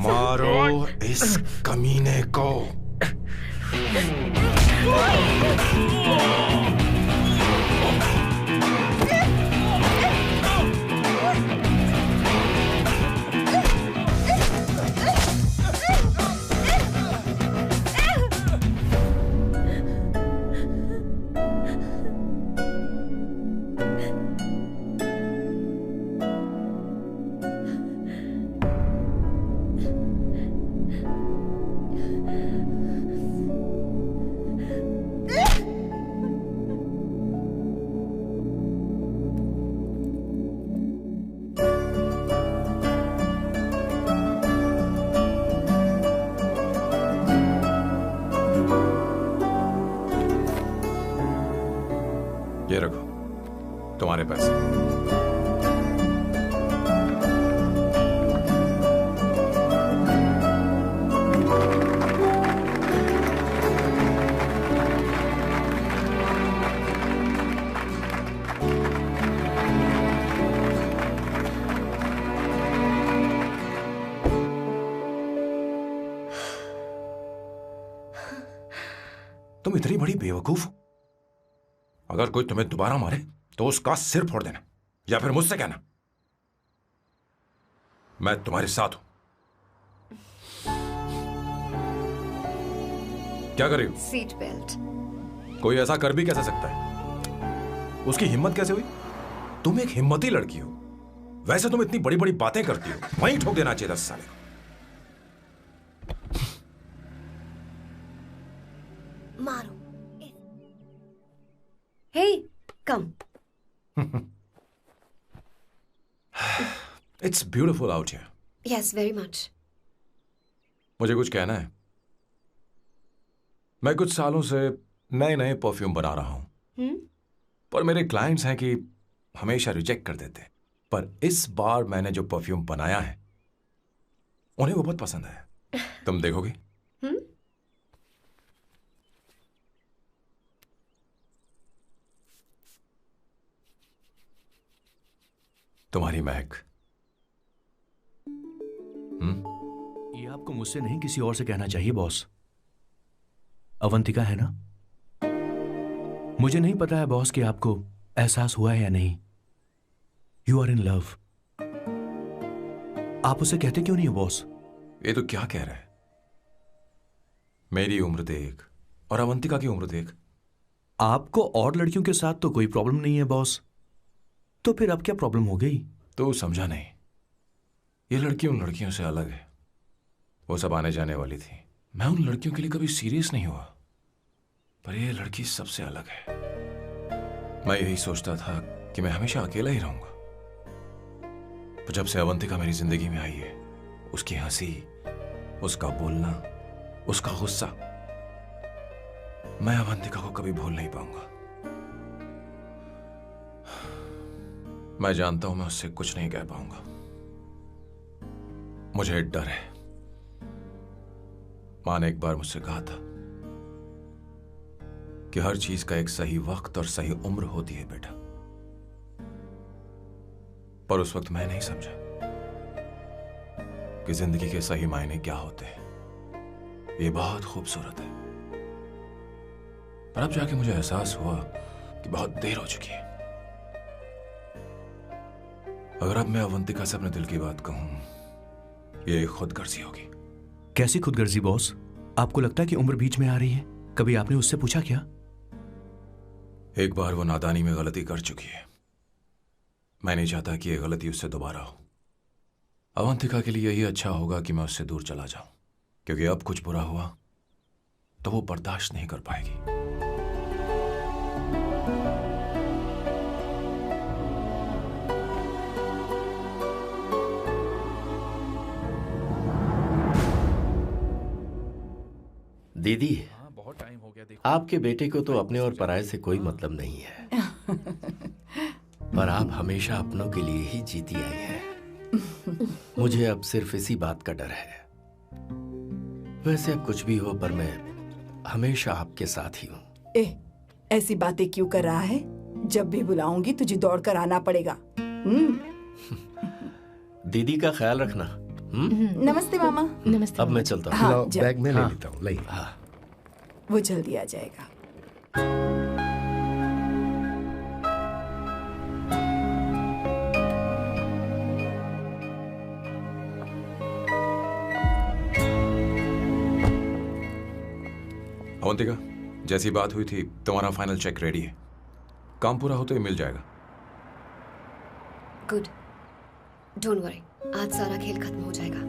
मारो इस कमीने को. ये रखो तुम्हारे पैसे. तुम इतनी बड़ी बेवकूफ हो. अगर कोई तुम्हें दोबारा मारे तो उसका सिर फोड़ देना या फिर मुझसे कहना. मैं तुम्हारे साथ हूं. क्या कर रही हो? Seat belt. कोई ऐसा कर भी कैसे सकता है? उसकी हिम्मत कैसे हुई? तुम एक हिम्मती लड़की हो. वैसे तुम इतनी बड़ी बड़ी बातें करती हो, वहीं ठोक देना चाहिए 10 साल. मारो. Hey, come. It's beautiful out here. Yes, very much. मुझे कुछ कहना है। मैं कुछ सालों से नए नए परफ्यूम बना रहा हूं, पर मेरे क्लाइंट्स हैं कि हमेशा रिजेक्ट कर देते। पर इस बार मैंने जो परफ्यूम बनाया है उन्हें वो बहुत पसंद है। तुम देखोगी? तुम्हारी महक। ये आपको मुझसे नहीं किसी और से कहना चाहिए बॉस। अवंतिका है ना? मुझे नहीं पता है बॉस कि आपको एहसास हुआ है या नहीं। You are in love. आप उसे कहते क्यों नहीं हो बॉस? ये तो क्या कह रहा है? मेरी उम्र देख और अवंतिका की उम्र देख। आपको और लड़कियों के साथ तो कोई प्रॉब्लम नहीं है बॉस, तो फिर अब क्या प्रॉब्लम हो गई? तो समझा नहीं। ये लड़की उन लड़कियों से अलग है। वो सब आने जाने वाली थी। मैं उन लड़कियों के लिए कभी सीरियस नहीं हुआ, पर ये लड़की सबसे अलग है। मैं यही सोचता था कि मैं हमेशा अकेला ही रहूंगा, पर जब से अवंतिका मेरी जिंदगी में आई है, उसकी हंसी, उसका बोलना, उसका गुस्सा, मैं अवंतिका को कभी भूल नहीं पाऊंगा। मैं जानता हूं मैं उससे कुछ नहीं कह पाऊंगा। मुझे डर है। मां ने एक बार मुझसे कहा था कि हर चीज का एक सही वक्त और सही उम्र होती है बेटा, पर उस वक्त मैं नहीं समझा कि जिंदगी के सही मायने क्या होते हैं। ये बहुत खूबसूरत है, पर अब जाके मुझे एहसास हुआ कि बहुत देर हो चुकी है। अगर अब मैं अवंतिका से अपने दिल की बात कहूं, ये खुदगर्जी होगी। कैसी खुदगर्जी बॉस? आपको लगता है कि उम्र बीच में आ रही है? कभी आपने उससे पूछा क्या? एक बार वो नादानी में गलती कर चुकी है। मैं नहीं चाहता कि ये गलती उससे दोबारा हो। अवंतिका के लिए यही अच्छा होगा कि मैं उससे दूर चला जाऊं, क्योंकि अब कुछ बुरा हुआ तो वो बर्दाश्त नहीं कर पाएगी। दीदी, आपके बेटे को तो अपने और पराये से कोई मतलब नहीं है, पर आप हमेशा अपनों के लिए ही जीती आई हैं। मुझे अब सिर्फ इसी बात का डर है। वैसे अब कुछ भी हो, पर मैं हमेशा आपके साथ ही हूँ। ऐसी बातें क्यों कर रहा है? जब भी बुलाऊंगी तुझे दौड़कर आना पड़ेगा। दीदी का ख्याल रखना। नमस्ते मामा। नमस्ते। अब मैं चलता हूँ। हाँ, बैग में ले हाँ, लेता हूँ। लाइए। हाँ। वो जल्दी आ जाएगा। अवंतिका, जैसी बात हुई थी तुम्हारा फाइनल चेक रेडी है। काम पूरा होते ही मिल जाएगा। गुड, डोंट वरी, आज सारा खेल खत्म हो जाएगा।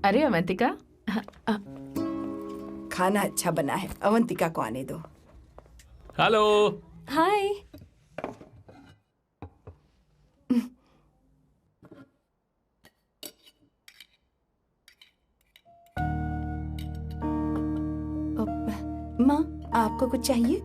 अरे अवंतिका, खाना अच्छा बना है। अवंतिका को आने दो। हेलो। हाय। माँ, आपको कुछ चाहिए?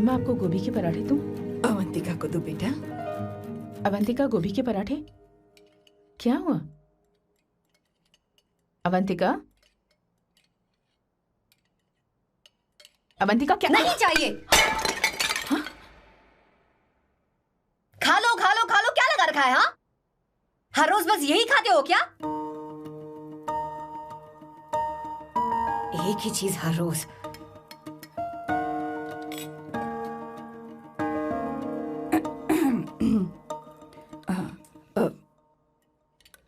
मैं आपको गोभी के पराठे दूं? अवंतिका को दो बेटा। अवंतिका, गोभी के पराठे? क्या हुआ अवंतिका? अवंतिका क्या? नहीं चाहिए। हाँ? खा लो खा लो खा लो, क्या लगा रखा है? हाँ, हर रोज बस यही खाते हो क्या? एक ही चीज हर रोज।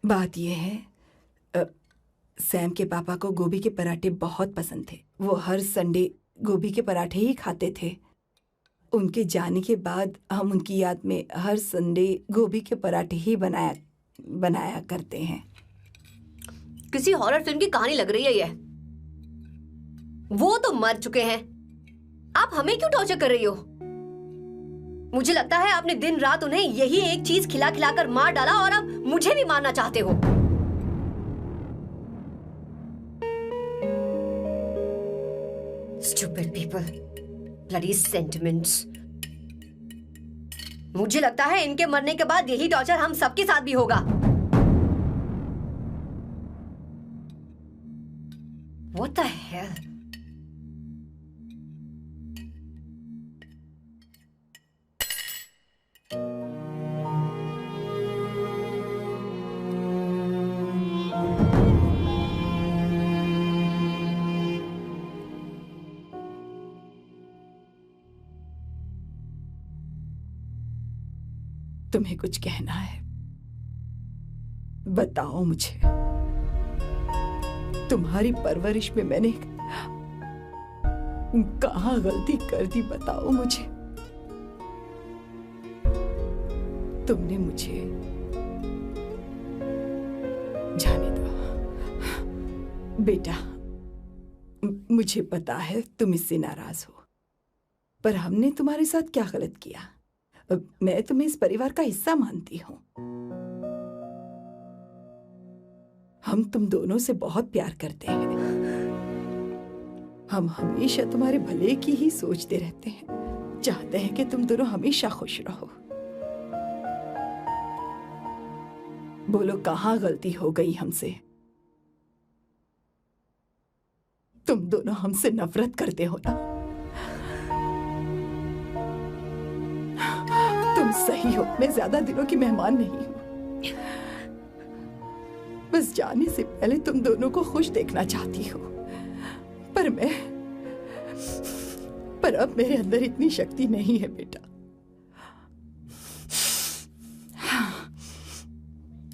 बात यह है, सैम के पापा को गोभी के पराठे बहुत पसंद थे। वो हर संडे गोभी के पराठे ही खाते थे। उनके जाने के बाद हम उनकी याद में हर संडे गोभी के पराठे ही बनाया करते हैं। किसी हॉरर फिल्म की कहानी लग रही है ये। वो तो मर चुके हैं, आप हमें क्यों टॉर्चर कर रही हो? मुझे लगता है आपने दिन रात उन्हें यही एक चीज खिला खिलाकर मार डाला और अब मुझे भी मारना चाहते हो। Stupid people, bloody sentiments. मुझे लगता है इनके मरने के बाद यही टॉर्चर हम सबके साथ भी होगा। What the hell? तुम्हें कुछ कहना है? बताओ मुझे। तुम्हारी परवरिश में मैंने कहाँ गलती कर दी, बताओ मुझे। तुमने मुझे जाने दो बेटा। मुझे पता है तुम इससे नाराज हो, पर हमने तुम्हारे साथ क्या गलत किया? मैं तुम्हें इस परिवार का हिस्सा मानती हूँ। हम तुम दोनों से बहुत प्यार करते हैं। हम हमेशा तुम्हारे भले की ही सोचते रहते हैं, चाहते हैं कि तुम दोनों हमेशा खुश रहो। बोलो कहाँ गलती हो गई हमसे? तुम दोनों हमसे नफरत करते हो ना? सही हो, मैं ज्यादा दिनों की मेहमान नहीं हूं। बस जाने से पहले तुम दोनों को खुश देखना चाहती हूँ, पर अब मेरे अंदर इतनी शक्ति नहीं है बेटा।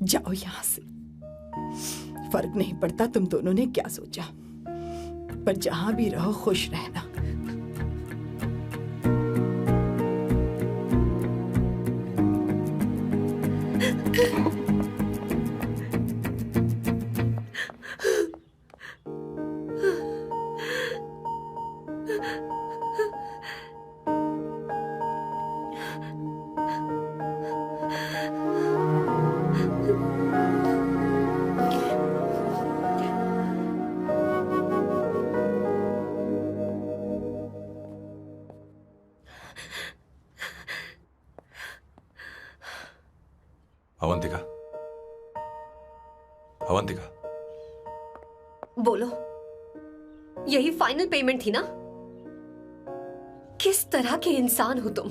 जाओ यहां से। फर्क नहीं पड़ता तुम दोनों ने क्या सोचा, पर जहां भी रहो खुश रहना। अवंतिका, बोलो, यही फाइनल पेमेंट थी ना? किस तरह के इंसान हो तुम?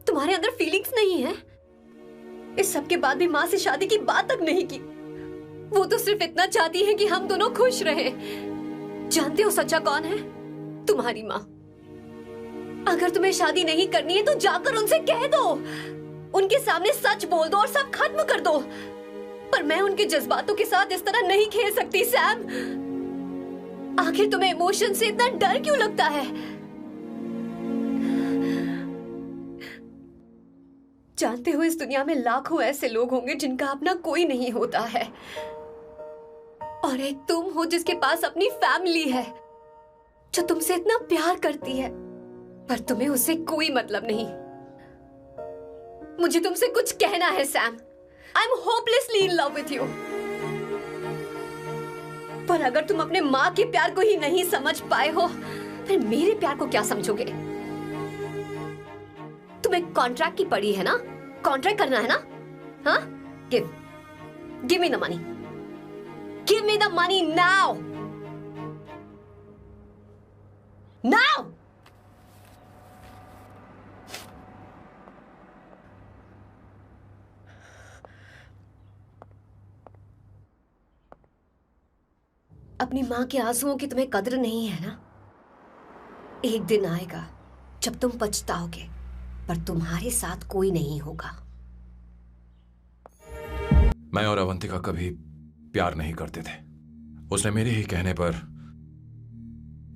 तुम्हारे अंदर फीलिंग्स नहीं है? इस सब के बाद भी माँ से शादी की बात तक नहीं की। वो तो सिर्फ इतना चाहती है कि हम दोनों खुश रहें। जानते हो सच्चा कौन है? तुम्हारी माँ। अगर तुम्हें शादी नहीं करनी है तो जाकर उनसे कह दो, उनके सामने सच बोल दो और सब खत्म कर दो। पर मैं उनके जज्बातों के साथ इस तरह नहीं खेल सकती सैम। आखिर तुम्हें इमोशन से इतना डर क्यों लगता है? जानते हो इस दुनिया में लाखों ऐसे लोग होंगे जिनका अपना कोई नहीं होता है, और एक तुम हो जिसके पास अपनी फैमिली है जो तुमसे इतना प्यार करती है, पर तुम्हें उससे कोई मतलब नहीं। मुझे तुमसे कुछ कहना है Sam. I'm hopelessly in love with you. पर अगर तुम अपने माँ के प्यार को ही नहीं समझ पाए हो, फिर मेरे प्यार को क्या समझोगे? तुम्हें कॉन्ट्रैक्ट की पड़ी है ना? कॉन्ट्रैक्ट करना है ना? हाँ? Give me the money. Give me the money now. Now. अपनी माँ के आंसुओं की तुम्हें कदर नहीं है ना? एक दिन आएगा जब तुम पछताओगे, पर तुम्हारे साथ कोई नहीं होगा। मैं और अवंतिका कभी प्यार नहीं करते थे। उसने मेरे ही कहने पर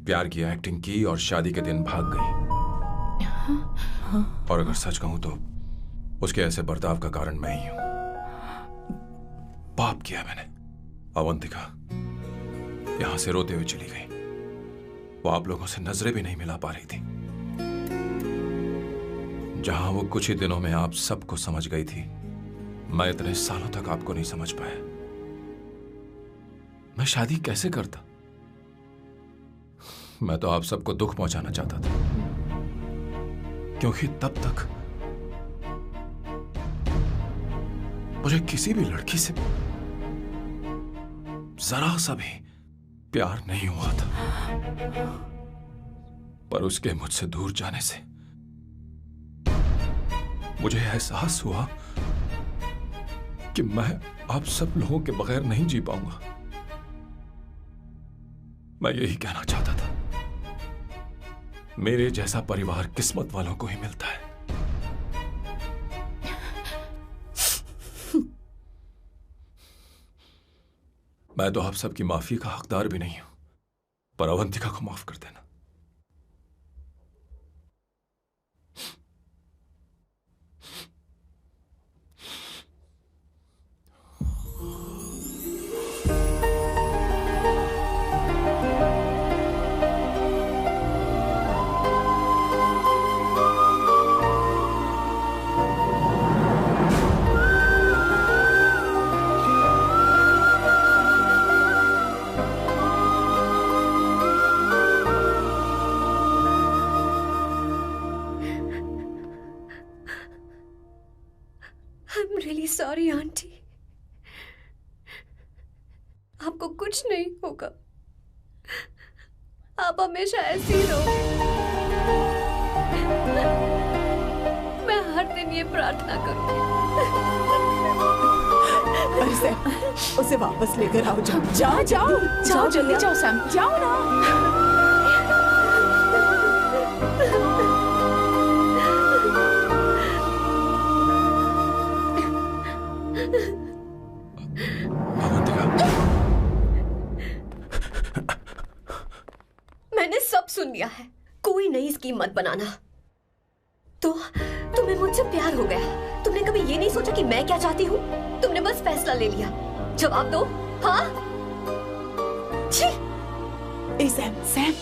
प्यार की एक्टिंग की और शादी के दिन भाग गई। और अगर सच कहूं तो उसके ऐसे बर्ताव का कारण मैं ही हूं। पाप किया मैंने। अवंतिका यहां से रोते हुए चली गई। वो आप लोगों से नजरें भी नहीं मिला पा रही थी। जहां वो कुछ ही दिनों में आप सबको समझ गई थी, मैं इतने सालों तक आपको नहीं समझ पाया। मैं शादी कैसे करता? मैं तो आप सबको दुख पहुंचाना चाहता था, क्योंकि तब तक मुझे किसी भी लड़की से जरा सा भी प्यार नहीं हुआ था। पर उसके मुझसे दूर जाने से मुझे एहसास हुआ कि मैं आप सब लोगों के बगैर नहीं जी पाऊंगा। मैं यही कहना चाहता था, मेरे जैसा परिवार किस्मत वालों को ही मिलता है। मैं तो आप सबकी माफी का हकदार भी नहीं हूं, पर अवंतिका को माफ कर देना। सॉरी आंटी, आपको कुछ नहीं होगा। आप हमेशा ऐसी ही रहो। मैं हर दिन ये प्रार्थना करूंगी। अरे सैम, उसे वापस लेकर आओ। जाओ जाओ जाओ जल्दी जाओ सैम, जाओ ना। मैंने सब सुन लिया है। कोई नई स्कीम मत बनाना। तो तुम्हें मुझसे प्यार हो गया। तुमने कभी ये नहीं सोचा कि मैं क्या चाहती हूँ? तुमने बस फैसला ले लिया। जवाब दो। हाँ? छी! ए सैम, सैम